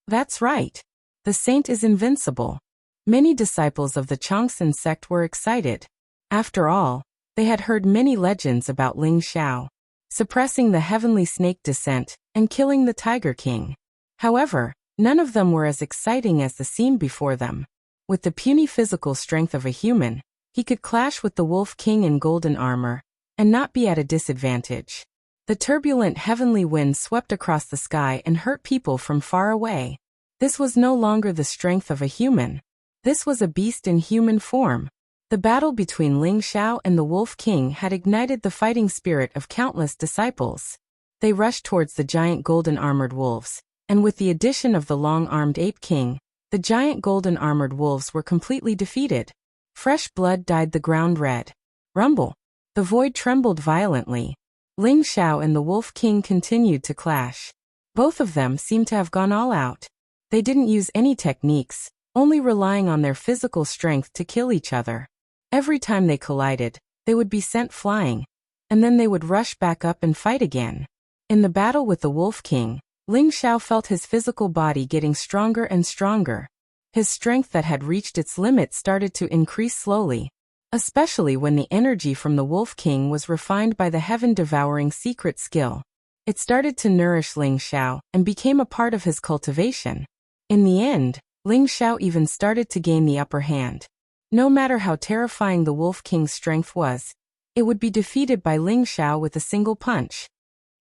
That's right. The saint is invincible. Many disciples of the Changsun sect were excited. After all, they had heard many legends about Ling Xiao, suppressing the heavenly snake descent and killing the Tiger King. However, none of them were as exciting as the scene before them. With the puny physical strength of a human, he could clash with the Wolf King in golden armor, and not be at a disadvantage. The turbulent heavenly wind swept across the sky and hurt people from far away. This was no longer the strength of a human. This was a beast in human form. The battle between Ling Xiao and the Wolf King had ignited the fighting spirit of countless disciples. They rushed towards the giant golden armored wolves, and with the addition of the long-armed Ape King, the giant golden armored wolves were completely defeated. Fresh blood dyed the ground red. Rumble. The void trembled violently. Ling Xiao and the Wolf King continued to clash. Both of them seemed to have gone all out. They didn't use any techniques, only relying on their physical strength to kill each other. Every time they collided, they would be sent flying, and then they would rush back up and fight again. In the battle with the Wolf King, Ling Xiao felt his physical body getting stronger and stronger. His strength that had reached its limit started to increase slowly, especially when the energy from the Wolf King was refined by the heaven-devouring secret skill. It started to nourish Ling Xiao and became a part of his cultivation. In the end, Ling Xiao even started to gain the upper hand. No matter how terrifying the Wolf King's strength was, it would be defeated by Ling Xiao with a single punch.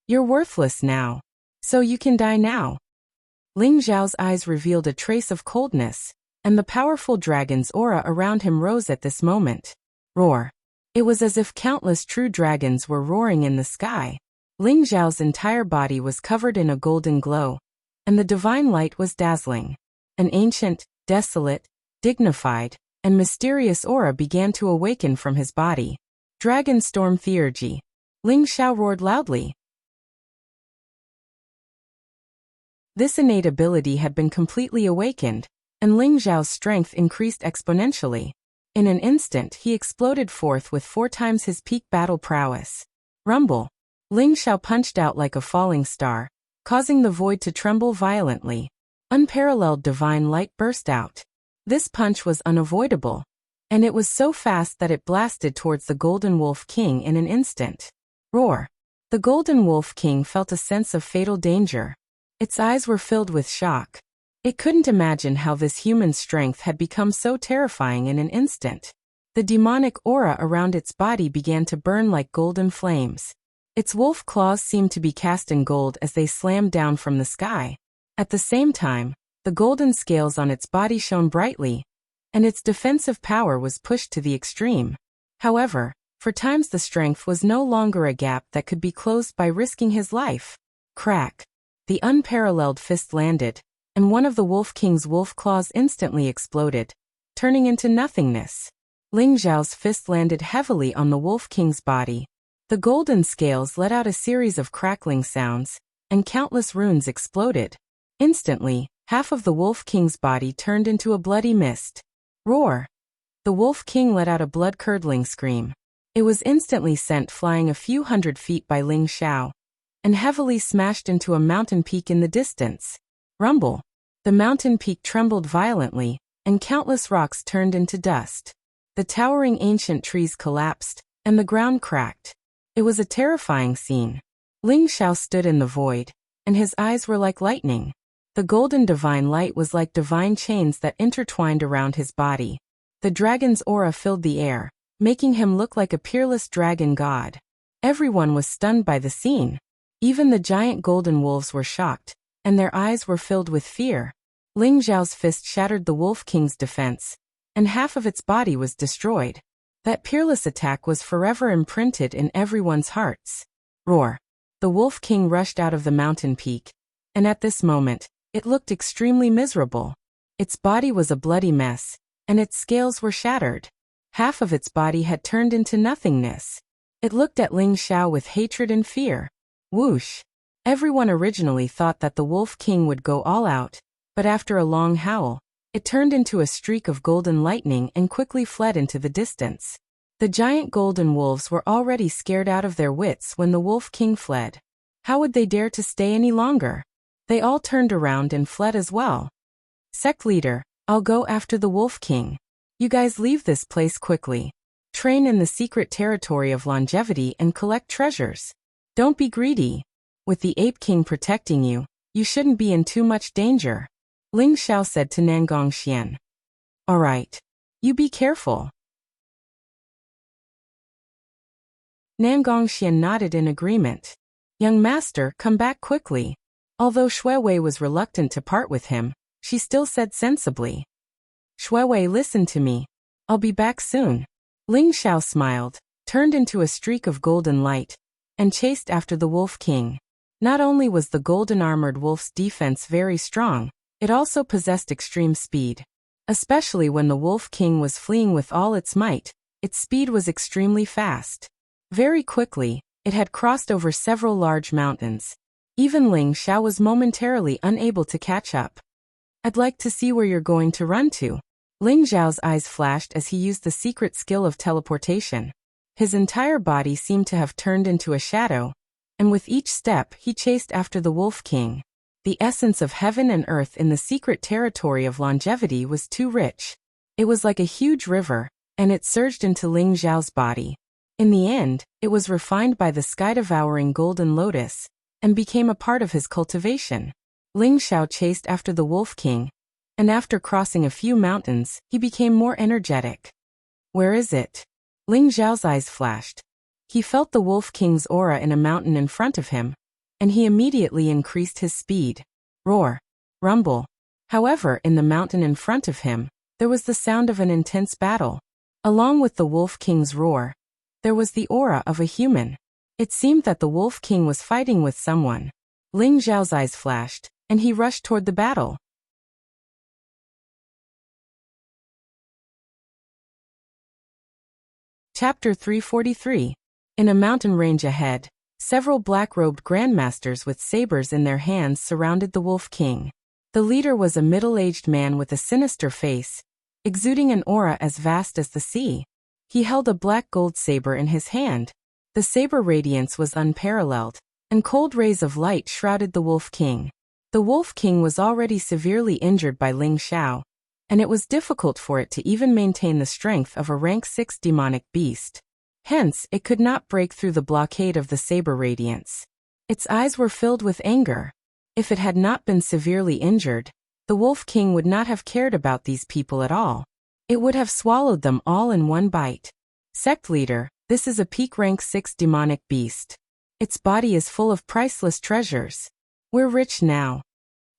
You're worthless now. So you can die now. Ling Xiao's eyes revealed a trace of coldness, and the powerful dragon's aura around him rose at this moment. Roar. It was as if countless true dragons were roaring in the sky. Ling Xiao's entire body was covered in a golden glow, and the divine light was dazzling. An ancient, desolate, dignified, and mysterious aura began to awaken from his body. Dragon Storm Theurgy. Ling Xiao roared loudly. This innate ability had been completely awakened, and Ling Xiao's strength increased exponentially. In an instant he exploded forth with 4 times his peak battle prowess. Rumble. Ling Xiao punched out like a falling star, causing the void to tremble violently. Unparalleled divine light burst out. This punch was unavoidable, and it was so fast that it blasted towards the Golden Wolf King in an instant. Roar. The Golden Wolf King felt a sense of fatal danger. Its eyes were filled with shock. It couldn't imagine how this human strength had become so terrifying in an instant. The demonic aura around its body began to burn like golden flames. Its wolf claws seemed to be cast in gold as they slammed down from the sky. At the same time, the golden scales on its body shone brightly, and its defensive power was pushed to the extreme. However, for times the strength was no longer a gap that could be closed by risking his life. Crack. The unparalleled fist landed, and one of the Wolf King's wolf claws instantly exploded, turning into nothingness. Ling Xiao's fist landed heavily on the Wolf King's body. The golden scales let out a series of crackling sounds, and countless runes exploded. Instantly, half of the Wolf King's body turned into a bloody mist. Roar! The Wolf King let out a blood-curdling scream. It was instantly sent flying a few hundred feet by Ling Xiao, and heavily smashed into a mountain peak in the distance. Rumble. The mountain peak trembled violently, and countless rocks turned into dust. The towering ancient trees collapsed, and the ground cracked. It was a terrifying scene. Ling Xiao stood in the void, and his eyes were like lightning. The golden divine light was like divine chains that intertwined around his body. The dragon's aura filled the air, making him look like a peerless dragon god. Everyone was stunned by the scene. Even the giant golden wolves were shocked, and their eyes were filled with fear. Ling Xiao's fist shattered the Wolf King's defense, and half of its body was destroyed. That peerless attack was forever imprinted in everyone's hearts. Roar. The Wolf King rushed out of the mountain peak, and at this moment, it looked extremely miserable. Its body was a bloody mess, and its scales were shattered. Half of its body had turned into nothingness. It looked at Ling Xiao with hatred and fear. Whoosh! Everyone originally thought that the Wolf King would go all out, but after a long howl, it turned into a streak of golden lightning and quickly fled into the distance. The giant golden wolves were already scared out of their wits when the Wolf King fled. How would they dare to stay any longer? They all turned around and fled as well. Sect leader, I'll go after the Wolf King. You guys leave this place quickly. Train in the secret territory of longevity and collect treasures. Don't be greedy. With the Ape King protecting you, you shouldn't be in too much danger. Ling Xiao said to Nangongxian. All right. You be careful. Nangongxian nodded in agreement. Young master, come back quickly. Although Shuiwei was reluctant to part with him, she still said sensibly. Shuiwei, listen to me. I'll be back soon. Ling Xiao smiled, turned into a streak of golden light, and chased after the Wolf King. Not only was the golden armored wolf's defense very strong, it also possessed extreme speed. Especially when the Wolf King was fleeing with all its might, its speed was extremely fast. Very quickly, it had crossed over several large mountains. Even Ling Xiao was momentarily unable to catch up. I'd like to see where you're going to run to. Ling Xiao's eyes flashed as he used the secret skill of teleportation. His entire body seemed to have turned into a shadow, and with each step he chased after the Wolf King. The essence of heaven and earth in the secret territory of longevity was too rich. It was like a huge river, and it surged into Ling Xiao's body. In the end, it was refined by the sky-devouring golden lotus, and became a part of his cultivation. Ling Xiao chased after the Wolf King, and after crossing a few mountains, he became more energetic. Where is it? Ling Xiao's eyes flashed. He felt the Wolf King's aura in a mountain in front of him, and he immediately increased his speed. Roar. Rumble. However, in the mountain in front of him, there was the sound of an intense battle. Along with the Wolf King's roar, there was the aura of a human. It seemed that the Wolf King was fighting with someone. Ling Xiao's eyes flashed, and he rushed toward the battle. Chapter 343. In a mountain range ahead, several black-robed grandmasters with sabers in their hands surrounded the Wolf King. The leader was a middle-aged man with a sinister face, exuding an aura as vast as the sea. He held a black gold saber in his hand. The saber radiance was unparalleled, and cold rays of light shrouded the Wolf King. The Wolf King was already severely injured by Ling Xiao, and it was difficult for it to even maintain the strength of a rank 6 demonic beast. Hence, it could not break through the blockade of the saber radiance. Its eyes were filled with anger. If it had not been severely injured, the Wolf King would not have cared about these people at all. It would have swallowed them all in one bite. Sect leader, this is a peak rank 6 demonic beast. Its body is full of priceless treasures. We're rich now.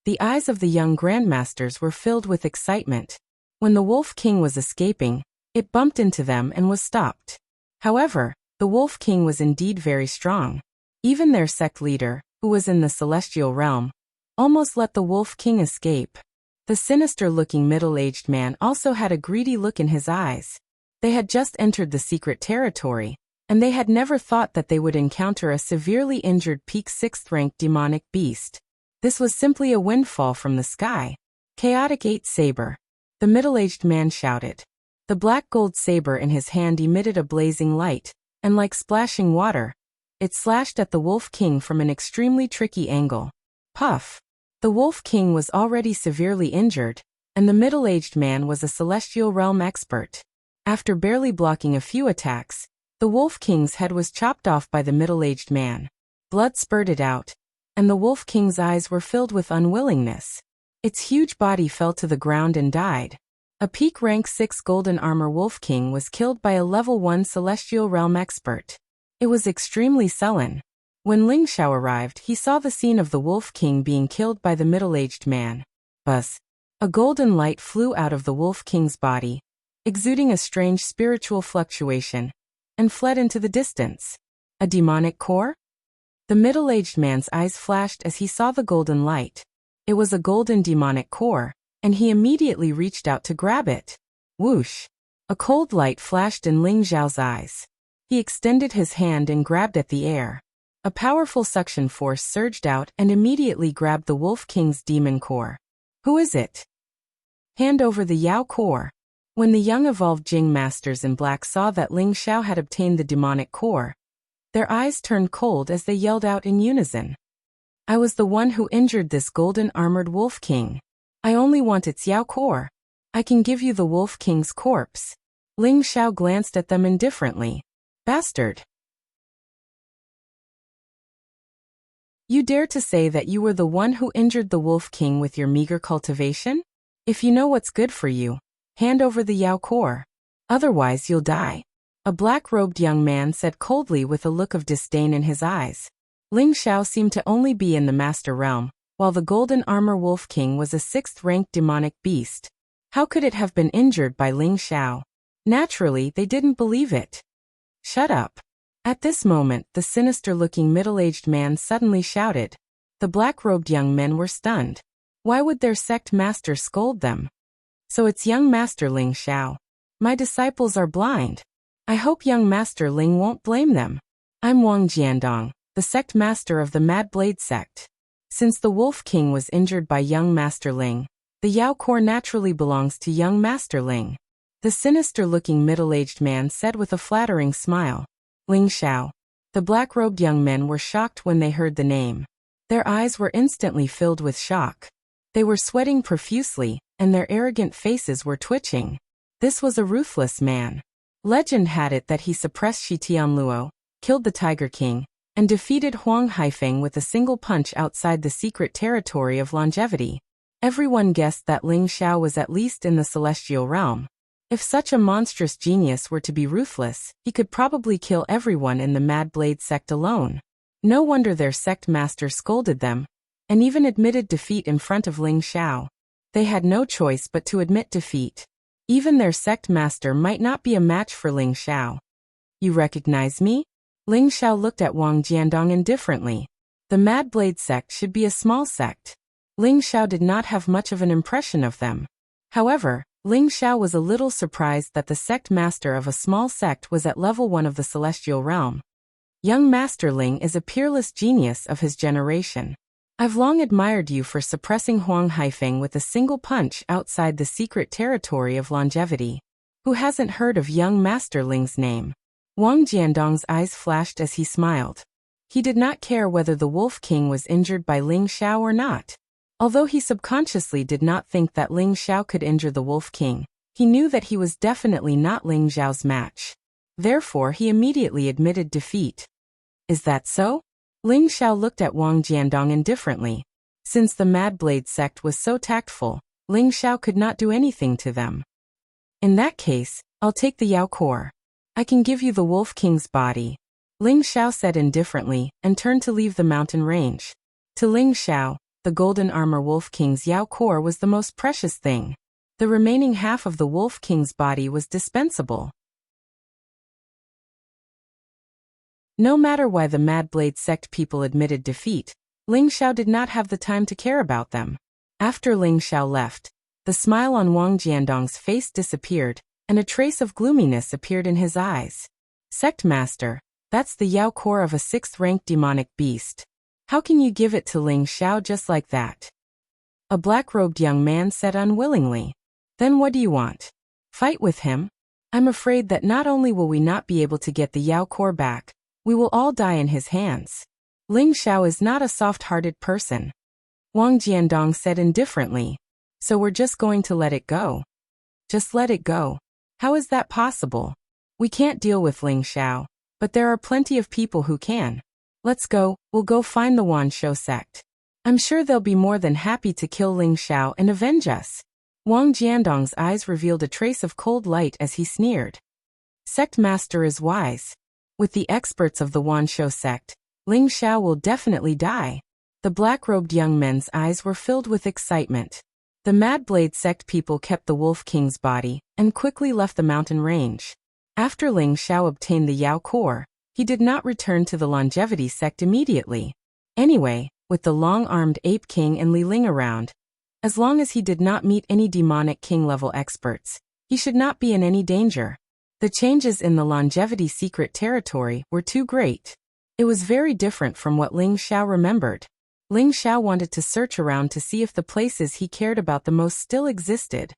The eyes of the young grandmasters were filled with excitement. When the Wolf King was escaping, it bumped into them and was stopped. However, the Wolf King was indeed very strong. Even their sect leader, who was in the celestial realm, almost let the Wolf King escape. The sinister-looking middle-aged man also had a greedy look in his eyes. They had just entered the secret territory, and they had never thought that they would encounter a severely injured peak 6th rank demonic beast. This was simply a windfall from the sky. Chaotic 8 saber. The middle-aged man shouted. The black gold saber in his hand emitted a blazing light, and like splashing water, it slashed at the Wolf King from an extremely tricky angle. Puff. The Wolf King was already severely injured, and the middle-aged man was a celestial realm expert. After barely blocking a few attacks, the Wolf King's head was chopped off by the middle-aged man. Blood spurted out, and the Wolf King's eyes were filled with unwillingness. Its huge body fell to the ground and died. A peak rank 6 golden armor Wolf King was killed by a level 1 celestial realm expert. It was extremely sullen. When Ling Xiao arrived, he saw the scene of the Wolf King being killed by the middle-aged man. Buzz. A golden light flew out of the Wolf King's body, exuding a strange spiritual fluctuation, and fled into the distance. A demonic core? The middle-aged man's eyes flashed as he saw the golden light. It was a golden demonic core, and he immediately reached out to grab it. Whoosh! A cold light flashed in Ling Xiao's eyes. He extended his hand and grabbed at the air. A powerful suction force surged out and immediately grabbed the Wolf King's demon core. Who is it? Hand over the Yao core. When the young evolved Jing masters in black saw that Ling Xiao had obtained the demonic core, their eyes turned cold as they yelled out in unison. I was the one who injured this golden armored Wolf King. I only want its Yao core. I can give you the Wolf King's corpse. Ling Xiao glanced at them indifferently. Bastard. You dare to say that you were the one who injured the Wolf King with your meager cultivation? If you know what's good for you, hand over the Yao core. Otherwise you'll die. A black-robed young man said coldly with a look of disdain in his eyes. Ling Xiao seemed to only be in the master realm, while the golden armor Wolf King was a 6th-ranked demonic beast. How could it have been injured by Ling Xiao? Naturally, they didn't believe it. Shut up. At this moment, the sinister-looking middle-aged man suddenly shouted. The black-robed young men were stunned. Why would their sect master scold them? So it's young master Ling Xiao. My disciples are blind. I hope young master Ling won't blame them. I'm Wang Jiandong, the sect master of the Mad Blade sect. Since the Wolf King was injured by young master Ling, the Yao core naturally belongs to young master Ling. The sinister-looking middle-aged man said with a flattering smile. Ling Xiao. The black-robed young men were shocked when they heard the name. Their eyes were instantly filled with shock. They were sweating profusely, and their arrogant faces were twitching. This was a ruthless man. Legend had it that he suppressed Shi Tianluo, killed the Tiger King, and defeated Huang Haifeng with a single punch outside the secret territory of longevity. Everyone guessed that Ling Xiao was at least in the celestial realm. If such a monstrous genius were to be ruthless, he could probably kill everyone in the Mad Blade sect alone. No wonder their sect master scolded them, and even admitted defeat in front of Ling Xiao. They had no choice but to admit defeat. Even their sect master might not be a match for Ling Xiao. You recognize me? Ling Xiao looked at Wang Jiandong indifferently. The Mad Blade sect should be a small sect. Ling Xiao did not have much of an impression of them. However, Ling Xiao was a little surprised that the sect master of a small sect was at level 1 of the celestial realm. Young Master Ling is a peerless genius of his generation. I've long admired you for suppressing Huang Haifeng with a single punch outside the secret territory of longevity. Who hasn't heard of young Master Ling's name? Wang Jiandong's eyes flashed as he smiled. He did not care whether the Wolf King was injured by Ling Xiao or not. Although he subconsciously did not think that Ling Xiao could injure the Wolf King, he knew that he was definitely not Ling Xiao's match. Therefore he immediately admitted defeat. Is that so? Ling Xiao looked at Wang Jiandong indifferently. Since the Mad Blade sect was so tactful, Ling Xiao could not do anything to them. In that case, I'll take the Yao core. I can give you the Wolf King's body. Ling Xiao said indifferently, and turned to leave the mountain range. To Ling Xiao, the golden armor Wolf King's Yao core was the most precious thing. The remaining half of the Wolf King's body was dispensable. No matter why the Mad Blade sect people admitted defeat, Ling Xiao did not have the time to care about them. After Ling Xiao left, the smile on Wang Jiandong's face disappeared, and a trace of gloominess appeared in his eyes. Sect Master, that's the Yao core of a 6th-ranked demonic beast. How can you give it to Ling Xiao just like that? A black-robed young man said unwillingly. Then what do you want? Fight with him? I'm afraid that not only will we not be able to get the Yao core back, we will all die in his hands. Ling Xiao is not a soft-hearted person. Wang Jiandong said indifferently. So we're just going to let it go? Just let it go? How is that possible? We can't deal with Ling Xiao, but there are plenty of people who can. Let's go, we'll go find the Wan Shou sect. I'm sure they'll be more than happy to kill Ling Xiao and avenge us. Wang Jiandong's eyes revealed a trace of cold light as he sneered. Sect Master is wise. With the experts of the Wan Shou sect, Ling Xiao will definitely die. The black-robed young men's eyes were filled with excitement. The Mad Blade sect people kept the Wolf King's body, and quickly left the mountain range. After Ling Xiao obtained the Yao core, he did not return to the longevity sect immediately. Anyway, with the long-armed Ape King and Li Ling around, as long as he did not meet any demonic king-level experts, he should not be in any danger. The changes in the longevity secret territory were too great. It was very different from what Ling Xiao remembered. Ling Xiao wanted to search around to see if the places he cared about the most still existed.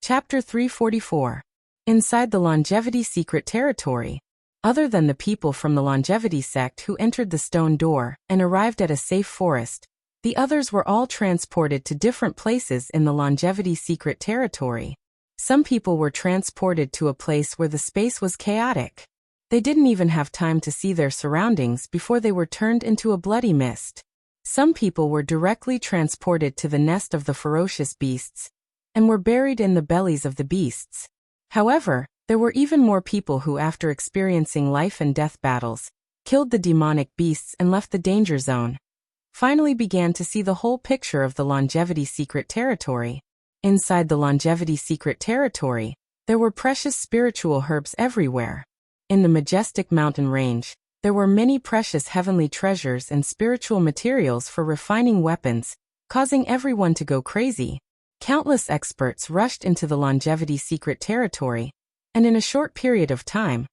Chapter 344. Inside the longevity secret territory. Other than the people from the longevity sect who entered the stone door and arrived at a safe forest, the others were all transported to different places in the longevity secret territory. Some people were transported to a place where the space was chaotic. They didn't even have time to see their surroundings before they were turned into a bloody mist. Some people were directly transported to the nest of the ferocious beasts, and were buried in the bellies of the beasts. However, there were even more people who, after experiencing life and death battles, killed the demonic beasts and left the danger zone, finally began to see the whole picture of the longevity secret territory. Inside the longevity secret territory, there were precious spiritual herbs everywhere. In the majestic mountain range, there were many precious heavenly treasures and spiritual materials for refining weapons, causing everyone to go crazy. Countless experts rushed into the longevity secret territory, and in a short period of time,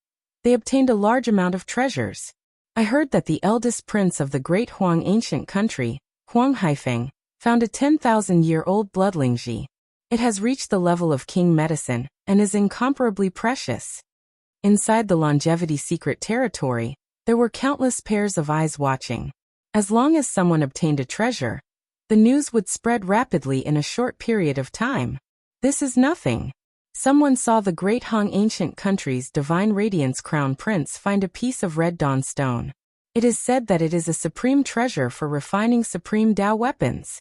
they obtained a large amount of treasures. I heard that the eldest prince of the great Huang ancient country, Huang Haifeng, found a 10,000-year-old bloodlingji. It has reached the level of king medicine, and is incomparably precious. Inside the longevity secret territory, there were countless pairs of eyes watching. As long as someone obtained a treasure, the news would spread rapidly in a short period of time. This is nothing. Someone saw the great Han ancient country's divine radiance crown prince find a piece of red dawn stone. It is said that it is a supreme treasure for refining supreme Dao weapons.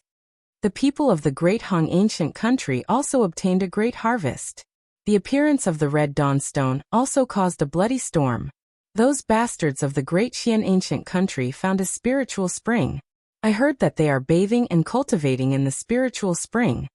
The people of the great Han ancient country also obtained a great harvest. The appearance of the red dawn stone also caused a bloody storm. Those bastards of the great Xian ancient country found a spiritual spring. I heard that they are bathing and cultivating in the spiritual spring.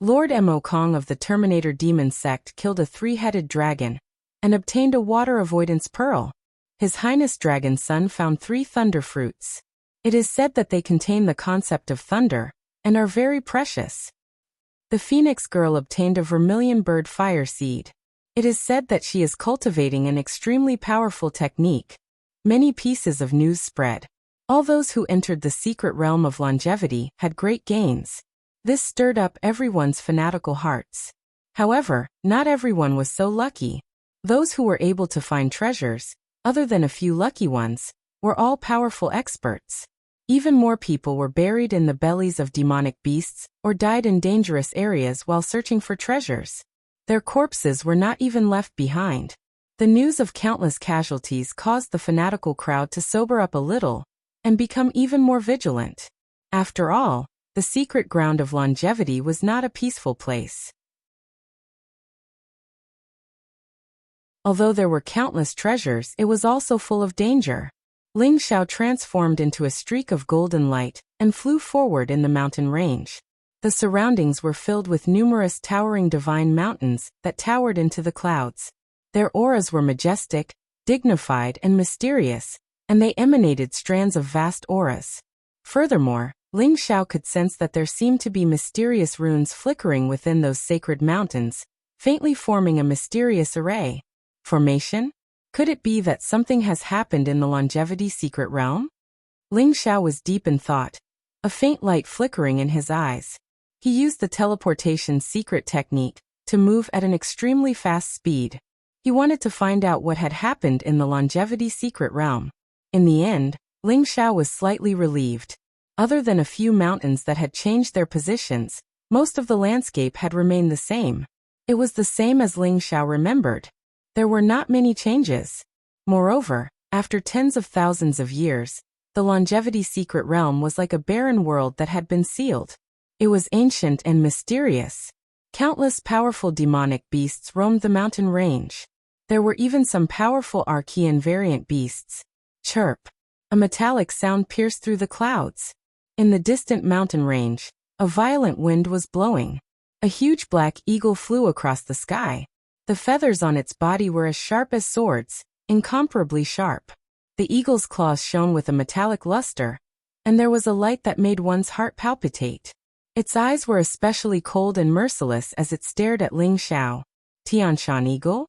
Lord Mo Kong of the Terminator Demon sect killed a 3-headed dragon and obtained a water avoidance pearl. His Highness Dragon Son found 3 thunder fruits. It is said that they contain the concept of thunder, and are very precious. The Phoenix Girl obtained a vermilion bird fire seed. It is said that she is cultivating an extremely powerful technique. Many pieces of news spread. All those who entered the secret realm of longevity had great gains. This stirred up everyone's fanatical hearts. However, not everyone was so lucky. Those who were able to find treasures, other than a few lucky ones, were all powerful experts. Even more people were buried in the bellies of demonic beasts or died in dangerous areas while searching for treasures. Their corpses were not even left behind. The news of countless casualties caused the fanatical crowd to sober up a little and become even more vigilant. After all, the secret ground of longevity was not a peaceful place. Although there were countless treasures, it was also full of danger. Ling Xiao transformed into a streak of golden light and flew forward in the mountain range. The surroundings were filled with numerous towering divine mountains that towered into the clouds. Their auras were majestic, dignified, and mysterious, and they emanated strands of vast auras. Furthermore, Ling Xiao could sense that there seemed to be mysterious runes flickering within those sacred mountains, faintly forming a mysterious array. Formation? Could it be that something has happened in the longevity secret realm? Ling Xiao was deep in thought, a faint light flickering in his eyes. He used the teleportation secret technique to move at an extremely fast speed. He wanted to find out what had happened in the longevity secret realm. In the end, Ling Xiao was slightly relieved. Other than a few mountains that had changed their positions, most of the landscape had remained the same. It was the same as Ling Xiao remembered. There were not many changes. Moreover, after tens of thousands of years, the longevity secret realm was like a barren world that had been sealed. It was ancient and mysterious. Countless powerful demonic beasts roamed the mountain range. There were even some powerful Archean variant beasts. Chirp. A metallic sound pierced through the clouds. In the distant mountain range, a violent wind was blowing. A huge black eagle flew across the sky. The feathers on its body were as sharp as swords, incomparably sharp. The eagle's claws shone with a metallic luster, and there was a light that made one's heart palpitate. Its eyes were especially cold and merciless as it stared at Ling Xiao. Tianshan Eagle?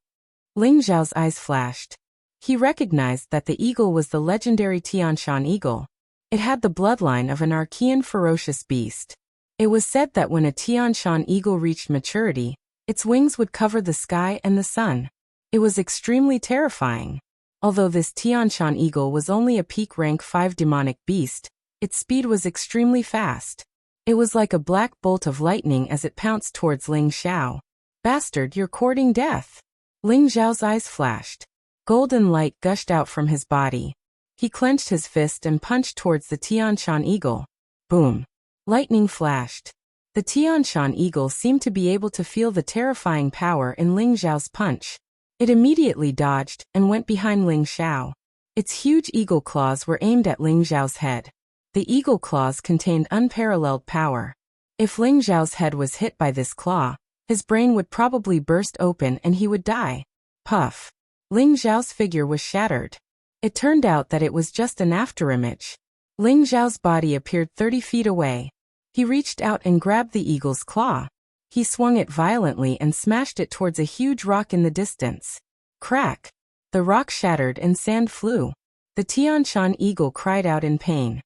Ling Xiao's eyes flashed. He recognized that the eagle was the legendary Tianshan Eagle. It had the bloodline of an Archean ferocious beast. It was said that when a Tianshan eagle reached maturity, its wings would cover the sky and the sun. It was extremely terrifying. Although this Tianshan eagle was only a peak rank 5 demonic beast, its speed was extremely fast. It was like a black bolt of lightning as it pounced towards Ling Xiao. Bastard, you're courting death. Ling Xiao's eyes flashed. Golden light gushed out from his body. He clenched his fist and punched towards the Tianshan eagle. Boom. Lightning flashed. The Tianshan eagle seemed to be able to feel the terrifying power in Ling Xiao's punch. It immediately dodged and went behind Ling Xiao. Its huge eagle claws were aimed at Ling Xiao's head. The eagle claws contained unparalleled power. If Ling Xiao's head was hit by this claw, his brain would probably burst open and he would die. Puff. Ling Xiao's figure was shattered. It turned out that it was just an afterimage. Ling Xiao's body appeared 30 feet away. He reached out and grabbed the eagle's claw. He swung it violently and smashed it towards a huge rock in the distance. Crack! The rock shattered and sand flew. The Tianshan eagle cried out in pain.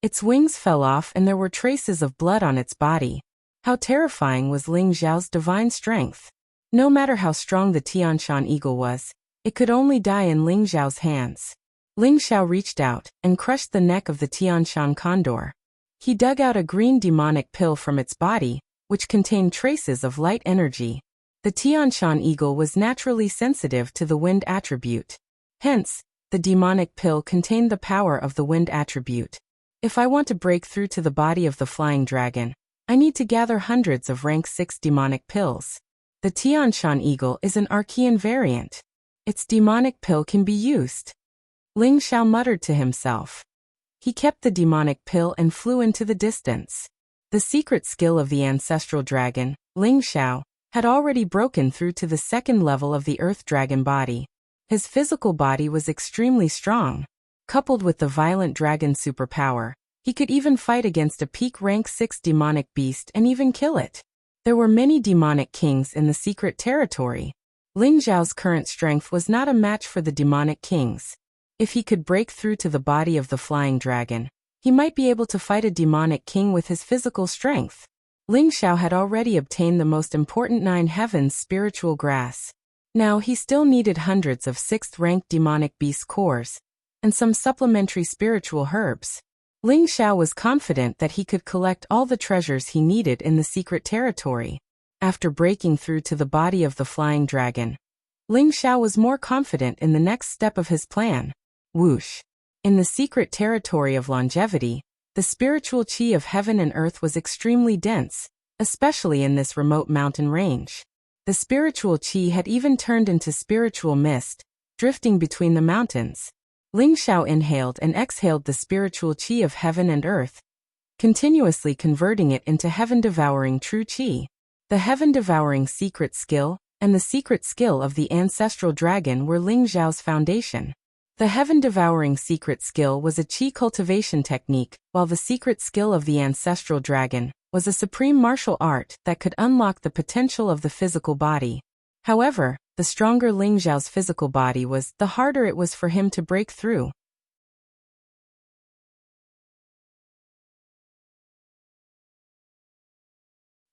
Its wings fell off and there were traces of blood on its body. How terrifying was Ling Xiao's divine strength. No matter how strong the Tianshan eagle was, it could only die in Ling Xiao's hands. Ling Xiao reached out and crushed the neck of the Tianshan condor. He dug out a green demonic pill from its body, which contained traces of light energy. The Tianshan eagle was naturally sensitive to the wind attribute. Hence, the demonic pill contained the power of the wind attribute. If I want to break through to the body of the flying dragon, I need to gather hundreds of rank 6 demonic pills. The Tianshan eagle is an Archean variant. Its demonic pill can be used. Ling Xiao muttered to himself. He kept the demonic pill and flew into the distance. The secret skill of the ancestral dragon, Ling Xiao, had already broken through to the second level of the earth dragon body. His physical body was extremely strong. Coupled with the violent dragon superpower, he could even fight against a peak rank 6 demonic beast and even kill it. There were many demonic kings in the secret territory. Ling Xiao's current strength was not a match for the demonic kings. If he could break through to the body of the flying dragon, he might be able to fight a demonic king with his physical strength. Ling Xiao had already obtained the most important 9 heavens spiritual grass. Now he still needed hundreds of 6th-ranked demonic beast cores, and some supplementary spiritual herbs. Ling Xiao was confident that he could collect all the treasures he needed in the secret territory. After breaking through to the body of the flying dragon, Ling Xiao was more confident in the next step of his plan. Whoosh! In the secret territory of longevity, the spiritual qi of heaven and earth was extremely dense, especially in this remote mountain range. The spiritual qi had even turned into spiritual mist, drifting between the mountains. Ling Xiao inhaled and exhaled the spiritual qi of heaven and earth, continuously converting it into heaven-devouring true qi. The heaven-devouring secret skill and the secret skill of the ancestral dragon were Ling Xiao's foundation. The heaven-devouring secret skill was a qi cultivation technique, while the secret skill of the ancestral dragon was a supreme martial art that could unlock the potential of the physical body. However, the stronger Ling Xiao's physical body was, the harder it was for him to break through.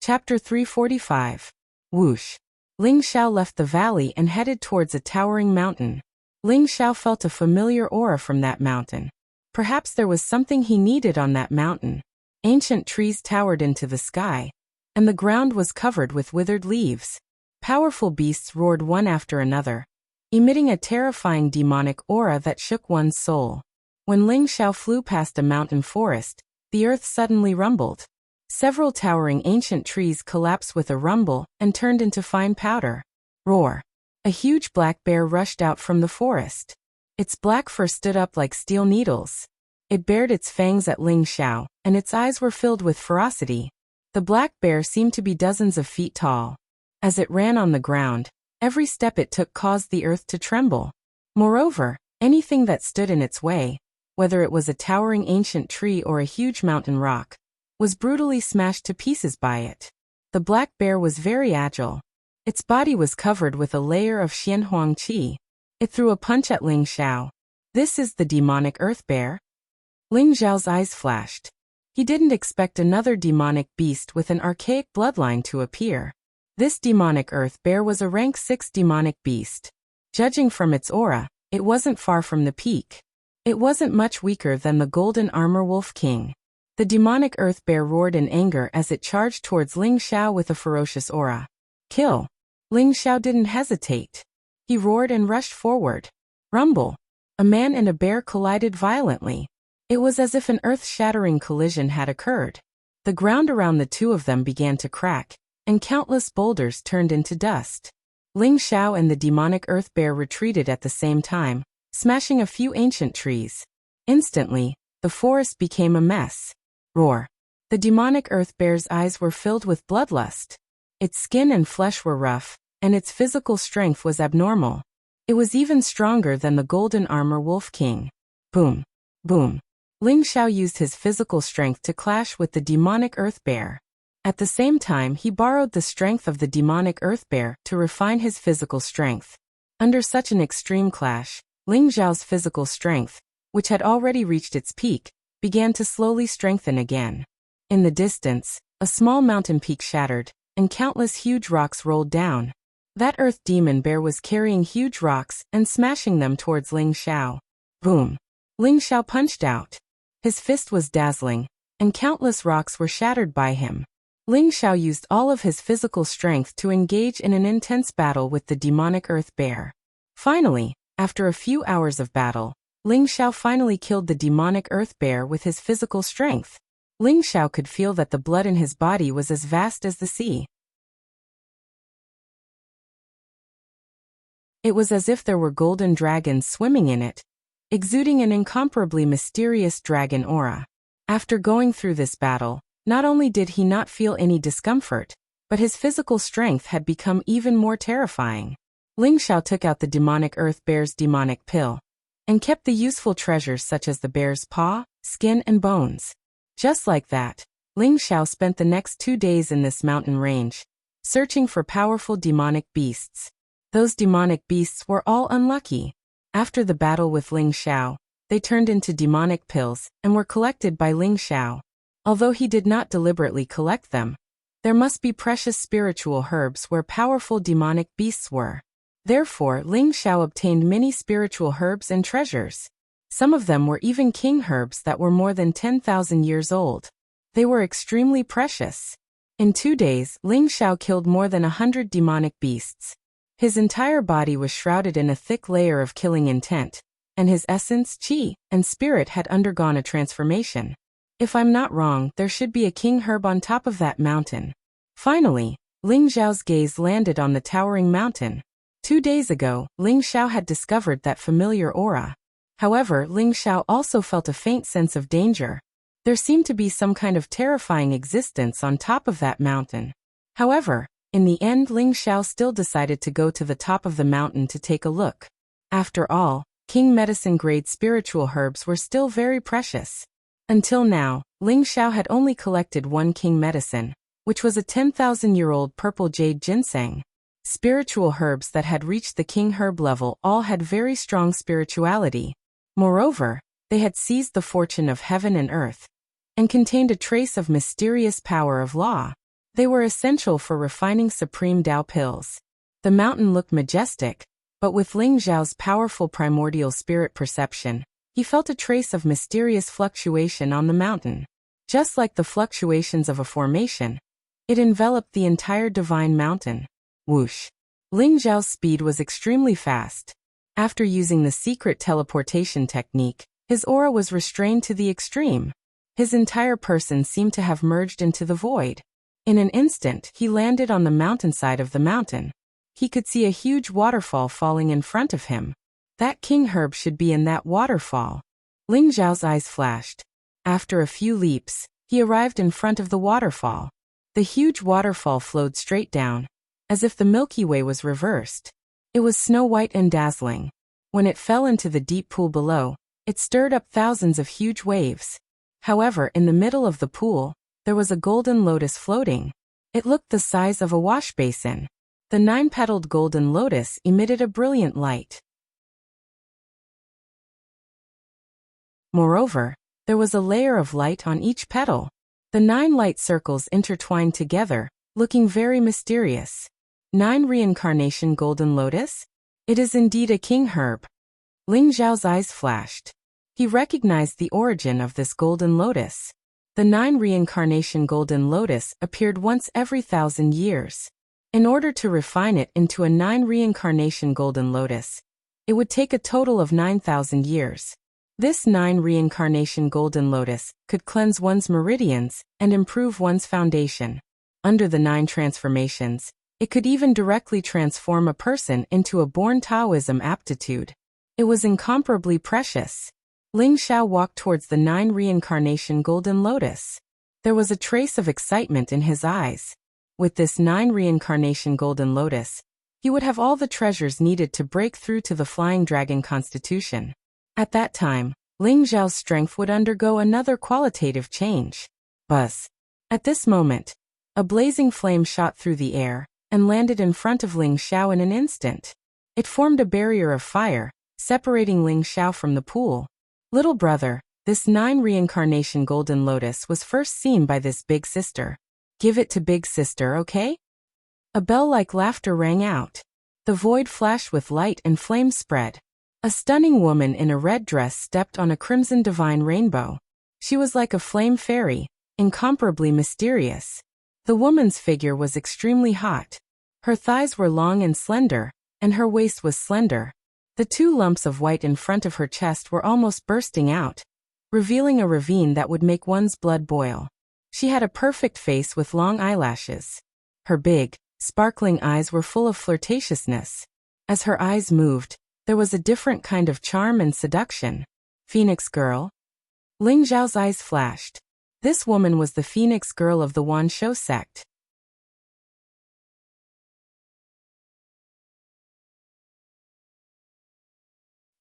Chapter 345. Whoosh! Ling Xiao left the valley and headed towards a towering mountain. Ling Xiao felt a familiar aura from that mountain. Perhaps there was something he needed on that mountain. Ancient trees towered into the sky, and the ground was covered with withered leaves. Powerful beasts roared one after another, emitting a terrifying demonic aura that shook one's soul. When Ling Xiao flew past a mountain forest, the earth suddenly rumbled. Several towering ancient trees collapsed with a rumble and turned into fine powder. Roar! A huge black bear rushed out from the forest. Its black fur stood up like steel needles. It bared its fangs at Ling Xiao, and its eyes were filled with ferocity. The black bear seemed to be dozens of feet tall. As it ran on the ground, every step it took caused the earth to tremble. Moreover, anything that stood in its way, whether it was a towering ancient tree or a huge mountain rock, was brutally smashed to pieces by it. The black bear was very agile. Its body was covered with a layer of Xianhuang qi. It threw a punch at Ling Xiao. This is the demonic earth bear? Ling Xiao's eyes flashed. He didn't expect another demonic beast with an archaic bloodline to appear. This demonic earth bear was a rank 6 demonic beast. Judging from its aura, it wasn't far from the peak. It wasn't much weaker than the golden armor wolf king. The demonic earth bear roared in anger as it charged towards Ling Xiao with a ferocious aura. Kill! Ling Xiao didn't hesitate. He roared and rushed forward. Rumble! A man and a bear collided violently. It was as if an earth-shattering collision had occurred. The ground around the two of them began to crack, and countless boulders turned into dust. Ling Xiao and the demonic earth bear retreated at the same time, smashing a few ancient trees. Instantly, the forest became a mess. Roar! The demonic earth bear's eyes were filled with bloodlust. Its skin and flesh were rough, and its physical strength was abnormal. It was even stronger than the golden armor wolf king. Boom! Boom! Ling Xiao used his physical strength to clash with the demonic earth bear. At the same time, he borrowed the strength of the demonic earth bear to refine his physical strength. Under such an extreme clash, Ling Xiao's physical strength, which had already reached its peak, began to slowly strengthen again. In the distance, a small mountain peak shattered, and countless huge rocks rolled down. That earth demon bear was carrying huge rocks and smashing them towards Ling Xiao. Boom! Ling Xiao punched out. His fist was dazzling, and countless rocks were shattered by him. Ling Xiao used all of his physical strength to engage in an intense battle with the demonic earth bear. Finally, after a few hours of battle, Ling Xiao finally killed the demonic earth bear with his physical strength. Ling Xiao could feel that the blood in his body was as vast as the sea. It was as if there were golden dragons swimming in it, exuding an incomparably mysterious dragon aura. After going through this battle, not only did he not feel any discomfort, but his physical strength had become even more terrifying. Ling Xiao took out the demonic earth bear's demonic pill and kept the useful treasures such as the bear's paw, skin, and bones. Just like that, Ling Xiao spent the next 2 days in this mountain range, searching for powerful demonic beasts. Those demonic beasts were all unlucky. After the battle with Ling Xiao, they turned into demonic pills and were collected by Ling Xiao. Although he did not deliberately collect them, there must be precious spiritual herbs where powerful demonic beasts were. Therefore, Ling Xiao obtained many spiritual herbs and treasures. Some of them were even king herbs that were more than 10,000 years old. They were extremely precious. In 2 days, Ling Xiao killed more than 100 demonic beasts. His entire body was shrouded in a thick layer of killing intent, and his essence, qi, and spirit had undergone a transformation. If I'm not wrong, there should be a king herb on top of that mountain. Finally, Ling Xiao's gaze landed on the towering mountain. 2 days ago, Ling Xiao had discovered that familiar aura. However, Ling Xiao also felt a faint sense of danger. There seemed to be some kind of terrifying existence on top of that mountain. However, in the end, Ling Xiao still decided to go to the top of the mountain to take a look. After all, king medicine-grade spiritual herbs were still very precious. Until now, Ling Xiao had only collected one king medicine, which was a 10,000-year-old purple jade ginseng. Spiritual herbs that had reached the king herb level all had very strong spirituality. Moreover, they had seized the fortune of heaven and earth, and contained a trace of mysterious power of law. They were essential for refining supreme Tao pills. The mountain looked majestic, but with Ling Xiao's powerful primordial spirit perception, he felt a trace of mysterious fluctuation on the mountain. Just like the fluctuations of a formation, it enveloped the entire divine mountain. Whoosh! Ling Xiao's speed was extremely fast. After using the secret teleportation technique, his aura was restrained to the extreme. His entire person seemed to have merged into the void. In an instant, he landed on the mountainside of the mountain. He could see a huge waterfall falling in front of him. That king herb should be in that waterfall. Ling Xiao's eyes flashed. After a few leaps, he arrived in front of the waterfall. The huge waterfall flowed straight down, as if the Milky Way was reversed. It was snow-white and dazzling. When it fell into the deep pool below, it stirred up thousands of huge waves. However, in the middle of the pool, there was a golden lotus floating. It looked the size of a wash basin. The 9-petaled golden lotus emitted a brilliant light. Moreover, there was a layer of light on each petal. The 9 light circles intertwined together, looking very mysterious. 9 reincarnation golden lotus? It is indeed a king herb. Ling Xiao's eyes flashed. He recognized the origin of this golden lotus. The 9 reincarnation golden lotus appeared once every 1,000 years. In order to refine it into a 9 reincarnation golden lotus, it would take a total of 9,000 years. This 9 reincarnation golden lotus could cleanse one's meridians and improve one's foundation. Under the 9 transformations, it could even directly transform a person into a born Taoism aptitude. It was incomparably precious. Ling Xiao walked towards the 9 reincarnation golden lotus. There was a trace of excitement in his eyes. With this 9 reincarnation golden lotus, he would have all the treasures needed to break through to the flying dragon constitution. At that time, Ling Xiao's strength would undergo another qualitative change. Buzz! At this moment, a blazing flame shot through the air and landed in front of Ling Xiao in an instant. It formed a barrier of fire, separating Ling Xiao from the pool. Little brother, this 9 reincarnation golden lotus was first seen by this big sister. Give it to big sister, okay? A bell-like laughter rang out. The void flashed with light and flames spread. A stunning woman in a red dress stepped on a crimson divine rainbow. She was like a flame fairy, incomparably mysterious. The woman's figure was extremely hot. Her thighs were long and slender, and her waist was slender. The 2 lumps of white in front of her chest were almost bursting out, revealing a ravine that would make one's blood boil. She had a perfect face with long eyelashes. Her big, sparkling eyes were full of flirtatiousness. As her eyes moved, there was a different kind of charm and seduction. Phoenix girl? Ling Xiao's eyes flashed. This woman was the Phoenix girl of the Wanshou sect.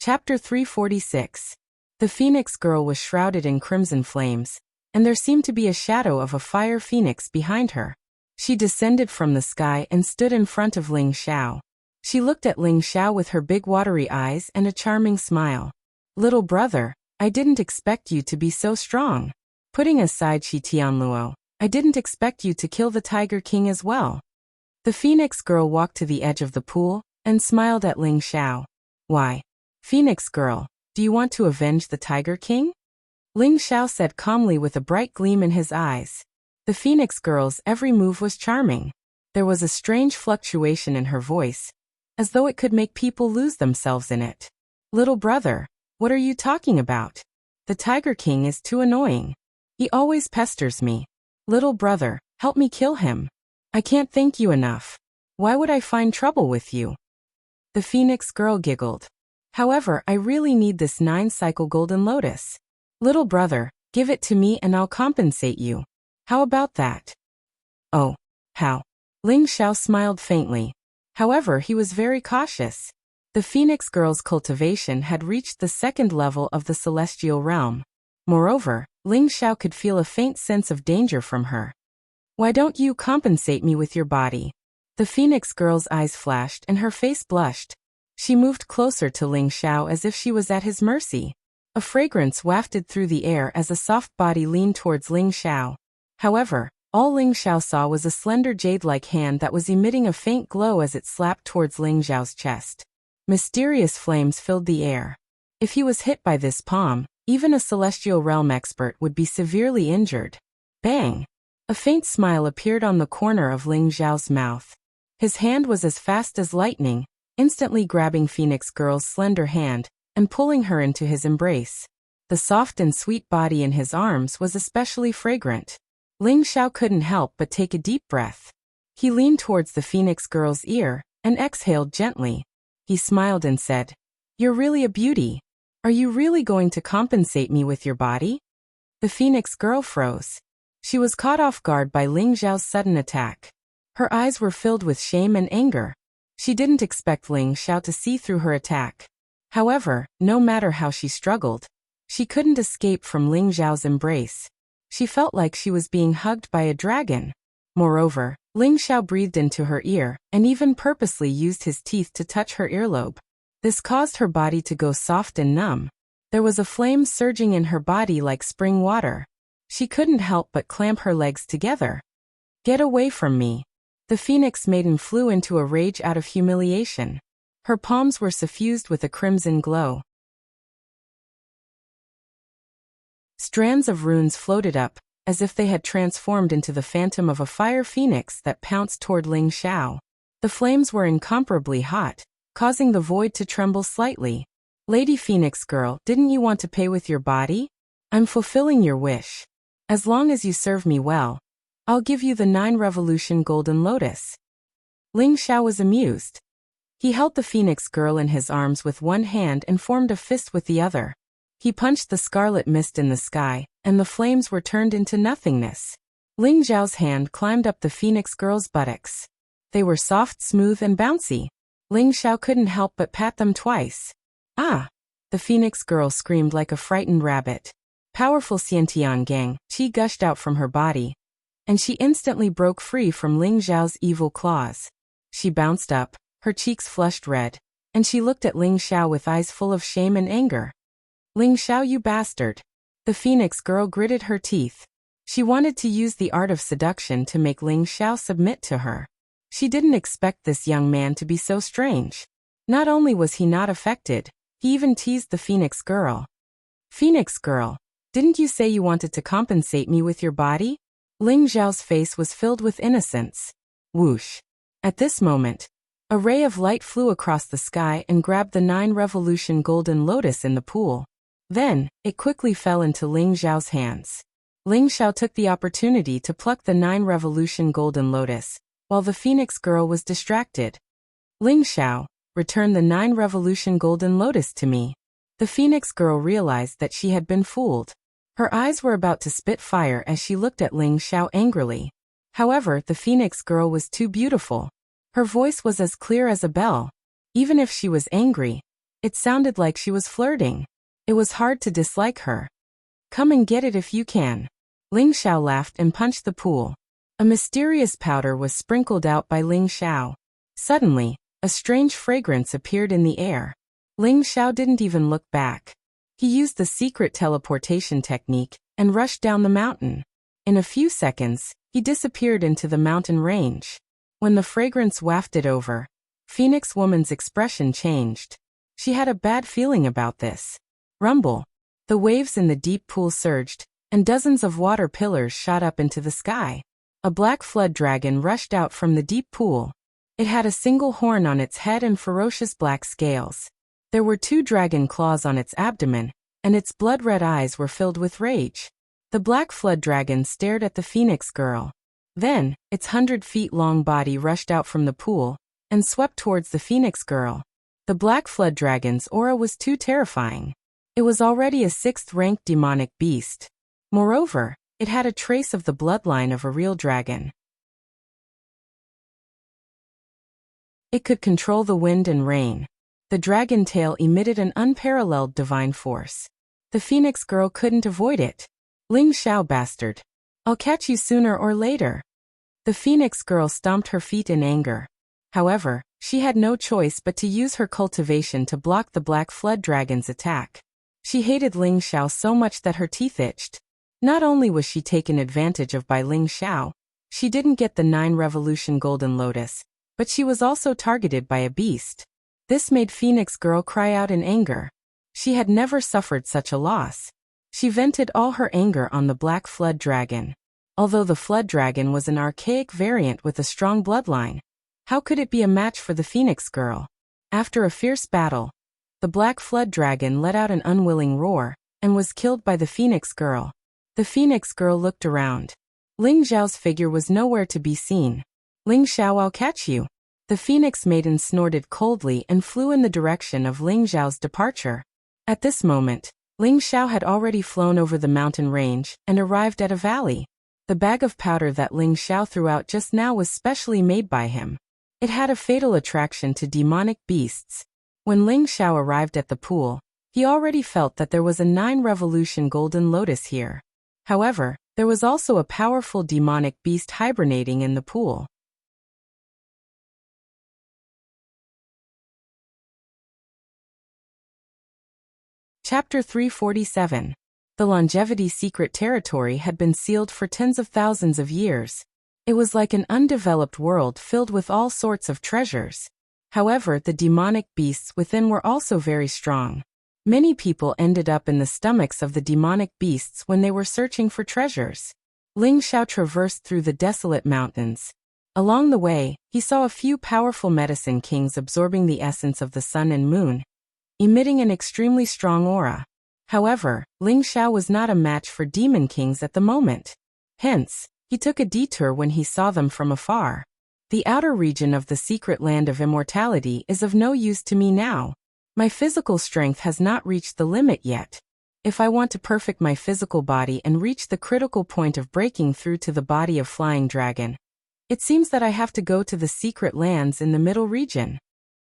Chapter 346. The Phoenix Girl was shrouded in crimson flames, and there seemed to be a shadow of a fire phoenix behind her. She descended from the sky and stood in front of Ling Xiao. She looked at Ling Xiao with her big watery eyes and a charming smile. "Little brother, I didn't expect you to be so strong. Putting aside Shi Tianluo, I didn't expect you to kill the Tiger King as well." The Phoenix Girl walked to the edge of the pool and smiled at Ling Xiao. "Why, Phoenix Girl, do you want to avenge the Tiger King?" Ling Xiao said calmly with a bright gleam in his eyes. The Phoenix Girl's every move was charming. There was a strange fluctuation in her voice, as though it could make people lose themselves in it. "Little brother, what are you talking about? The Tiger King is too annoying. He always pesters me. Little brother, help me kill him. I can't thank you enough. Why would I find trouble with you?" The Phoenix Girl giggled. "However, I really need this 9-cycle golden lotus. Little brother, give it to me and I'll compensate you. How about that?" "Oh, how?" Ling Xiao smiled faintly. However, he was very cautious. The Phoenix Girl's cultivation had reached the 2nd level of the celestial realm. Moreover, Ling Xiao could feel a faint sense of danger from her. "Why don't you compensate me with your body?" The Phoenix Girl's eyes flashed and her face blushed. She moved closer to Ling Xiao as if she was at his mercy. A fragrance wafted through the air as a soft body leaned towards Ling Xiao. However, all Ling Xiao saw was a slender jade-like hand that was emitting a faint glow as it slapped towards Ling Xiao's chest. Mysterious flames filled the air. If he was hit by this palm, even a celestial realm expert would be severely injured. Bang! A faint smile appeared on the corner of Ling Xiao's mouth. His hand was as fast as lightning, instantly grabbing Phoenix Girl's slender hand and pulling her into his embrace. The soft and sweet body in his arms was especially fragrant. Ling Xiao couldn't help but take a deep breath. He leaned towards the Phoenix Girl's ear and exhaled gently. He smiled and said, "You're really a beauty. Are you really going to compensate me with your body?" The Phoenix Girl froze. She was caught off guard by Ling Xiao's sudden attack. Her eyes were filled with shame and anger. She didn't expect Ling Xiao to see through her attack. However, no matter how she struggled, she couldn't escape from Ling Xiao's embrace. She felt like she was being hugged by a dragon. Moreover, Ling Xiao breathed into her ear and even purposely used his teeth to touch her earlobe. This caused her body to go soft and numb. There was a flame surging in her body like spring water. She couldn't help but clamp her legs together. "Get away from me." The Phoenix Maiden flew into a rage out of humiliation. Her palms were suffused with a crimson glow. Strands of runes floated up, as if they had transformed into the phantom of a fire phoenix that pounced toward Ling Xiao. The flames were incomparably hot, causing the void to tremble slightly. "Lady Phoenix Girl, didn't you want to pay with your body? I'm fulfilling your wish. As long as you serve me well, I'll give you the 9-revolution golden lotus." Ling Xiao was amused. He held the Phoenix Girl in his arms with one hand and formed a fist with the other. He punched the scarlet mist in the sky, and the flames were turned into nothingness. Ling Xiao's hand climbed up the Phoenix Girl's buttocks. They were soft, smooth, and bouncy. Ling Xiao couldn't help but pat them twice. "Ah!" The Phoenix Girl screamed like a frightened rabbit. Powerful Xiantian Gang qi gushed out from her body, and she instantly broke free from Ling Xiao's evil claws. She bounced up, her cheeks flushed red, and she looked at Ling Xiao with eyes full of shame and anger. "Ling Xiao, you bastard." The Phoenix Girl gritted her teeth. She wanted to use the art of seduction to make Ling Xiao submit to her. She didn't expect this young man to be so strange. Not only was he not affected, he even teased the Phoenix Girl. "Phoenix Girl, didn't you say you wanted to compensate me with your body?" Ling Xiao's face was filled with innocence. Whoosh. At this moment, a ray of light flew across the sky and grabbed the 9-revolution golden lotus in the pool. Then, it quickly fell into Ling Xiao's hands. Ling Xiao took the opportunity to pluck the 9-revolution golden lotus, while the Phoenix Girl was distracted. "Ling Xiao, return the 9-revolution golden lotus to me." The Phoenix Girl realized that she had been fooled. Her eyes were about to spit fire as she looked at Ling Xiao angrily. However, the Phoenix Girl was too beautiful. Her voice was as clear as a bell. Even if she was angry, It sounded like she was flirting. It was hard to dislike her. Come and get it if you can. Ling Xiao laughed and punched the pool. A mysterious powder was sprinkled out by Ling Xiao. Suddenly, a strange fragrance appeared in the air. Ling Xiao didn't even look back. He used the secret teleportation technique and rushed down the mountain. In a few seconds, he disappeared into the mountain range. When the fragrance wafted over, Phoenix Woman's expression changed. She had a bad feeling about this. Rumble. The waves in the deep pool surged, and dozens of water pillars shot up into the sky. A black flood dragon rushed out from the deep pool. It had a single horn on its head and ferocious black scales. There were 2 dragon claws on its abdomen, and its blood-red eyes were filled with rage. The black flood dragon stared at the Phoenix girl. Then, its 100-feet-long body rushed out from the pool and swept towards the Phoenix girl. The black flood dragon's aura was too terrifying. It was already a 6th-ranked demonic beast. Moreover, it had a trace of the bloodline of a real dragon. It could control the wind and rain. The dragon tail emitted an unparalleled divine force. The Phoenix girl couldn't avoid it. Ling Xiao bastard. I'll catch you sooner or later. The Phoenix girl stomped her feet in anger. However, she had no choice but to use her cultivation to block the black flood dragon's attack. She hated Ling Xiao so much that her teeth itched. Not only was she taken advantage of by Ling Xiao, she didn't get the 9 Revolution Golden Lotus, but she was also targeted by a beast. This made Phoenix girl cry out in anger. She had never suffered such a loss. She vented all her anger on the black flood dragon. Although the flood dragon was an archaic variant with a strong bloodline, how could it be a match for the Phoenix girl? After a fierce battle, the black flood dragon let out an unwilling roar and was killed by the Phoenix girl. The Phoenix girl looked around. Ling Xiao's figure was nowhere to be seen. Ling Xiao, I'll catch you. The Phoenix maiden snorted coldly and flew in the direction of Ling Xiao's departure. At this moment, Ling Xiao had already flown over the mountain range and arrived at a valley. The bag of powder that Ling Xiao threw out just now was specially made by him. It had a fatal attraction to demonic beasts. When Ling Xiao arrived at the pool, he already felt that there was a 9 Revolution Golden Lotus here. However, there was also a powerful demonic beast hibernating in the pool. Chapter 347. The Longevity Secret Territory had been sealed for tens of thousands of years. It was like an undeveloped world filled with all sorts of treasures. However, the demonic beasts within were also very strong. Many people ended up in the stomachs of the demonic beasts when they were searching for treasures. Ling Xiao traversed through the desolate mountains. Along the way, he saw a few powerful medicine kings absorbing the essence of the sun and moon, emitting an extremely strong aura. However, Ling Xiao was not a match for demon kings at the moment. Hence, he took a detour when he saw them from afar. The outer region of the secret land of immortality is of no use to me now. My physical strength has not reached the limit yet. If I want to perfect my physical body and reach the critical point of breaking through to the body of Flying Dragon, it seems that I have to go to the secret lands in the middle region.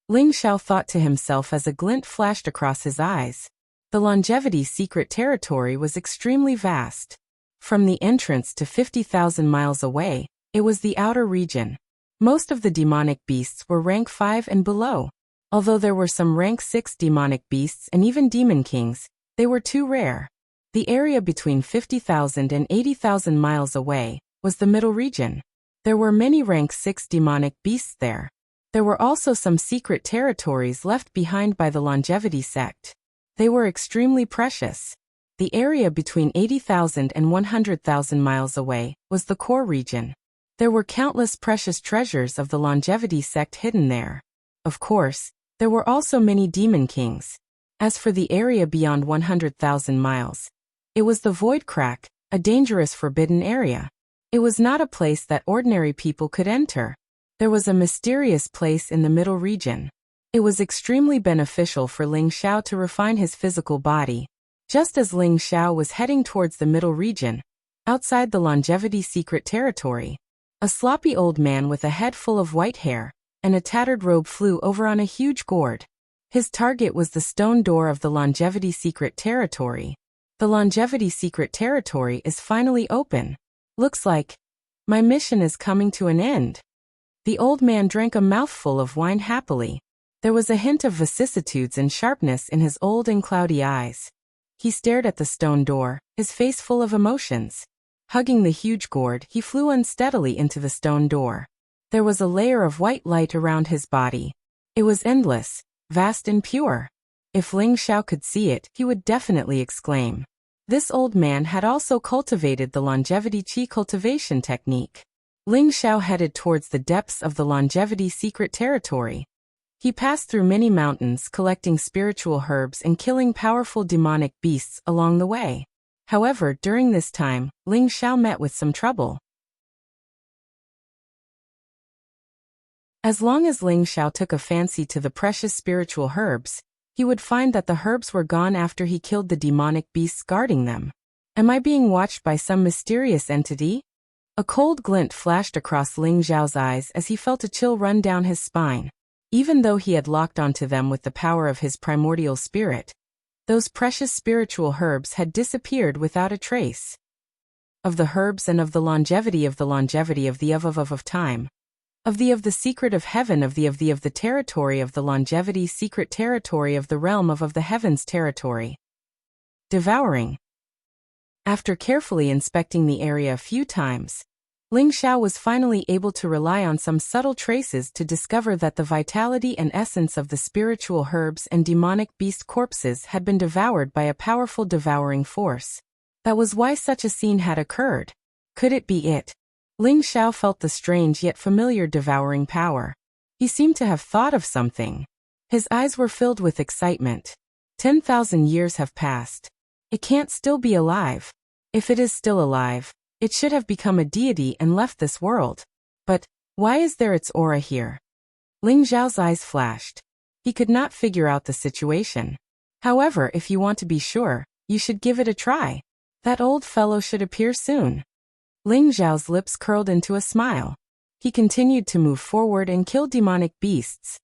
Ling Xiao thought to himself as a glint flashed across his eyes. The Longevity Secret Territory was extremely vast. From the entrance to 50,000 miles away, it was the outer region. Most of the demonic beasts were rank 5 and below. Although there were some rank 6 demonic beasts and even demon kings, they were too rare. The area between 50,000 and 80,000 miles away was the middle region. There were many rank 6 demonic beasts there. There were also some secret territories left behind by the Longevity sect. They were extremely precious. The area between 80,000 and 100,000 miles away was the core region. There were countless precious treasures of the Longevity sect hidden there. Of course, there were also many demon kings. As for the area beyond 100,000 miles, it was the Void Crack, a dangerous forbidden area. It was not a place that ordinary people could enter. There was a mysterious place in the middle region. It was extremely beneficial for Ling Xiao to refine his physical body. Just as Ling Xiao was heading towards the middle region, outside the Longevity Secret Territory, a sloppy old man with a head full of white hair and a tattered robe flew over on a huge gourd. His target was the stone door of the Longevity Secret Territory. The Longevity Secret Territory is finally open. Looks like my mission is coming to an end. The old man drank a mouthful of wine happily. There was a hint of vicissitudes and sharpness in his old and cloudy eyes. He stared at the stone door, his face full of emotions. Hugging the huge gourd, he flew unsteadily into the stone door. There was a layer of white light around his body. It was endless, vast and pure. If Ling Xiao could see it, he would definitely exclaim. This old man had also cultivated the longevity qi cultivation technique. Ling Xiao headed towards the depths of the Longevity Secret Territory. He passed through many mountains, collecting spiritual herbs and killing powerful demonic beasts along the way. However, during this time, Ling Xiao met with some trouble. As long as Ling Xiao took a fancy to the precious spiritual herbs, he would find that the herbs were gone after he killed the demonic beasts guarding them. Am I being watched by some mysterious entity? A cold glint flashed across Ling Xiao's eyes as he felt a chill run down his spine. Even though he had locked onto them with the power of his primordial spirit, those precious spiritual herbs had disappeared without a trace. Of the herbs and of the longevity of time. Of the secret of heaven, of the territory of the longevity secret territory of the realm of the heavens territory. Devouring. After carefully inspecting the area a few times, Ling Xiao was finally able to rely on some subtle traces to discover that the vitality and essence of the spiritual herbs and demonic beast corpses had been devoured by a powerful devouring force. That was why such a scene had occurred. Could it be it? Ling Xiao felt the strange yet familiar devouring power. He seemed to have thought of something. His eyes were filled with excitement. 10,000 years have passed. It can't still be alive. If it is still alive, it should have become a deity and left this world. But why is there its aura here? Ling Xiao's eyes flashed. He could not figure out the situation. However, if you want to be sure, you should give it a try. That old fellow should appear soon. Ling Xiao's lips curled into a smile. He continued to move forward and kill demonic beasts.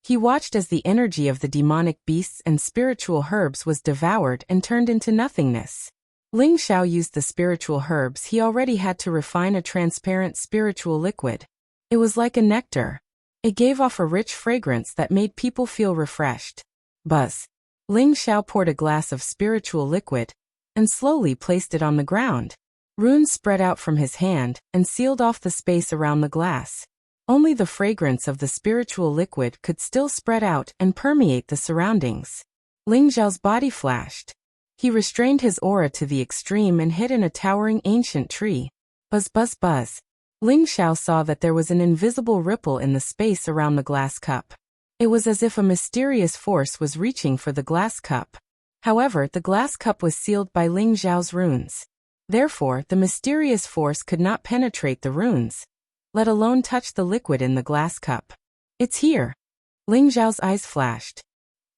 He watched as the energy of the demonic beasts and spiritual herbs was devoured and turned into nothingness. Ling Xiao used the spiritual herbs he already had to refine a transparent spiritual liquid. It was like a nectar. It gave off a rich fragrance that made people feel refreshed. Buzz. Ling Xiao poured a glass of spiritual liquid and slowly placed it on the ground. Runes spread out from his hand and sealed off the space around the glass. Only the fragrance of the spiritual liquid could still spread out and permeate the surroundings. Ling Xiao's body flashed. He restrained his aura to the extreme and hid in a towering ancient tree. Buzz buzz buzz. Ling Xiao saw that there was an invisible ripple in the space around the glass cup. It was as if a mysterious force was reaching for the glass cup. However, the glass cup was sealed by Ling Xiao's runes. Therefore, the mysterious force could not penetrate the runes, let alone touch the liquid in the glass cup. It's here. Ling Xiao's eyes flashed.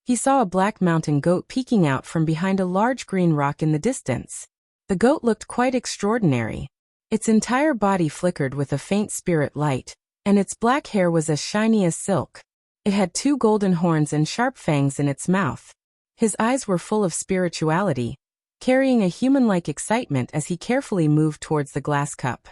He saw a black mountain goat peeking out from behind a large green rock in the distance. The goat looked quite extraordinary. Its entire body flickered with a faint spirit light, and its black hair was as shiny as silk. It had 2 golden horns and sharp fangs in its mouth. His eyes were full of spirituality, carrying a human-like excitement as he carefully moved towards the glass cup.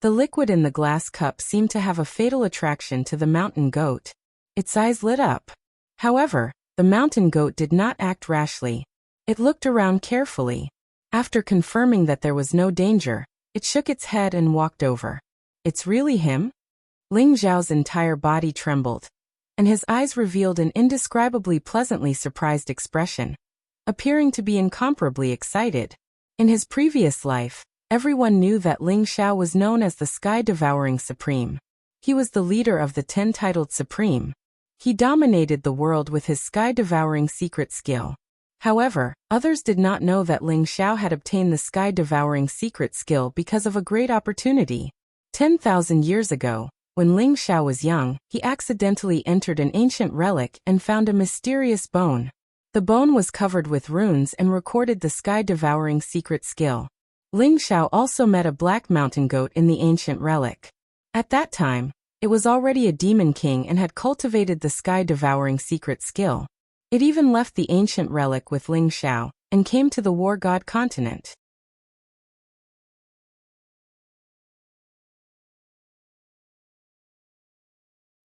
The liquid in the glass cup seemed to have a fatal attraction to the mountain goat. Its eyes lit up. However, the mountain goat did not act rashly. It looked around carefully. After confirming that there was no danger, it shook its head and walked over. It's really him? Ling Xiao's entire body trembled, and his eyes revealed an indescribably pleasantly surprised expression, appearing to be incomparably excited. In his previous life, everyone knew that Ling Xiao was known as the Sky-Devouring Supreme. He was the leader of the 10-titled Supreme. He dominated the world with his Sky-Devouring secret skill. However, others did not know that Ling Xiao had obtained the Sky-Devouring secret skill because of a great opportunity. 10,000 years ago, when Ling Xiao was young, he accidentally entered an ancient relic and found a mysterious bone. The bone was covered with runes and recorded the Sky-Devouring secret skill. Ling Xiao also met a black mountain goat in the ancient relic. At that time, It was already a demon king and had cultivated the sky-devouring secret skill. It even left the ancient relic with Ling Xiao and came to the war god continent.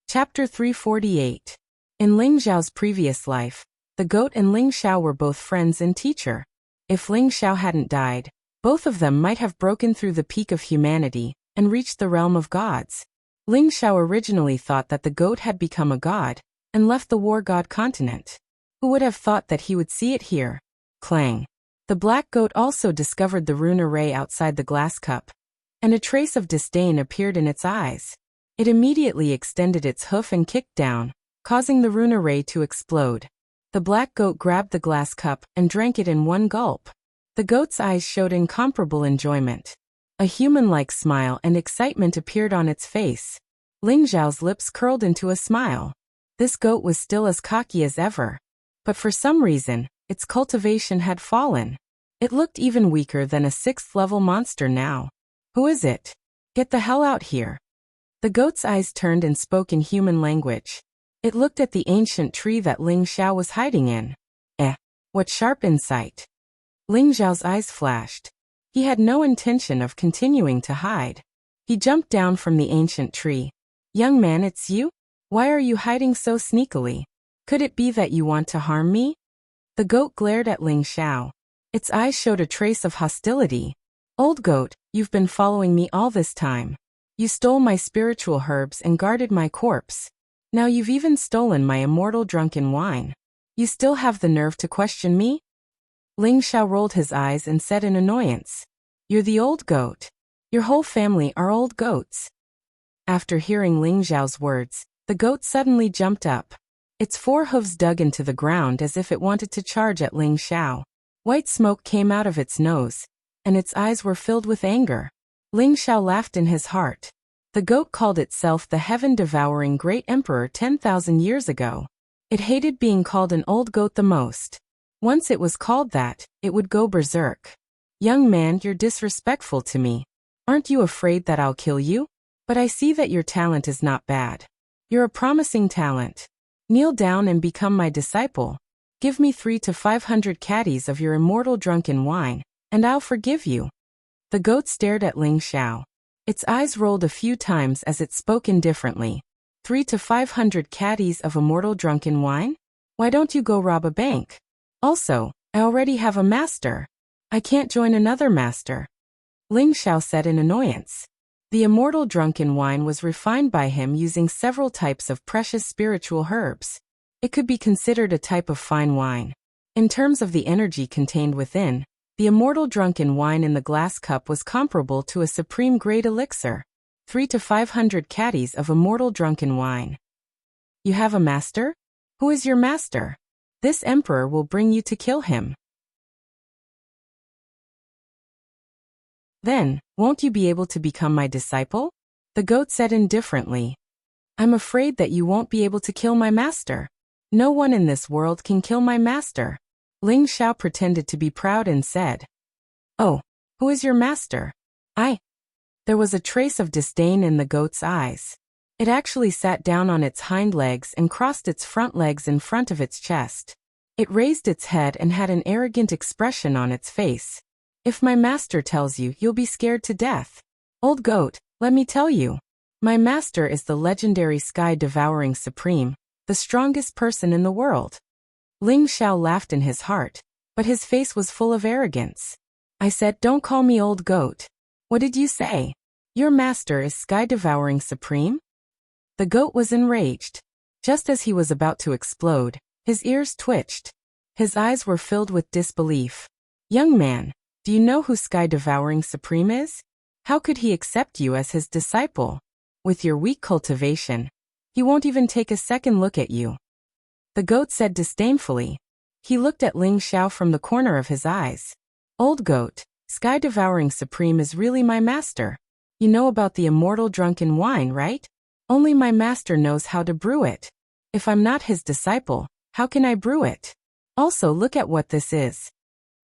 Chapter 348. In Ling Xiao's previous life, the goat and Ling Xiao were both friends and teacher. If Ling Xiao hadn't died, both of them might have broken through the peak of humanity and reached the realm of gods. Ling Xiao originally thought that the goat had become a god and left the war god continent. Who would have thought that he would see it here? Clang. The black goat also discovered the rune array outside the glass cup, and a trace of disdain appeared in its eyes. It immediately extended its hoof and kicked down, causing the rune array to explode. The black goat grabbed the glass cup and drank it in one gulp. The goat's eyes showed incomparable enjoyment. A human-like smile and excitement appeared on its face. Ling Xiao's lips curled into a smile. This goat was still as cocky as ever. But for some reason, its cultivation had fallen. It looked even weaker than a 6th-level monster now. Who is it? Get the hell out here. The goat's eyes turned and spoke in human language. It looked at the ancient tree that Ling Xiao was hiding in. What sharp insight. Ling Xiao's eyes flashed. He had no intention of continuing to hide. He jumped down from the ancient tree. Young man, it's you? Why are you hiding so sneakily? Could it be that you want to harm me? The goat glared at Ling Xiao. Its eyes showed a trace of hostility. Old goat, you've been following me all this time. You stole my spiritual herbs and guarded my corpse. Now you've even stolen my immortal drunken wine. You still have the nerve to question me? Ling Xiao rolled his eyes and said in annoyance. You're the old goat. Your whole family are old goats. After hearing Ling Xiao's words, the goat suddenly jumped up. Its 4 hooves dug into the ground as if it wanted to charge at Ling Xiao. White smoke came out of its nose, and its eyes were filled with anger. Ling Xiao laughed in his heart. The goat called itself the heaven-devouring great emperor 10,000 years ago. It hated being called an old goat the most. Once it was called that, it would go berserk. Young man, you're disrespectful to me. Aren't you afraid that I'll kill you? But I see that your talent is not bad. You're a promising talent. Kneel down and become my disciple. Give me 300 to 500 caddies of your immortal drunken wine, and I'll forgive you. The goat stared at Ling Xiao. Its eyes rolled a few times as it spoke indifferently. 300 to 500 caddies of immortal drunken wine? Why don't you go rob a bank? Also, I already have a master. I can't join another master. Ling Xiao said in annoyance. The immortal drunken wine was refined by him using several types of precious spiritual herbs. It could be considered a type of fine wine. In terms of the energy contained within, the immortal drunken wine in the glass cup was comparable to a supreme grade elixir. 300 to 500 caddies of immortal drunken wine. You have a master? Who is your master? This emperor will bring you to kill him. Then, won't you be able to become my disciple? The goat said indifferently. I'm afraid that you won't be able to kill my master. No one in this world can kill my master. Ling Xiao pretended to be proud and said. Oh, who is your master? There was a trace of disdain in the goat's eyes. It actually sat down on its hind legs and crossed its front legs in front of its chest. It raised its head and had an arrogant expression on its face. If my master tells you, you'll be scared to death. Old goat, let me tell you. My master is the legendary sky-devouring supreme, the strongest person in the world. Ling Xiao laughed in his heart, but his face was full of arrogance. I said, don't call me old goat. What did you say? Your master is sky-devouring supreme? The goat was enraged. Just as he was about to explode, his ears twitched. His eyes were filled with disbelief. Young man, do you know who sky-devouring supreme is? How could he accept you as his disciple? With your weak cultivation, he won't even take a second look at you. The goat said disdainfully. He looked at Ling Xiao from the corner of his eyes. Old goat, sky-devouring supreme is really my master. You know about the immortal drunken wine, right? Only my master knows how to brew it. If I'm not his disciple, how can I brew it? Also, look at what this is.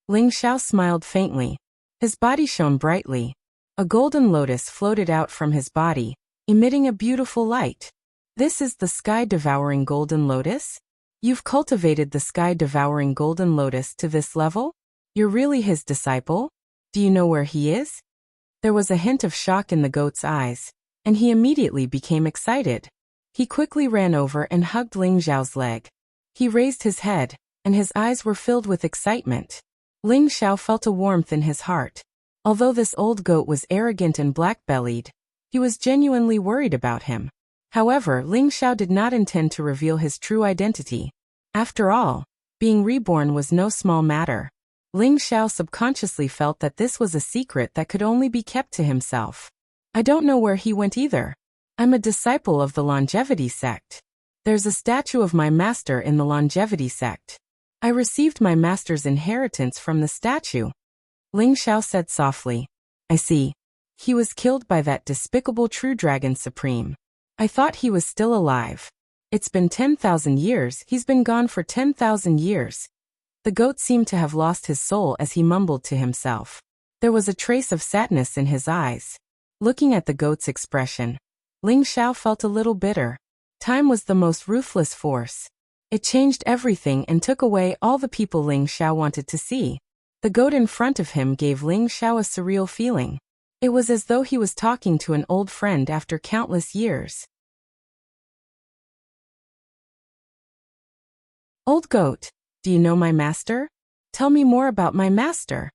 Ling Xiao smiled faintly. His body shone brightly. A golden lotus floated out from his body, emitting a beautiful light. This is the sky-devouring golden lotus? You've cultivated the sky-devouring golden lotus to this level? You're really his disciple? Do you know where he is? There was a hint of shock in the goat's eyes, and he immediately became excited. He quickly ran over and hugged Ling Xiao's leg. He raised his head, and his eyes were filled with excitement. Ling Xiao felt a warmth in his heart. Although this old goat was arrogant and black-bellied, he was genuinely worried about him. However, Ling Xiao did not intend to reveal his true identity. After all, being reborn was no small matter. Ling Xiao subconsciously felt that this was a secret that could only be kept to himself. I don't know where he went either. I'm a disciple of the longevity sect. There's a statue of my master in the longevity sect. I received my master's inheritance from the statue. Ling Xiao said softly. I see. He was killed by that despicable True Dragon Supreme. I thought he was still alive. It's been 10,000 years, he's been gone for 10,000 years. The goat seemed to have lost his soul as he mumbled to himself. There was a trace of sadness in his eyes. Looking at the goat's expression, Ling Xiao felt a little bitter. Time was the most ruthless force. It changed everything and took away all the people Ling Xiao wanted to see. The goat in front of him gave Ling Xiao a surreal feeling. It was as though he was talking to an old friend after countless years. Old goat, do you know my master? Tell me more about my master.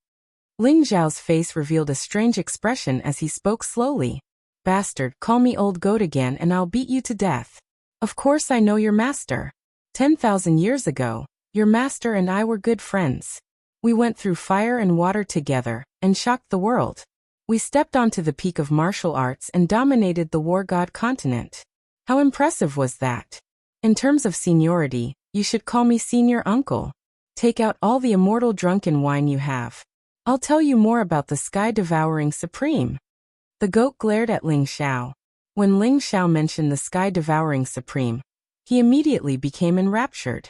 Ling Xiao's face revealed a strange expression as he spoke slowly. Bastard, call me old goat again and I'll beat you to death. Of course I know your master. 10,000 years ago, your master and I were good friends. We went through fire and water together, and shocked the world. We stepped onto the peak of martial arts and dominated the war god continent. How impressive was that? In terms of seniority, you should call me senior uncle. Take out all the immortal drunken wine you have. I'll tell you more about the sky-devouring supreme. The goat glared at Ling Xiao. When Ling Xiao mentioned the sky-devouring supreme, he immediately became enraptured.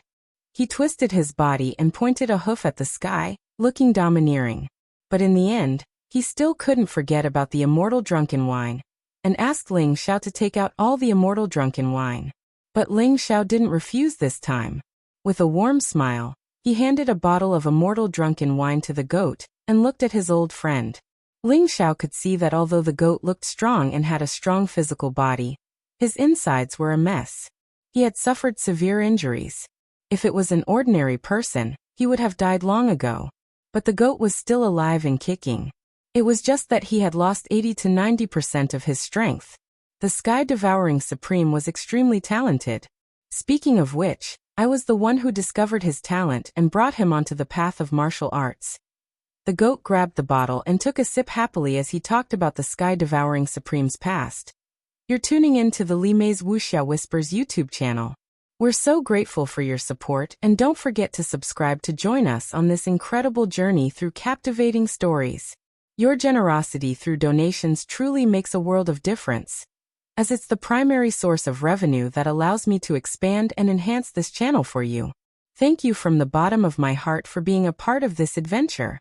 He twisted his body and pointed a hoof at the sky, looking domineering. But in the end, he still couldn't forget about the immortal drunken wine, and asked Ling Xiao to take out all the immortal drunken wine. But Ling Xiao didn't refuse this time. With a warm smile, he handed a bottle of immortal drunken wine to the goat, and looked at his old friend. Ling Xiao could see that although the goat looked strong and had a strong physical body, his insides were a mess. He had suffered severe injuries. If it was an ordinary person, he would have died long ago. But the goat was still alive and kicking. It was just that he had lost 80 to 90% of his strength. The sky-devouring supreme was extremely talented. Speaking of which, I was the one who discovered his talent and brought him onto the path of martial arts. The goat grabbed the bottle and took a sip happily as he talked about the sky-devouring supreme's past. You're tuning in to the Li Mei's Wuxia Whispers YouTube channel. We're so grateful for your support, and don't forget to subscribe to join us on this incredible journey through captivating stories. Your generosity through donations truly makes a world of difference, as it's the primary source of revenue that allows me to expand and enhance this channel for you. Thank you from the bottom of my heart for being a part of this adventure.